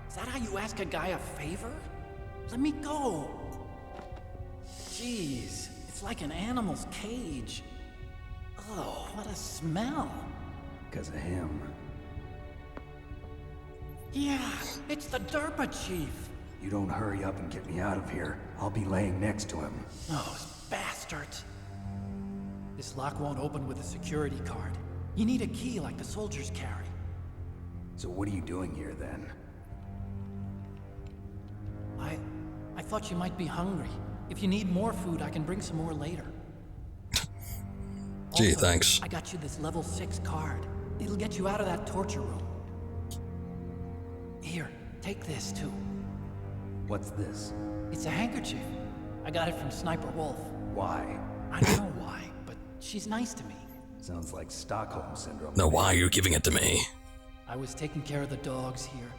Is that how you ask a guy a favor? Let me go. Jeez, it's like an animal's cage. Oh, what a smell. Because of him. Yeah, it's the Derpa Chief. You don't hurry up and get me out of here, I'll be laying next to him. Those bastards. This lock won't open with a security card. You need a key like the soldiers carry. So what are you doing here then? I thought you might be hungry. If you need more food, I can bring some more later. Gee, Also, thanks. I got you this level 6 card. It'll get you out of that torture room. Here, take this too. What's this? It's a handkerchief. I got it from Sniper Wolf. Why? I don't know why, but she's nice to me. Sounds like Stockholm Syndrome. No, why are you giving it to me? I was taking care of the dogs here.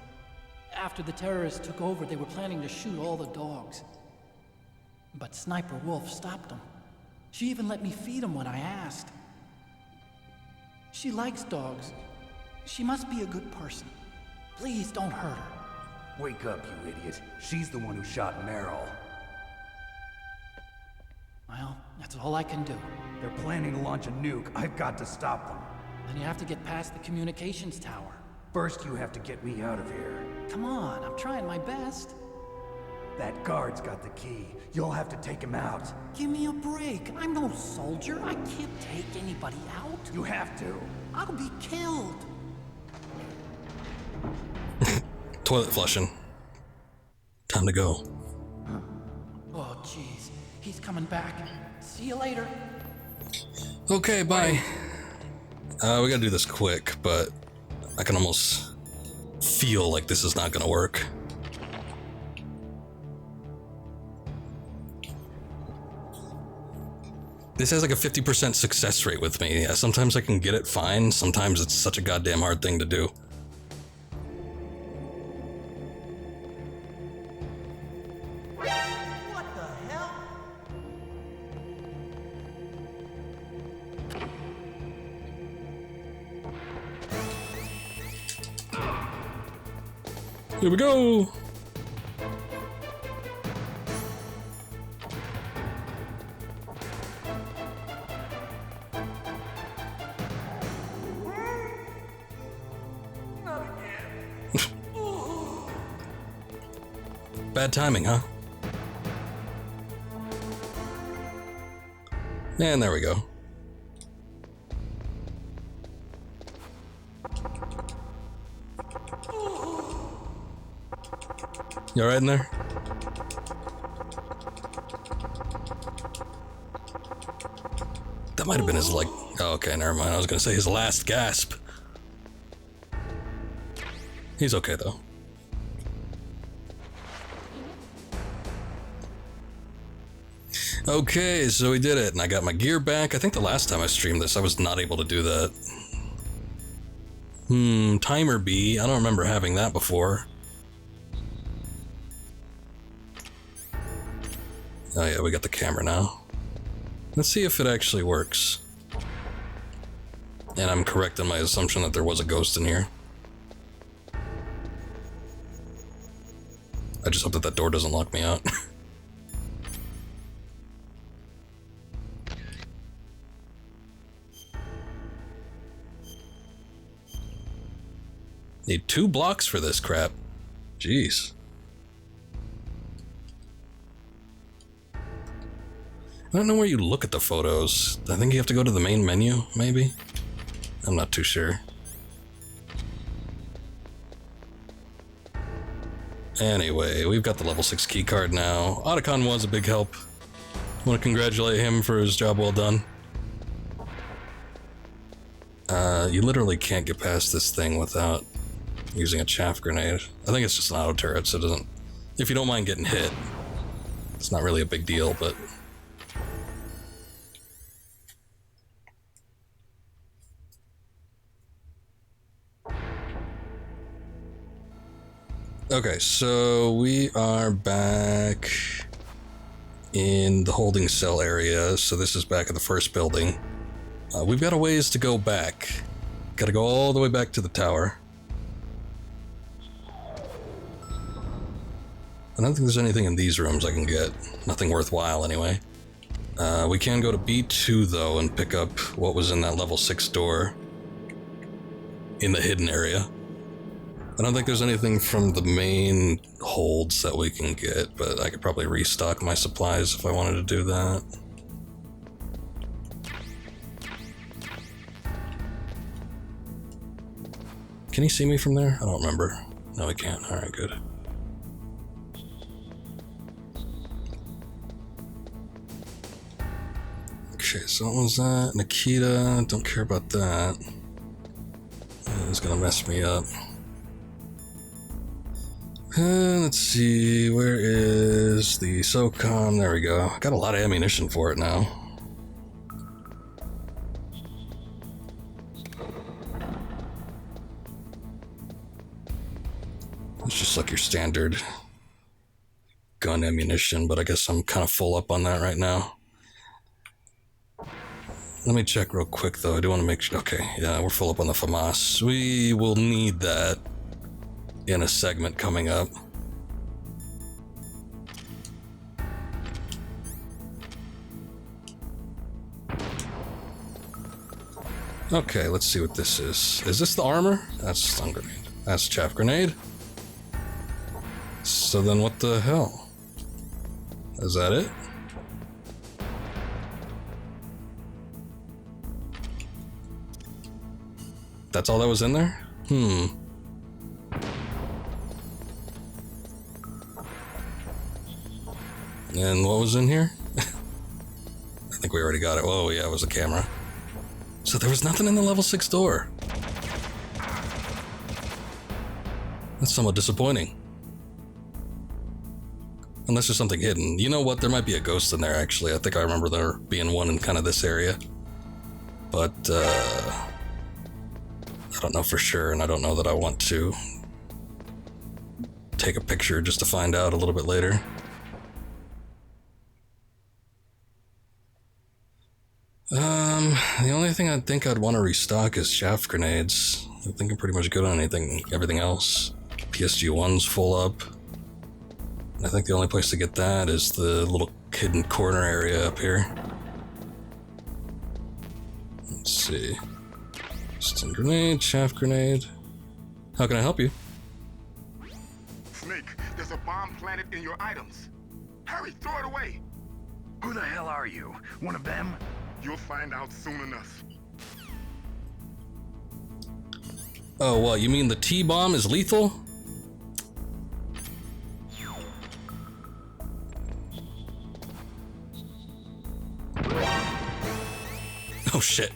After the terrorists took over, they were planning to shoot all the dogs. But Sniper Wolf stopped them. She even let me feed them when I asked. She likes dogs. She must be a good person. Please don't hurt her. Wake up, you idiot. She's the one who shot Meryl. Well, that's all I can do. They're planning to launch a nuke. I've got to stop them. Then you have to get past the communications tower. First, you have to get me out of here. Come on, I'm trying my best. That guard's got the key. You'll have to take him out. Give me a break. I'm no soldier. I can't take anybody out. You have to. I'll be killed. Toilet flushing. Time to go. Oh, jeez. He's coming back. See you later. Okay, bye. We gotta do this quick, but I can almost feel like this is not gonna work. This has like a 50% success rate with me. Sometimes I can get it fine, sometimes it's such a goddamn hard thing to do. What the hell? Here we go! Bad timing, huh? And there we go. You alright in there? That might have been his, like... Oh, okay, never mind. I was gonna say his last gasp. He's okay, though. Okay, so we did it, and I got my gear back. I think the last time I streamed this, I was not able to do that. Timer B. I don't remember having that before. Oh yeah, we got the camera now. Let's see if it actually works. And I'm correct in my assumption that there was a ghost in here. I just hope that that door doesn't lock me out. Need 2 blocks for this crap. Jeez. I don't know where you look at the photos. I think you have to go to the main menu, maybe? I'm not too sure. Anyway, we've got the level 6 keycard now. Otacon was a big help. I want to congratulate him for his job well done. You literally can't get past this thing without using a chaff grenade. I think it's just an auto turret, so it doesn't... If you don't mind getting hit, it's not really a big deal, but... Okay, so we are back in the holding cell area, so this is back at the first building. We've got a ways to go back. Gotta go all the way back to the tower. I don't think there's anything in these rooms I can get. Nothing worthwhile, anyway. We can go to B2, though, and pick up what was in that level 6 door in the hidden area. I don't think there's anything from the main holds that we can get, but I could probably restock my supplies if I wanted to do that. Can he see me from there? I don't remember. No, he can't. Alright, good. Okay, so what was that? Nikita, don't care about that. It's gonna mess me up. Let's see, where is the SOCOM? There we go. Got a lot of ammunition for it now. It's just like your standard gun ammunition, but I guess I'm kind of full up on that right now. Let me check real quick, though. I do want to make sure... Okay, yeah, we're full up on the FAMAS. We will need that in a segment coming up. Okay, let's see what this is. Is this the armor? That's stun grenade. That's chaff grenade. So then what the hell? Is that it? That's all that was in there? And what was in here? I think we already got it. Oh yeah, it was a camera. So there was nothing in the level 6 door. That's somewhat disappointing. Unless there's something hidden. You know what? There might be a ghost in there, actually. I think I remember there being one in kind of this area. But, I don't know for sure, and I don't know that I want to take a picture just to find out a little bit later. The only thing I think I'd want to restock is chaff grenades. I think I'm pretty much good on everything else. PSG-1's full up. I think the only place to get that is the little hidden corner area up here. Let's see. Stun grenade, chaff grenade. How can I help you? Snake, there's a bomb planted in your items. Hurry, throw it away. Who the hell are you? One of them? You'll find out soon enough. Oh, what? You mean the T-bomb is lethal? Oh shit.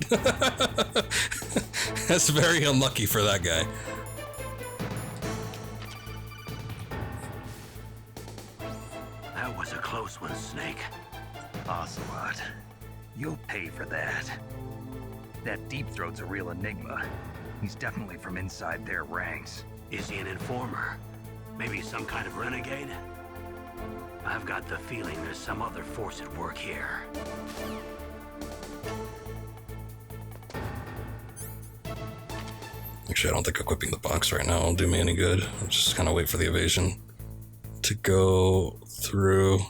That's very unlucky for that guy. That was a close one, Snake. Ocelot, you'll pay for that. That Deep Throat's a real enigma. He's definitely from inside their ranks. Is he an informer? Maybe some kind of renegade? I've got the feeling there's some other force at work here. Actually, I don't think equipping the box right now will do me any good. I'll just kind of wait for the evasion to go through.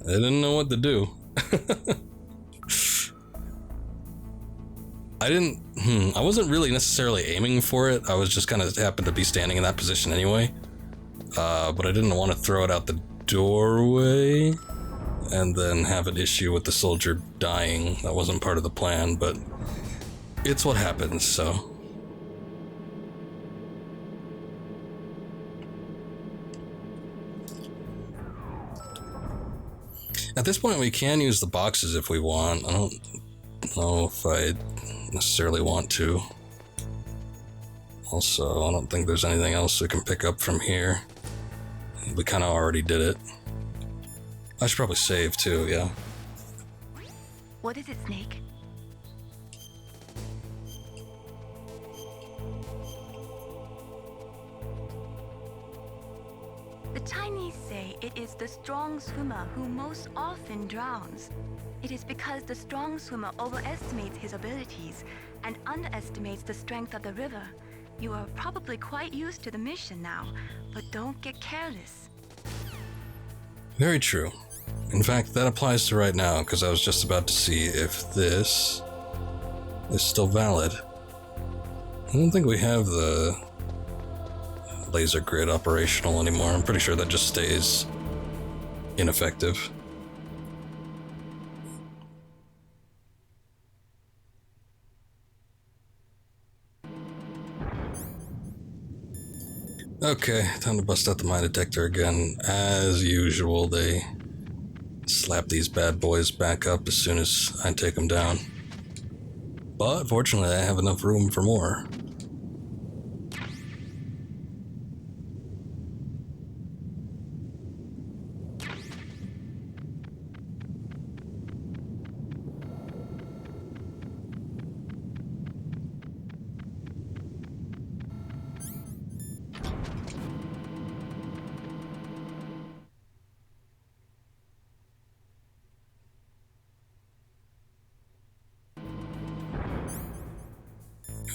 I didn't know what to do. I wasn't really necessarily aiming for it. I was just kind of happened to be standing in that position anyway. But I didn't want to throw it out the doorway and then have an issue with the soldier dying. That wasn't part of the plan, but it's what happens, so. At this point, we can use the boxes if we want. I don't know if I necessarily want to. Also, I don't think there's anything else we can pick up from here. We kind of already did it. I should probably save too, yeah. What is it, Snake? The Chinese say it is the strong swimmer who most often drowns. It is because the strong swimmer overestimates his abilities and underestimates the strength of the river. You are probably quite used to the mission now, but don't get careless. Very true. In fact, that applies to right now, because I was just about to see if this is still valid. I don't think we have the laser grid operational anymore. I'm pretty sure that just stays ineffective. Okay, time to bust out the mine detector again. As usual, they slap these bad boys back up as soon as I take them down. But fortunately, I have enough room for more.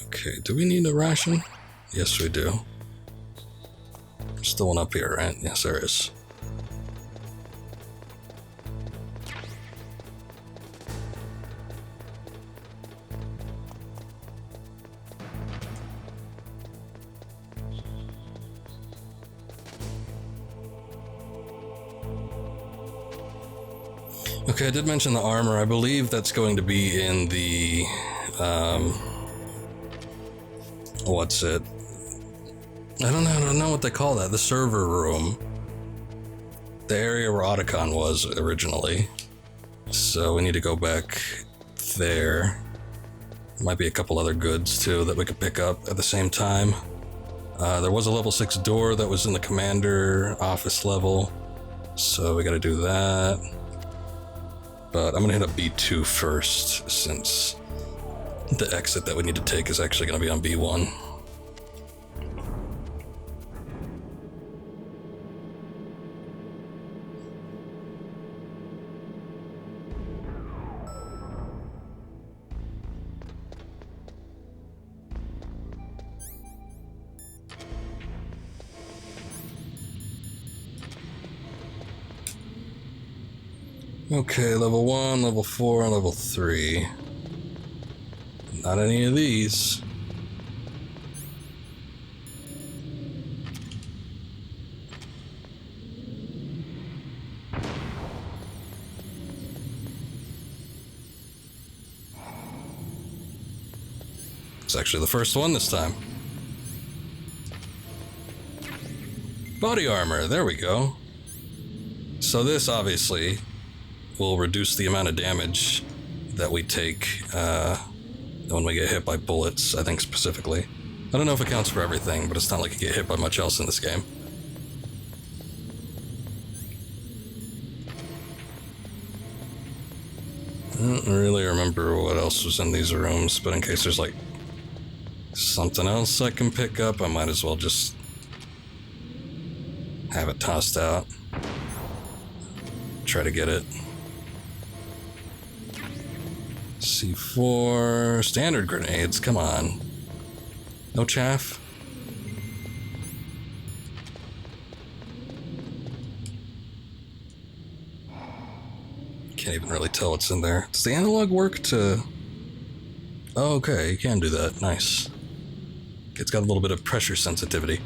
Okay, do we need a ration? Yes, we do. There's still one up here, right? Yes, there is. Okay, I did mention the armor. I believe that's going to be in the, what's it? I don't know what they call that. The server room. The area where Otacon was originally. So we need to go back there. Might be a couple other goods too that we could pick up at the same time. There was a level 6 door that was in the commander office level. So we gotta do that. But I'm gonna hit up B2 first, since the exit that we need to take is actually gonna be on B1. Okay, level 1, level 4, and level 3. Not any of these. It's actually the first one this time. Body armor, there we go. So this obviously will reduce the amount of damage that we take when we get hit by bullets, I think specifically. I don't know if it counts for everything, but it's not like you get hit by much else in this game. I don't really remember what else was in these rooms, but in case there's like something else I can pick up, I might as well just have it tossed out. Try to get it. C4, standard grenades, come on. No chaff? Can't even really tell what's in there. Does the analog work to... Oh, okay, you can do that, nice. It's got a little bit of pressure sensitivity.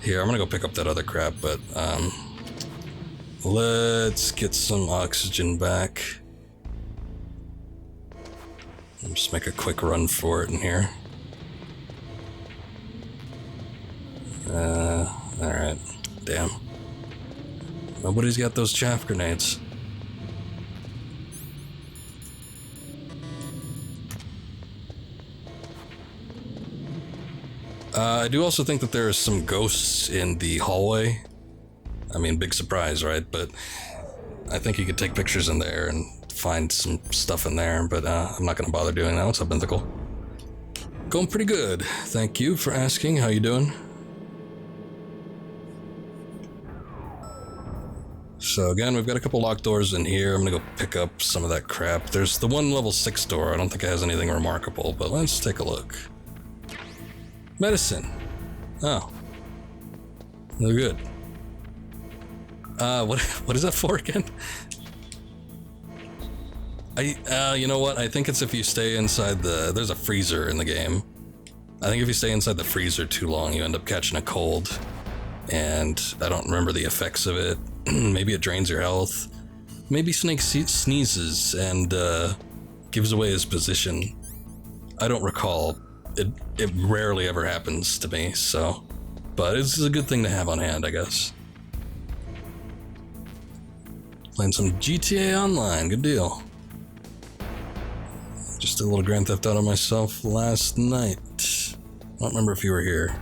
Here, I'm gonna go pick up that other crap, but, let's get some oxygen back. I'll just make a quick run for it in here. Alright. Damn. Nobody's got those chaff grenades. I do also think that there are some ghosts in the hallway. I mean, big surprise, right? But I think you could take pictures in there and find some stuff in there, but I'm not going to bother doing that. What's up, Mythical? Going pretty good. Thank you for asking. How you doing? So again, we've got a couple locked doors in here. I'm going to go pick up some of that crap. There's the one level 6 door. I don't think it has anything remarkable, but let's take a look. Medicine. Oh. They're good. What is that for again? You know what? I think it's if you stay inside there's a freezer in the game. I think if you stay inside the freezer too long, you end up catching a cold. And I don't remember the effects of it. Maybe it drains your health. Maybe Snake sneezes and gives away his position. I don't recall. It rarely ever happens to me, so... But it's a good thing to have on hand, I guess. Playing some GTA Online, good deal. Just did a little Grand Theft Auto myself last night. I don't remember if you were here.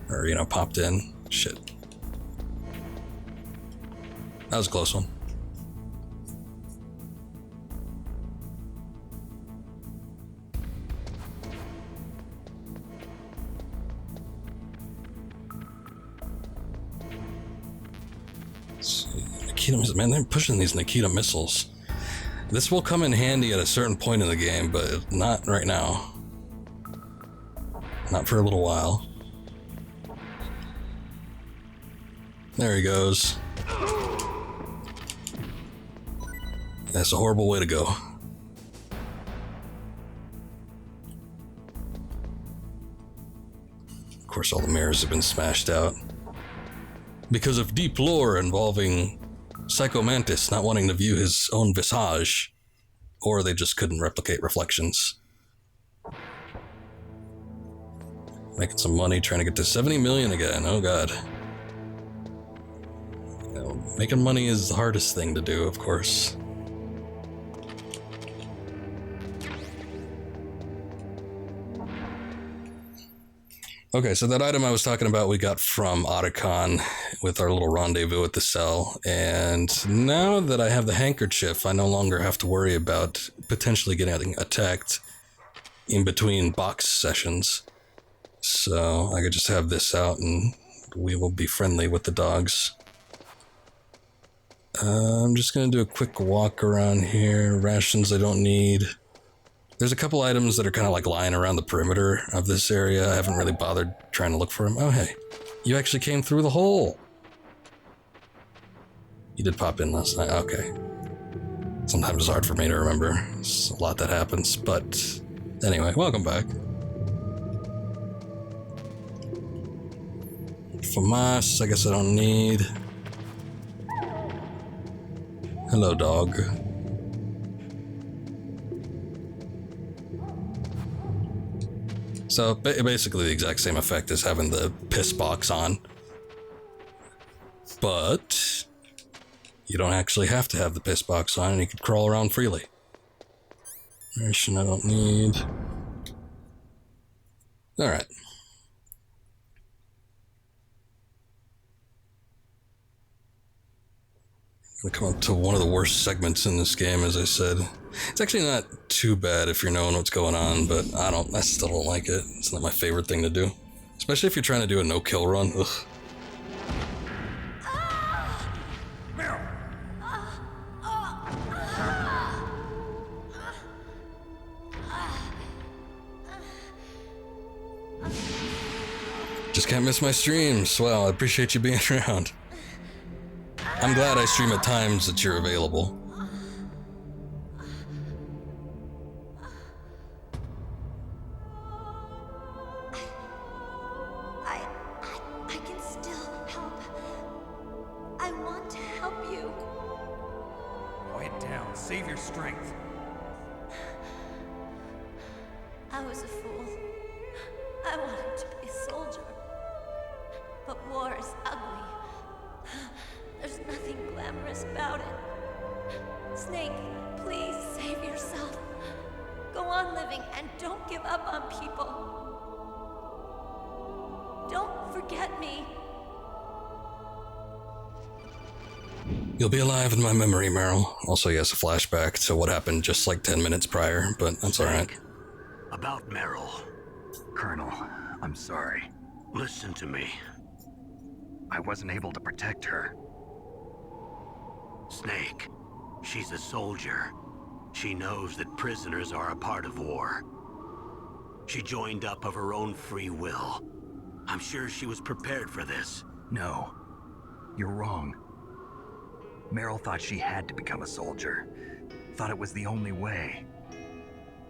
Or, you know, popped in. Shit. That was a close one. Man, they're pushing these Nikita missiles. This will come in handy at a certain point in the game, but not right now. Not for a little while. There he goes. That's a horrible way to go. Of course, all the mirrors have been smashed out. Because of deep lore involving Psycho Mantis not wanting to view his own visage, or they just couldn't replicate reflections. Making some money, trying to get to 70 million again, oh god. You know, making money is the hardest thing to do, of course. Okay, so that item I was talking about we got from Otacon with our little rendezvous at the cell, and now that I have the handkerchief, I no longer have to worry about potentially getting attacked in between box sessions. So I could just have this out and we will be friendly with the dogs. I'm just going to do a quick walk around here. Rations I don't need. There's a couple items that are kind of like lying around the perimeter of this area. I haven't really bothered trying to look for them. Oh, hey. You actually came through the hole. You did pop in last night. Okay. Sometimes it's hard for me to remember. It's a lot that happens, but anyway, welcome back. FAMAS, I guess I don't need. Hello, dog. So basically the exact same effect as having the piss box on. But you don't actually have to have the piss box on and you can crawl around freely. Ration I don't need. Alright. Gonna come up to one of the worst segments in this game, as I said. It's actually not too bad if you're knowing what's going on, but I still don't like it. It's not my favorite thing to do. Especially if you're trying to do a no-kill run. Ugh. Just can't miss my streams. Well, I appreciate you being around. I'm glad I stream at times that you're available. I can still help. I want to help you. Quiet down. Save your strength. I was a fool. I wanted to be a soldier. But war is ugly. There's nothing glamorous about it. Snake, please save yourself. Go on living and don't give up on people. Don't forget me. You'll be alive in my memory, Meryl. Also, yes, a flashback to what happened just like 10 minutes prior, but that's alright. About Meryl. Colonel, I'm sorry. Listen to me. I wasn't able to protect her. Snake, she's a soldier. She knows that prisoners are a part of war. She joined up of her own free will. I'm sure she was prepared for this. No, you're wrong. Meryl thought she had to become a soldier. Thought it was the only way.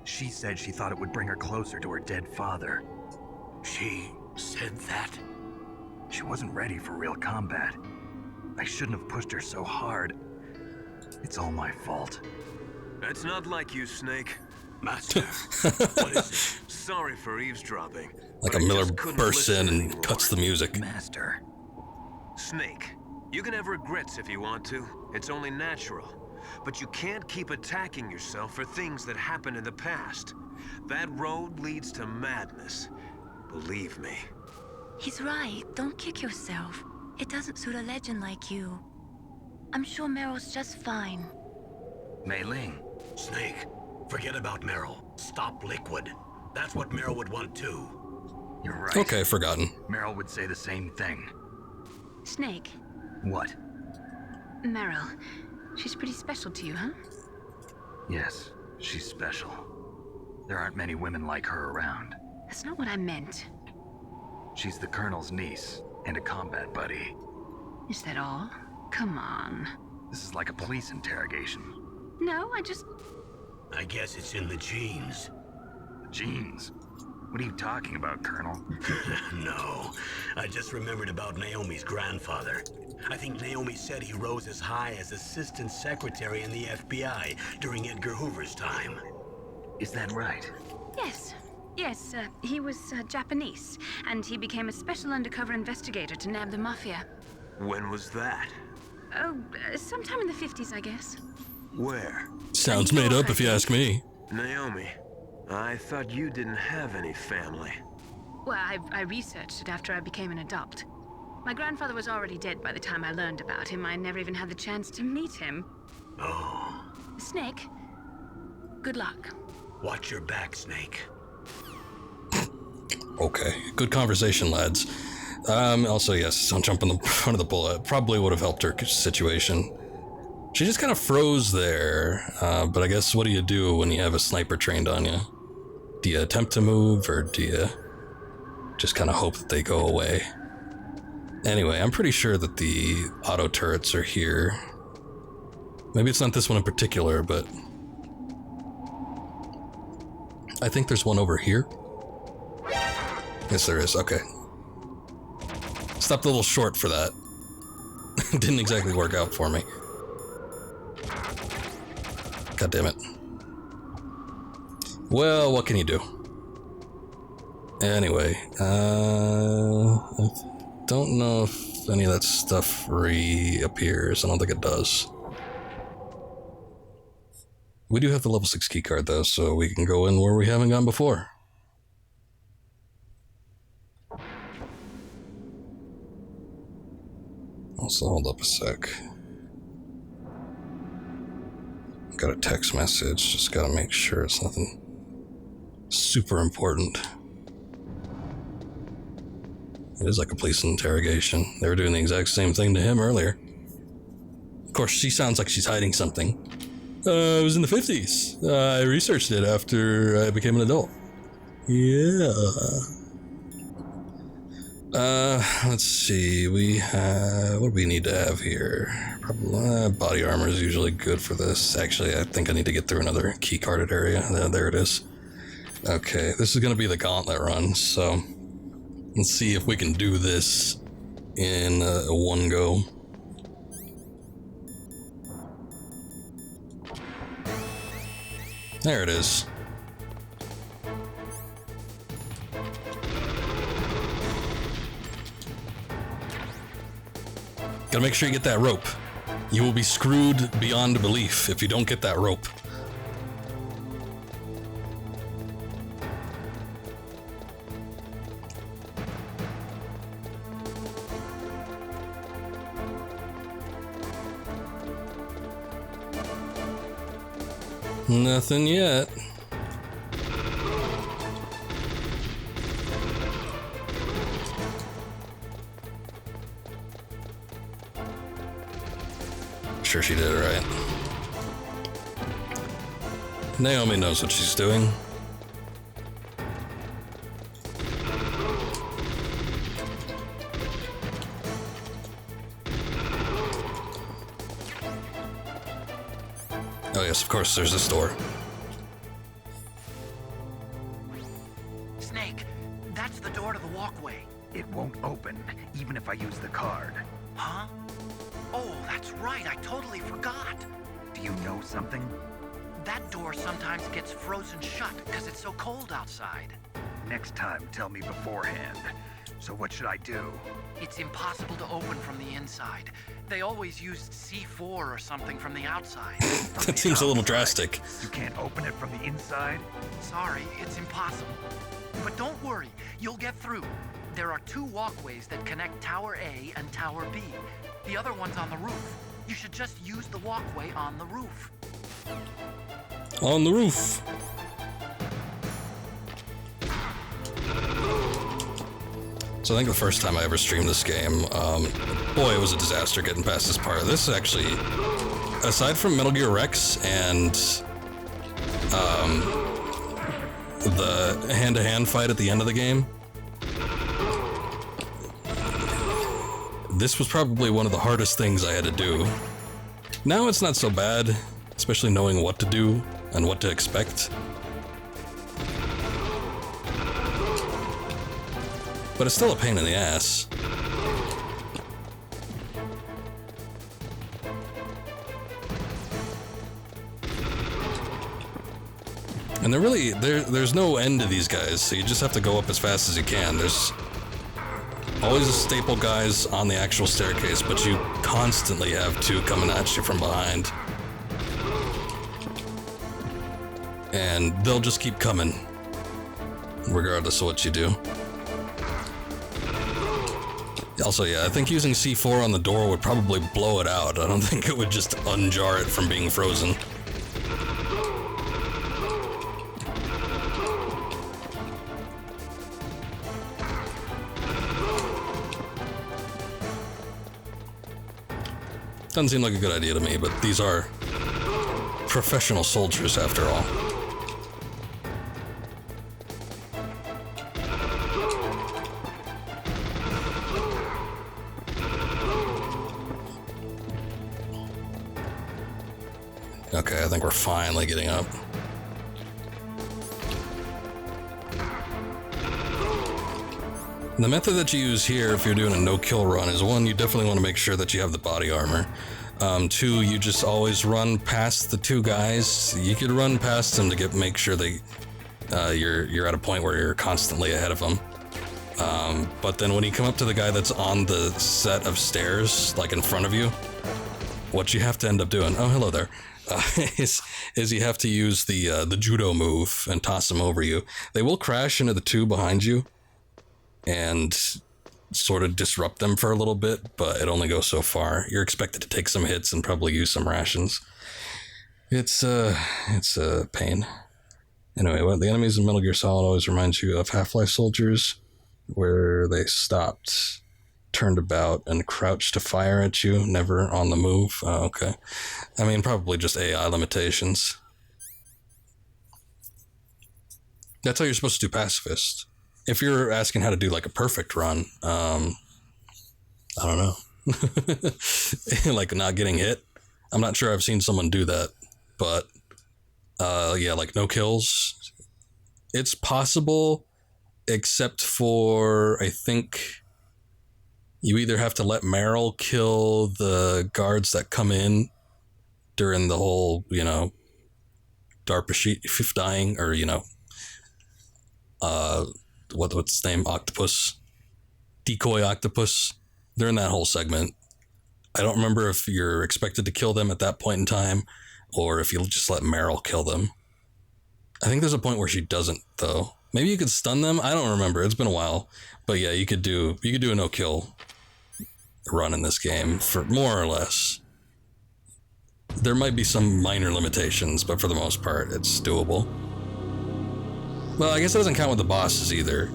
She said she thought it would bring her closer to her dead father. She said that? She wasn't ready for real combat. I shouldn't have pushed her so hard. It's all my fault. That's not like you, Snake. Master, what is it? Sorry for eavesdropping. Like a Miller bursts in and cuts the music. Master. Snake, you can have regrets if you want to. It's only natural. But you can't keep attacking yourself for things that happened in the past. That road leads to madness. Believe me. He's right. Don't kick yourself. It doesn't suit a legend like you. I'm sure Meryl's just fine. Mei Ling. Snake, forget about Meryl. Stop Liquid. That's what Meryl would want too. You're right. Okay, forgotten. Meryl would say the same thing. Snake. What? Meryl. She's pretty special to you, huh? Yes, she's special. There aren't many women like her around. That's not what I meant. She's the Colonel's niece and a combat buddy. Is that all? Come on. This is like a police interrogation. No, I guess it's in the genes. Genes? What are you talking about, Colonel? No, I just remembered about Naomi's grandfather. I think Naomi said he rose as high as assistant secretary in the FBI during Edgar Hoover's time. Is that right? Yes. Yes, he was Japanese, and he became a special undercover investigator to nab the mafia. When was that? Oh, sometime in the 50s, I guess. Where? Sounds made up if you ask me. Naomi, I thought you didn't have any family. Well, I researched it after I became an adult. My grandfather was already dead by the time I learned about him. I never even had the chance to meet him. Oh. Snake, good luck. Watch your back, Snake. Okay, good conversation, lads. Also, yes, don't jump in the front of the bullet. Probably would have helped her situation. She just kind of froze there, but I guess what do you do when you have a sniper trained on you? Do you attempt to move, or do you just kind of hope that they go away? Anyway, I'm pretty sure that the auto turrets are here. Maybe it's not this one in particular, but I think there's one over here. Yes, there is. Okay. Stopped a little short for that. Didn't exactly work out for me. God damn it. Well, what can you do? Anyway, I don't know if any of that stuff reappears. I don't think it does. We do have the level 6 keycard though, so we can go in where we haven't gone before. Also, hold up a sec. Got a text message, just gotta make sure it's nothing super important. It is like a police interrogation. They were doing the exact same thing to him earlier. Of course, she sounds like she's hiding something. It was in the 50s. I researched it after I became an adult. Yeah. Let's see. We have... What do we need to have here? Probably body armor is usually good for this. Actually, I think I need to get through another key-carded area. There it is. Okay, this is going to be the gauntlet run, so... Let's see if we can do this in one go. There it is. Gotta make sure you get that rope. You will be screwed beyond belief if you don't get that rope. Nothing yet. Sure she did it right. Naomi knows what she's doing. Oh yes, of course, there's this door. Snake, that's the door to the walkway. It won't open, even if I use the card. Huh? Oh, that's right, I totally forgot. Do you know something? That door sometimes gets frozen shut because it's so cold outside. Next time, tell me beforehand. So what should I do? It's impossible to open from the inside. They always used C4 or something from the outside. That seems a little drastic. You can't open it from the inside? Sorry, it's impossible. But don't worry, you'll get through. There are 2 walkways that connect Tower A and Tower B. The other one's on the roof. You should just use the walkway on the roof. On the roof. So I think the first time I ever streamed this game, boy, it was a disaster getting past this part. This is actually, aside from Metal Gear Rex and the hand-to-hand fight at the end of the game, this was probably one of the hardest things I had to do. Now it's not so bad, especially knowing what to do and what to expect. But it's still a pain in the ass. And there's no end to these guys, so you just have to go up as fast as you can. There's always a staple guys on the actual staircase, but you constantly have 2 coming at you from behind. And they'll just keep coming, regardless of what you do. Also, yeah, I think using C4 on the door would probably blow it out. I don't think it would just unjar it from being frozen. Doesn't seem like a good idea to me, but these are professional soldiers after all. Okay, I think we're finally getting up. The method that you use here if you're doing a no-kill run is, one, you definitely want to make sure that you have the body armor. Two, you just always run past the two guys. You could run past them to make sure they you're at a point where you're constantly ahead of them. But then when you come up to the guy that's on the set of stairs, like in front of you, what you have to end up doing, oh hello there, is you have to use the judo move and toss them over you. They will crash into the two behind you and sort of disrupt them for a little bit, but it only goes so far. You're expected to take some hits and probably use some rations. It's a pain. Anyway, what the enemies in Metal Gear Solid always reminds you of Half-Life soldiers, where they stopped, turned about, and crouched to fire at you, never on the move. Oh, okay. I mean, probably just AI limitations. That's how you're supposed to do pacifist. If you're asking how to do like a perfect run, I don't know. Like not getting hit. I'm not sure I've seen someone do that, but yeah, like no kills. It's possible, except for, I think you either have to let Meryl kill the guards that come in during the whole, DARPA sheet dying, or, what's its name? Octopus. Decoy octopus. During that whole segment. I don't remember if you're expected to kill them at that point in time, or if you'll just let Meryl kill them. I think there's a point where she doesn't, though. Maybe you could stun them? I don't remember. It's been a while. But yeah, you could do a no-kill run in this game, for more or less. There might be some minor limitations, but for the most part, it's doable. Well, I guess it doesn't count with the bosses either.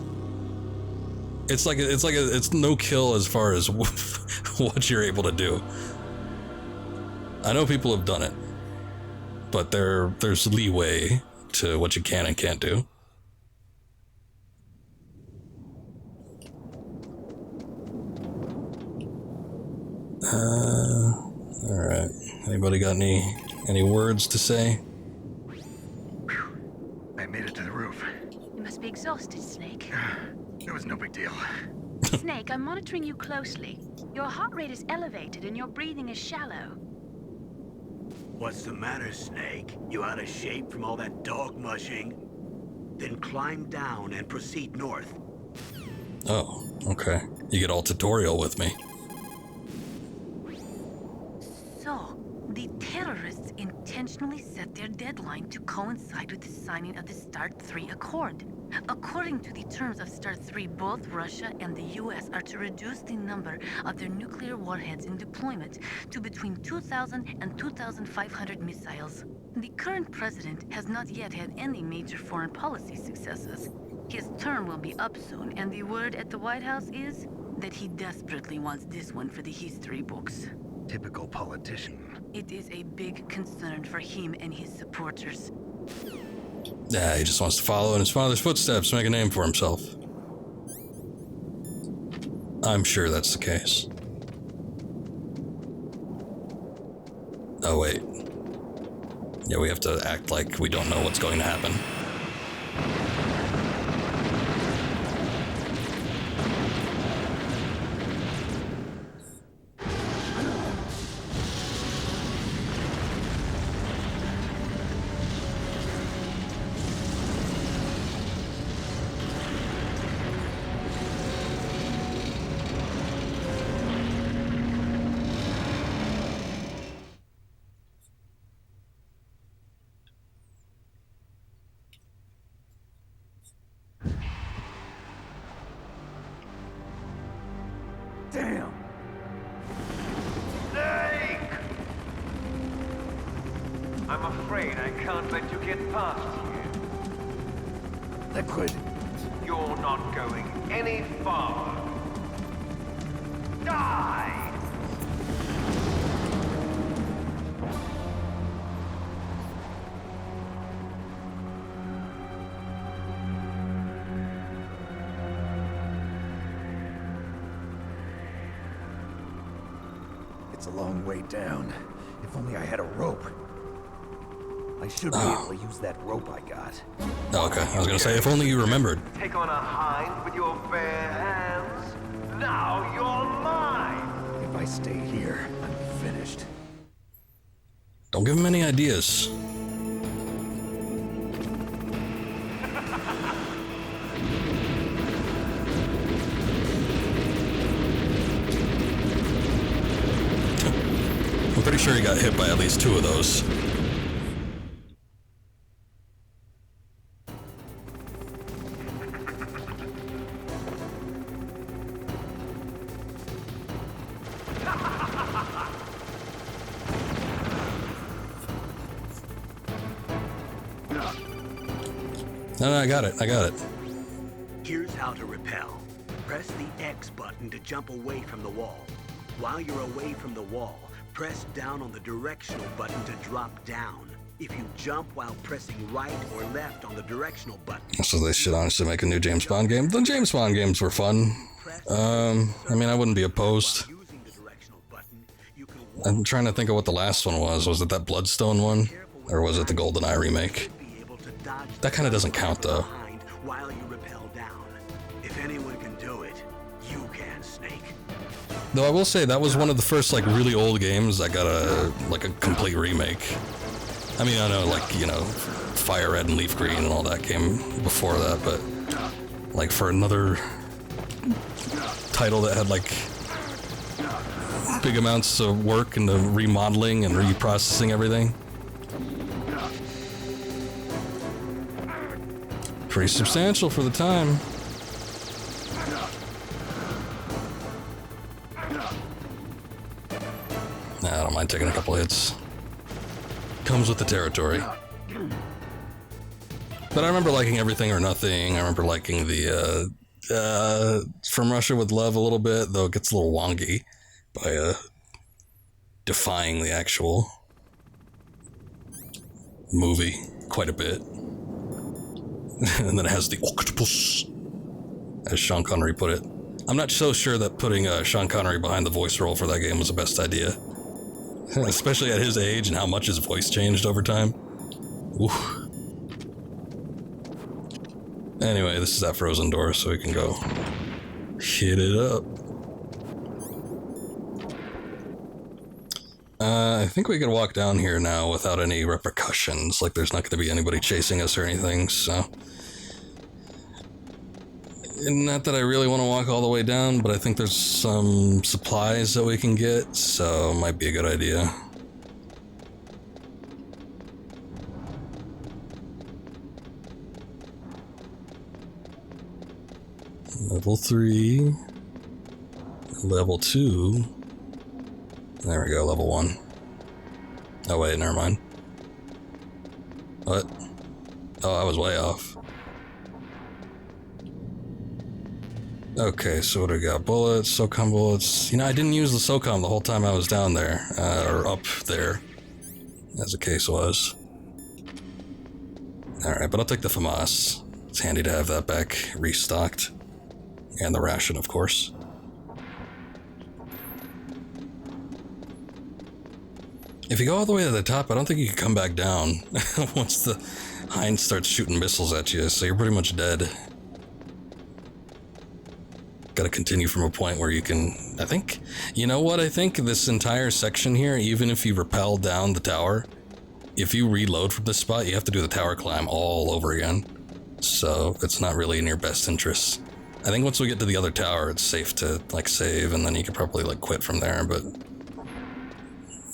It's no kill as far as what you're able to do. I know people have done it, but there's leeway to what you can and can't do. All right. Anybody got any words to say? I made it to the roof. You must be exhausted, Snake. It was no big deal. Snake, I'm monitoring you closely. Your heart rate is elevated and your breathing is shallow. What's the matter, Snake? You out of shape from all that dog mushing? Then climb down and proceed north. Oh, okay. You get all tutorial with me. So, the terrorists intentionally set their deadline to coincide with the signing of the START 3 Accord. According to the terms of START 3, both Russia and the US are to reduce the number of their nuclear warheads in deployment to between 2,000 and 2,500 missiles. The current president has not yet had any major foreign policy successes. His term will be up soon, and the word at the White House is that he desperately wants this one for the history books. Typical politician. It is a big concern for him and his supporters. Yeah, he just wants to follow in his father's footsteps, make a name for himself. I'm sure that's the case. Oh, wait. Yeah, we have to act like we don't know what's going to happen. Damn! Snake! I'm afraid I can't let you get past here. Liquid. You're not going any farther. Die! It's a long way down. If only I had a rope. I should be able to use that rope I got. Oh, okay. I was gonna say, if only you remembered. Take on a hind with your bare hands. Now you're mine. If I stay here, I'm finished. Don't give him any ideas. I'm pretty sure he got hit by at least 2 of those. No, I got it. Here's how to repel. Press the X button to jump away from the wall. While you're away from the wall, press down on the directional button to drop down. If you jump while pressing right or left on the directional button... So they should honestly make a new James Bond game. The James Bond games were fun. I mean, I wouldn't be opposed. I'm trying to think of what the last one was. Was it that Bloodstone one? Or was it the GoldenEye remake? That kind of doesn't count, though. While you repel down. If anyone can do it, you can, Snake. Though I will say that was one of the first like really old games that got a complete remake. I mean, I know Fire Red and Leaf Green and all that came before that, but like for another title that had like big amounts of work into remodeling and reprocessing everything. Pretty substantial for the time. Nah, I don't mind taking a couple hits. Comes with the territory. But I remember liking Everything or Nothing. I remember liking the From Russia with Love a little bit, though it gets a little wonky by defying the actual movie quite a bit. And then it has the octopus, as Sean Connery put it. I'm not so sure that putting Sean Connery behind the voice role for that game was the best idea. Especially at his age and how much his voice changed over time. Oof. Anyway, this is that frozen door, so we can go hit it up. I think we can walk down here now without any repercussions. Like, there's not going to be anybody chasing us or anything, so... Not that I really want to walk all the way down, but I think there's some supplies that we can get, so it might be a good idea. Level 3. Level 2. There we go, level 1. Oh wait, never mind. What? Oh, I was way off. Okay, so what do we got? Bullets, SOCOM bullets. You know, I didn't use the SOCOM the whole time I was down there, or up there, as the case was. Alright, but I'll take the FAMAS. It's handy to have that back restocked. And the ration, of course. If you go all the way to the top, I don't think you can come back down once the hind starts shooting missiles at you, so you're pretty much dead. Gotta continue from a point where you can, I think, you know what, I think this entire section here, even if you rappel down the tower, if you reload from this spot, you have to do the tower climb all over again. So it's not really in your best interest. I think once we get to the other tower, it's safe to like save, and then you could probably like quit from there, but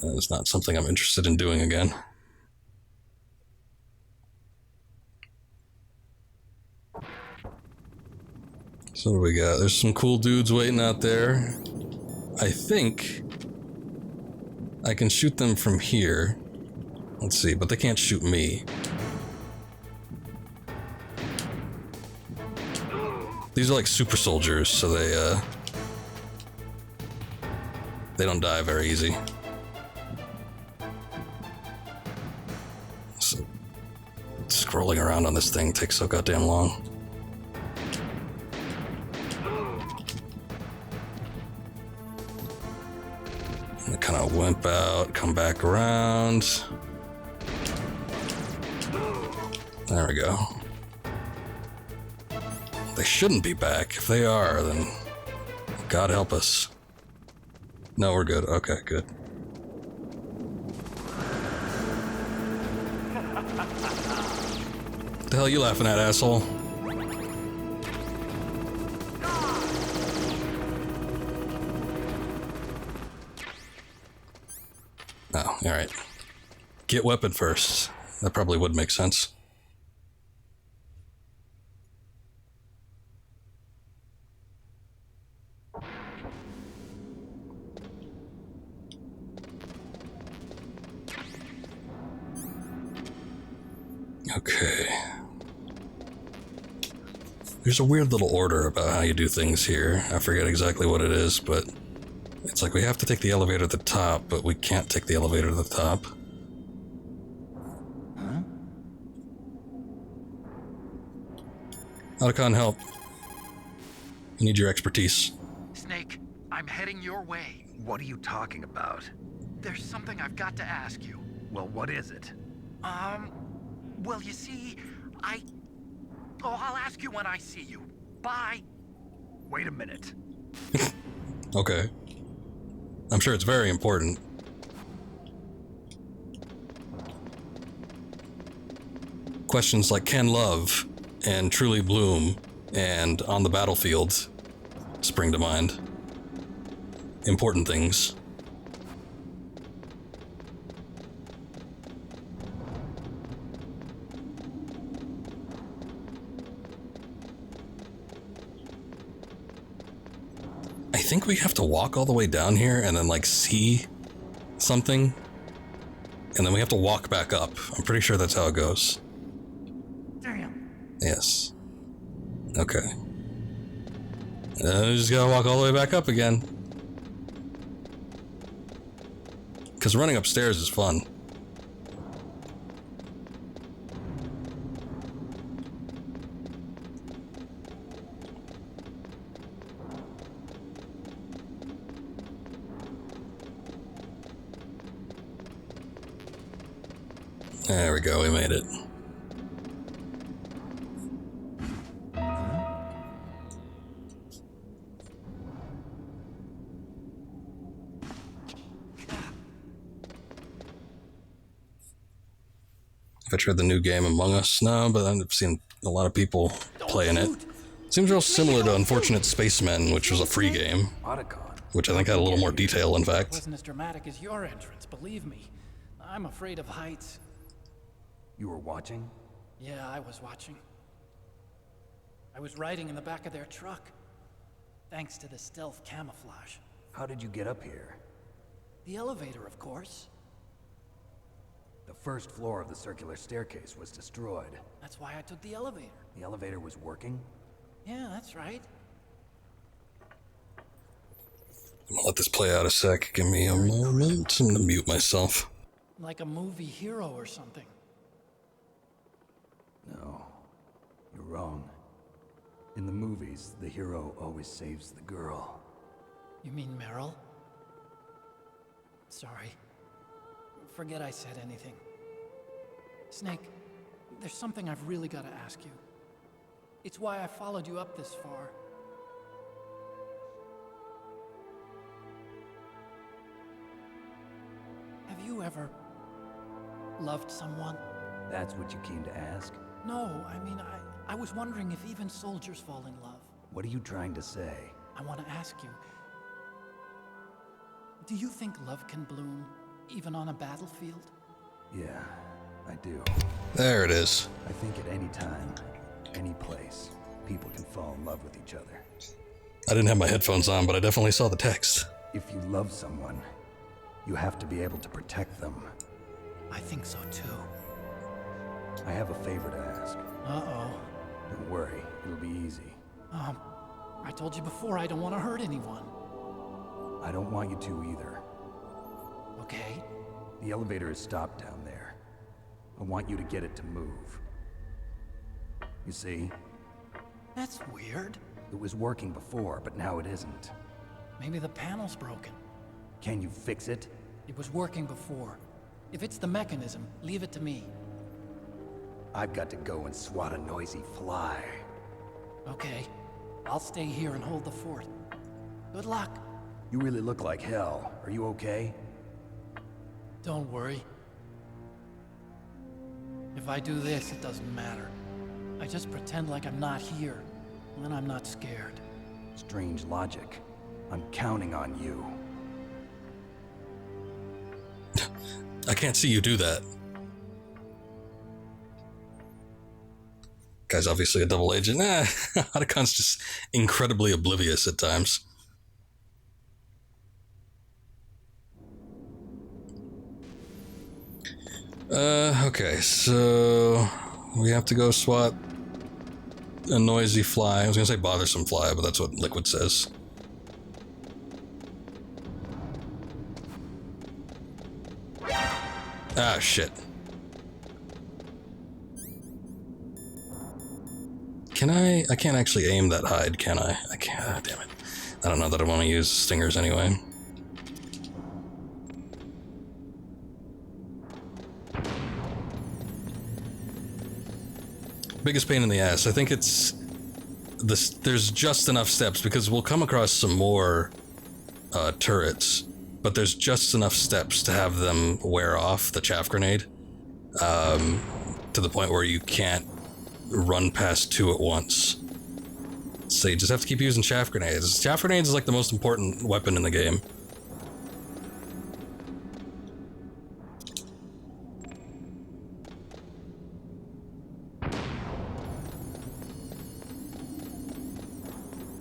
it's not something I'm interested in doing again. So what do we got? There's some cool dudes waiting out there. I think I can shoot them from here. Let's see, but they can't shoot me. These are like super soldiers, so they don't die very easy. So scrolling around on this thing takes so goddamn long. Kind of wimp out, come back around. There we go. They shouldn't be back. If they are, then God help us. No, we're good. Okay, good. What the hell are you laughing at, asshole? Oh, alright. Get weapon first. That probably would make sense. Okay. There's a weird little order about how you do things here. I forget exactly what it is, but it's like we have to take the elevator to the top, but we can't take the elevator to the top. Huh? Otacon, help. I need your expertise. Snake, I'm heading your way. What are you talking about? There's something I've got to ask you. Well, what is it? Well, you see, I'll ask you when I see you. Bye. Wait a minute. Okay. I'm sure it's very important. Questions like can love and truly bloom and on the battlefield spring to mind. Important things. I think we have to walk all the way down here and then like see something, and then we have to walk back up. I'm pretty sure that's how it goes. Damn. Yes. Okay. We just gotta walk all the way back up again. Because running upstairs is fun. There we go, we made it. If I tried the new game Among Us, no, but I've seen a lot of people playing it. Seems real similar to Unfortunate Spacemen, which was a free game. Otacon. Which I think had a little more detail, in It fact. wasn't as dramatic as your entrance, believe me. I'm afraid of heights. You were watching? Yeah, I was watching. I was riding in the back of their truck, thanks to the stealth camouflage. How did you get up here? The elevator, of course. The first floor of the circular staircase was destroyed. That's why I took the elevator. The elevator was working? Yeah, that's right. I'm gonna let this play out a sec. Give me a moment. I'm gonna mute myself. Like a movie hero or something. No, you're wrong. In the movies, the hero always saves the girl. You mean Meryl? Sorry. Forget I said anything. Snake, there's something I've really got to ask you. It's why I followed you up this far. Have you ever loved someone? That's what you came to ask? No, I mean, I was wondering if even soldiers fall in love. What are you trying to say? I want to ask you, do you think love can bloom even on a battlefield? Yeah, I do. There it is. I think at any time, any place, people can fall in love with each other. I didn't have my headphones on, but I definitely saw the text. If you love someone, you have to be able to protect them. I think so too. I have a favor to ask. Uh-oh. Don't worry, it'll be easy. I told you before I don't want to hurt anyone. I don't want you to either. Okay. The elevator is stopped down there. I want you to get it to move. You see? That's weird. It was working before, but now it isn't. Maybe the panel's broken. Can you fix it? It was working before. If it's the mechanism, leave it to me. I've got to go and swat a noisy fly. Okay, I'll stay here and hold the fort. Good luck. You really look like hell. Are you okay? Don't worry. If I do this, it doesn't matter. I just pretend like I'm not here, and then I'm not scared. Strange logic. I'm counting on you. I can't see you do that. Guy's obviously a double agent. Otacon's just incredibly oblivious at times. Okay, so we have to go swat a noisy fly. I was gonna say bothersome fly, but that's what Liquid says. Ah, shit. Can I can't actually aim that hide, can I? I can't, oh, damn it. I don't know that I want to use stingers anyway. Biggest pain in the ass. I think it's this. There's just enough steps because we'll come across some more turrets, but there's just enough steps to have them wear off the chaff grenade to the point where you can't run past two at once. So you just have to keep using chaff grenades. Chaff grenades is like the most important weapon in the game.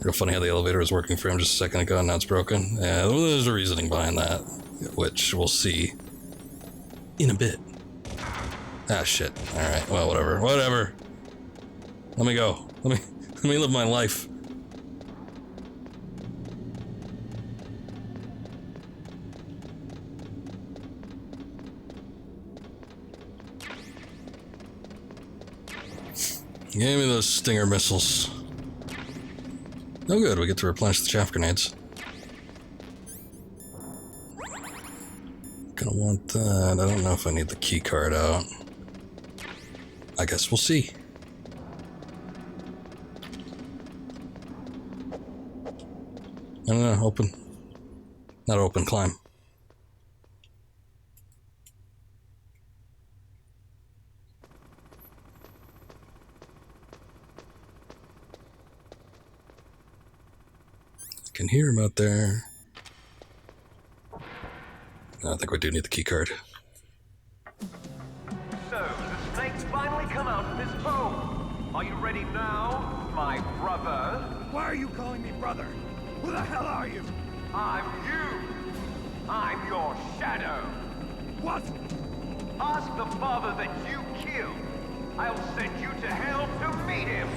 Real funny how the elevator was working for him just a second ago and now it's broken. Yeah, well, there's a reasoning behind that, which we'll see in a bit. Ah, shit. Alright, well, whatever. Whatever. Let me go. Let me live my life. Give me those stinger missiles. Oh good, we get to replenish the chaff grenades. Gonna want that. I don't know if I need the key card out. I guess we'll see. I don't know, open. Not open, climb. I can hear him out there. I think we do need the key card. So, the snakes finally come out of this home. Are you ready now, my brother? Why are you calling me brother? Who the hell are you? I'm you. I'm your shadow. What? Ask the father that you killed. I'll send you to hell to meet him.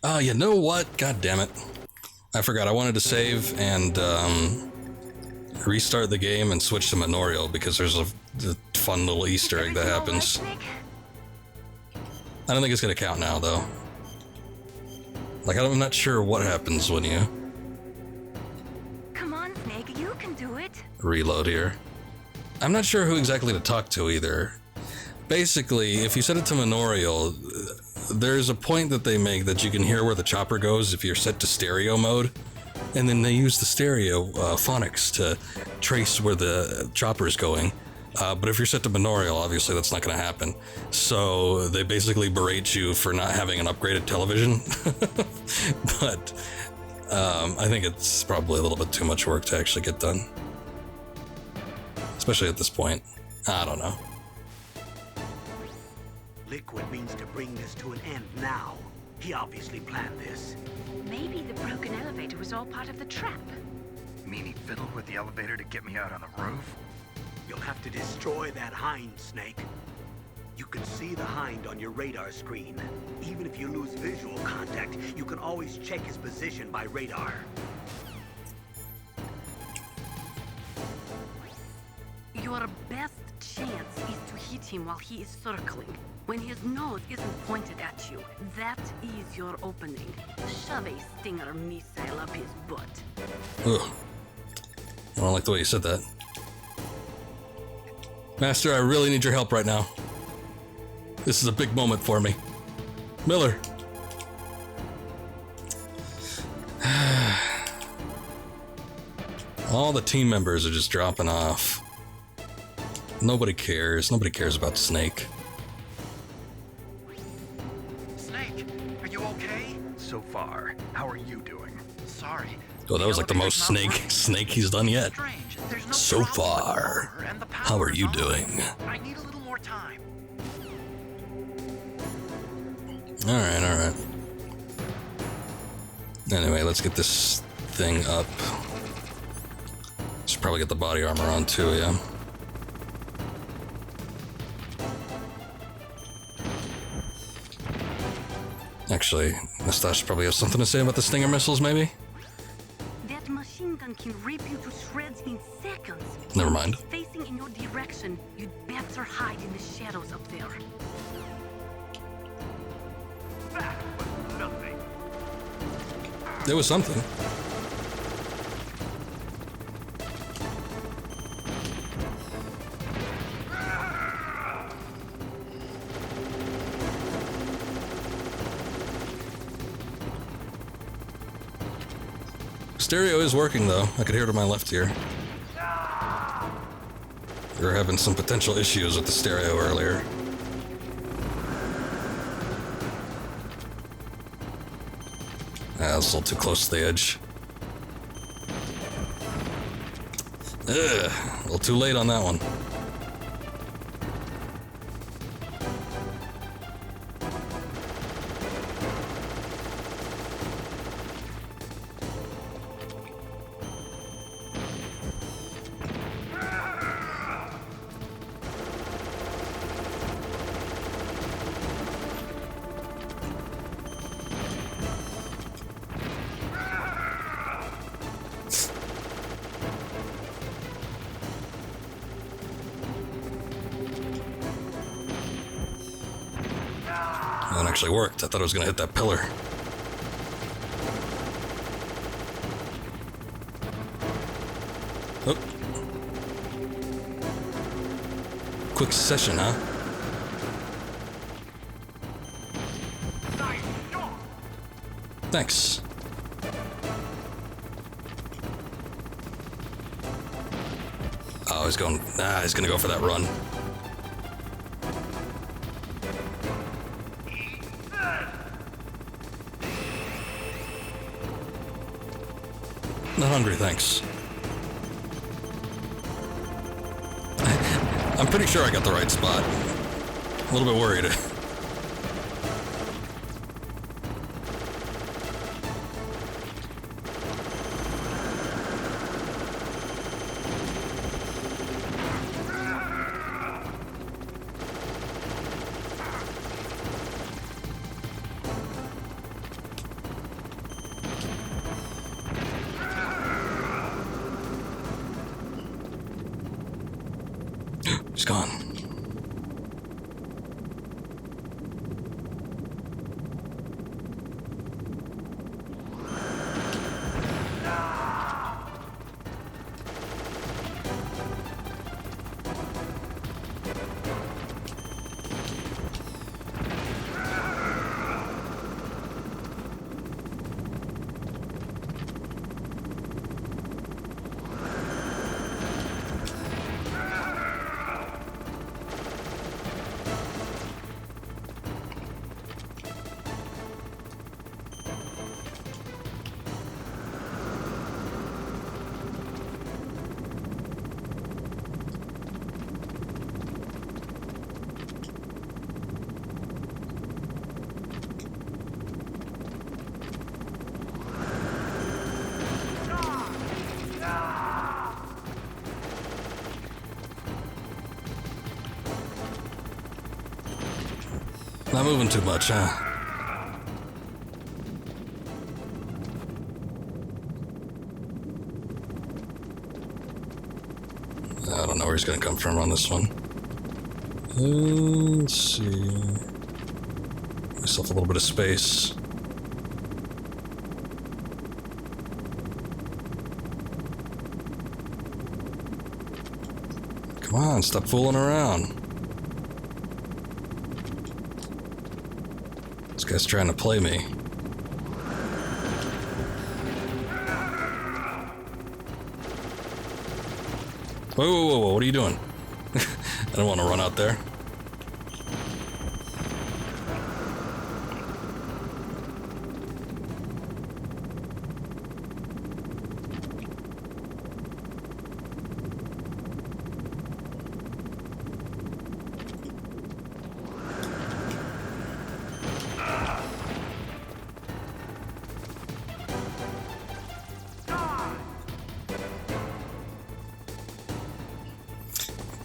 Oh, you know what? God damn it. I forgot. I wanted to save and restart the game and switch to Memorial because there's a fun little Easter egg that happens. I don't think it's going to count now, though. Like, I'm not sure what happens when you... Come on, Snake, you can do it. Reload here. I'm not sure who exactly to talk to either. Basically, if you set it to Memorial, there's a point that they make that you can hear where the chopper goes if you're set to stereo mode. And then they use the stereo phonics to trace where the chopper is going. But if you're set to Memorial, obviously that's not going to happen. So they basically berate you for not having an upgraded television. But I think it's probably a little bit too much work to actually get done. Especially at this point. I don't know. Liquid means to bring this to an end now. He obviously planned this. Maybe the broken elevator was all part of the trap. You mean he fiddled with the elevator to get me out on the roof? You'll have to destroy that hind, Snake. You can see the hind on your radar screen. Even if you lose visual contact, you can always check his position by radar. Your best chance is to hit him while he is circling. When his nose isn't pointed at you, that is your opening. Shove a stinger missile up his butt. Ugh. I don't like the way you said that. Master, I really need your help right now. This is a big moment for me. Miller. All the team members are just dropping off. Nobody cares. Nobody cares about Snake. Snake, are you okay? So far, how are you doing? Sorry. Oh, that was like the most snake he's done yet. So far, how are you doing? I need a little more time. All right. Anyway, let's get this thing up. Should probably get the body armor on too, yeah. Actually, Mustache probably has something to say about the Stinger missiles, maybe? That machine gun can rip you to shreds in seconds. Never mind. If it's facing in your direction, you'd better hide in the shadows up there. That was nothing. There was something. Stereo is working though. I could hear it to my left here. We were having some potential issues with the stereo earlier. That's a little too close to the edge. Ugh, a little too late on that one. That actually worked. I thought I was gonna hit that pillar. Oh. Quick session, huh? Thanks. Oh, he's going. He's gonna go for that run. Not hungry, thanks. I'm pretty sure I got the right spot. A little bit worried. He's gone. Not moving too much, huh? I don't know where he's gonna come from on this one. Let's see. Myself a little bit of space. Come on, stop fooling around. This guy's trying to play me. Whoa, whoa, whoa, whoa, what are you doing? I don't want to run out there.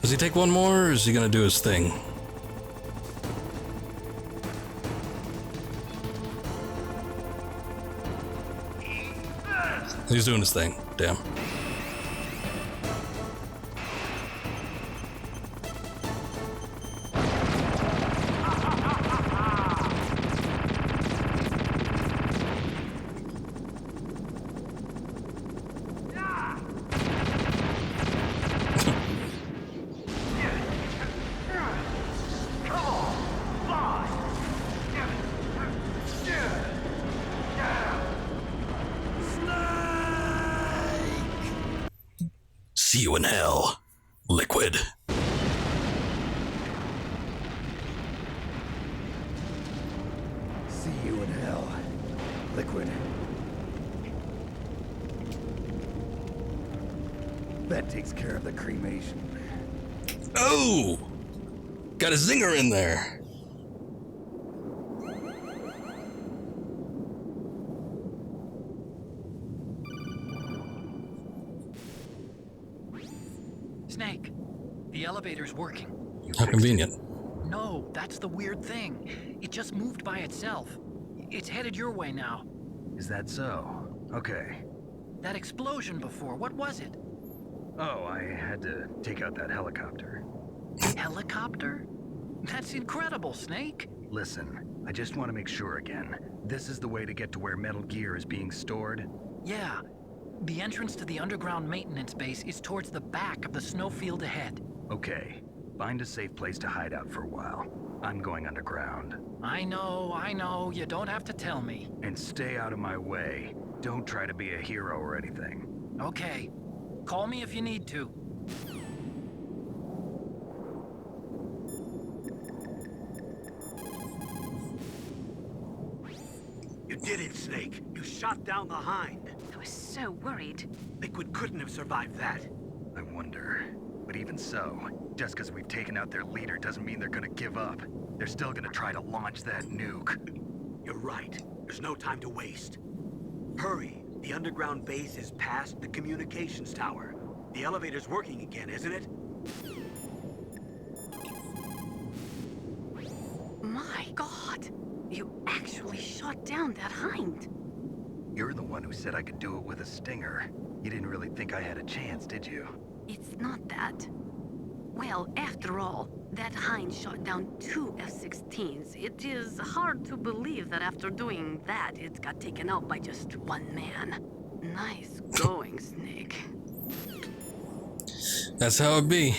Does he take one more, or is he gonna do his thing? He's doing his thing. Damn. See you in hell, Liquid. See you in hell, Liquid. That takes care of the cremation. Oh! Got a zinger in there. Snake, the elevator's working. How convenient. No, that's the weird thing. It just moved by itself. It's headed your way now. Is that so? Okay. That explosion before, what was it? Oh, I had to take out that helicopter. Helicopter? That's incredible, Snake. Listen, I just want to make sure again. This is the way to get to where Metal Gear is being stored? Yeah. The entrance to the underground maintenance base is towards the back of the snowfield ahead. Okay. Find a safe place to hide out for a while. I'm going underground. I know. You don't have to tell me. And stay out of my way. Don't try to be a hero or anything. Okay. Call me if you need to. You did it, Snake. You shot down the Hind. I was so worried. Liquid couldn't have survived that. I wonder. But even so, just because we've taken out their leader doesn't mean they're gonna give up. They're still gonna try to launch that nuke. You're right. There's no time to waste. Hurry. The underground base is past the communications tower. The elevator's working again, isn't it? My God! You actually shot down that Hind. You're the one who said I could do it with a stinger. You didn't really think I had a chance, did you? It's not that. Well, after all, that Hind shot down 2 F-16s. It is hard to believe that after doing that, it got taken out by just one man. Nice going, Snake. That's how it be.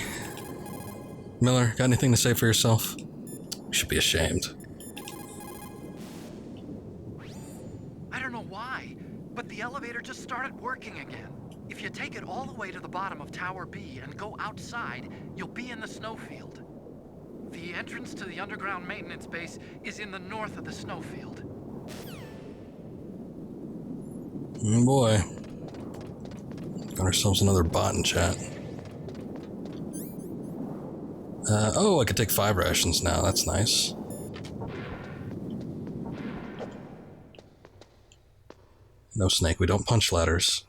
Miller, got anything to say for yourself? You should be ashamed. I don't know why, but the elevator just started working again. If you take it all the way to the bottom of Tower B and go outside, you'll be in the snowfield. The entrance to the underground maintenance base is in the north of the snowfield. Oh boy. Got ourselves another bot in chat. Oh, I could take 5 rations now. That's nice. No, Snake, we don't punch ladders.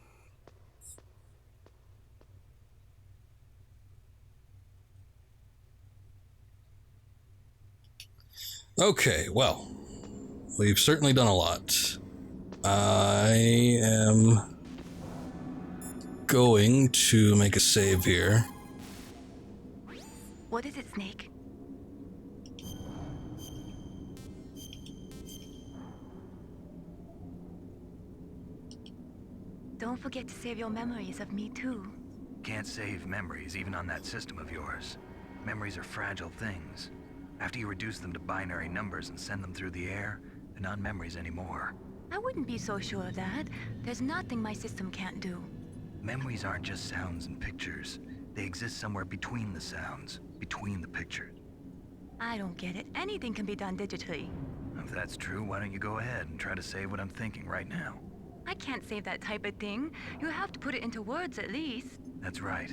Okay, well, we've certainly done a lot. I am going to make a save here. What is it, Snake? Don't forget to save your memories of me, too. Can't save memories even on that system of yours. Memories are fragile things. After you reduce them to binary numbers and send them through the air, they're not memories anymore. I wouldn't be so sure of that. There's nothing my system can't do. Memories aren't just sounds and pictures. They exist somewhere between the sounds, between the pictures. I don't get it. Anything can be done digitally. If that's true, why don't you go ahead and try to save what I'm thinking right now? I can't save that type of thing. You have to put it into words at least. That's right.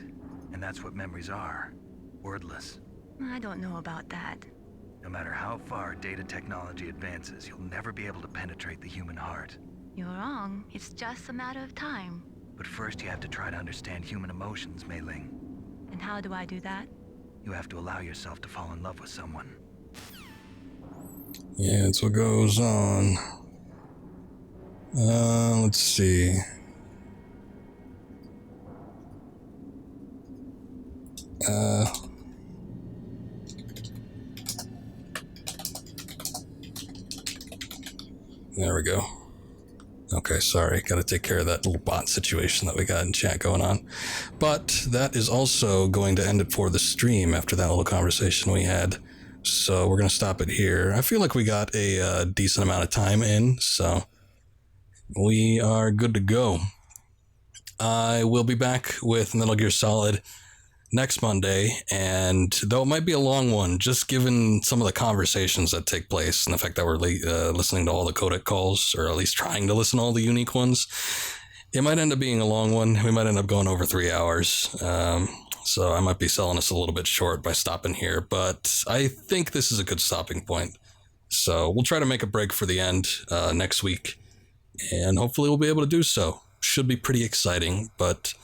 And that's what memories are. Wordless. I don't know about that. No matter how far data technology advances, you'll never be able to penetrate the human heart. You're wrong. It's just a matter of time. But first you have to try to understand human emotions, Mei Ling. And how do I do that? You have to allow yourself to fall in love with someone. Yeah, that's what goes on. Let's see. There we go. Okay, sorry. Got to take care of that little bot situation that we got in chat going on. But that is also going to end it for the stream after that little conversation we had. So we're going to stop it here. I feel like we got a decent amount of time in, so we are good to go. I will be back with Metal Gear Solid next Monday, and though it might be a long one, just given some of the conversations that take place and the fact that we're listening to all the codec calls, or at least trying to listen to all the unique ones, it might end up being a long one. We might end up going over 3 hours. So I might be selling us a little bit short by stopping here, but I think this is a good stopping point. So we'll try to make a break for the end next week, and hopefully we'll be able to do so. Should be pretty exciting, but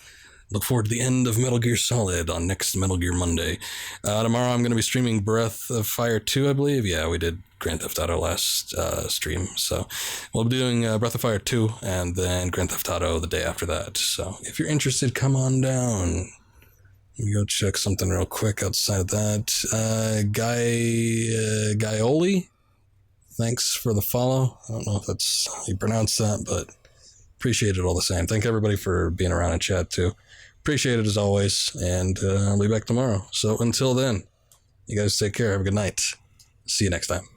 look forward to the end of Metal Gear Solid on next Metal Gear Monday. Tomorrow I'm going to be streaming Breath of Fire 2, I believe. Yeah, we did Grand Theft Auto last stream. So we'll be doing Breath of Fire 2 and then Grand Theft Auto the day after that. So if you're interested, come on down. Let me go check something real quick outside of that. Gaioli, thanks for the follow. I don't know if that's how you pronounce that, but appreciate it all the same. Thank everybody for being around in chat too. Appreciate it as always, and I'll be back tomorrow. So until then, you guys take care. Have a good night. See you next time.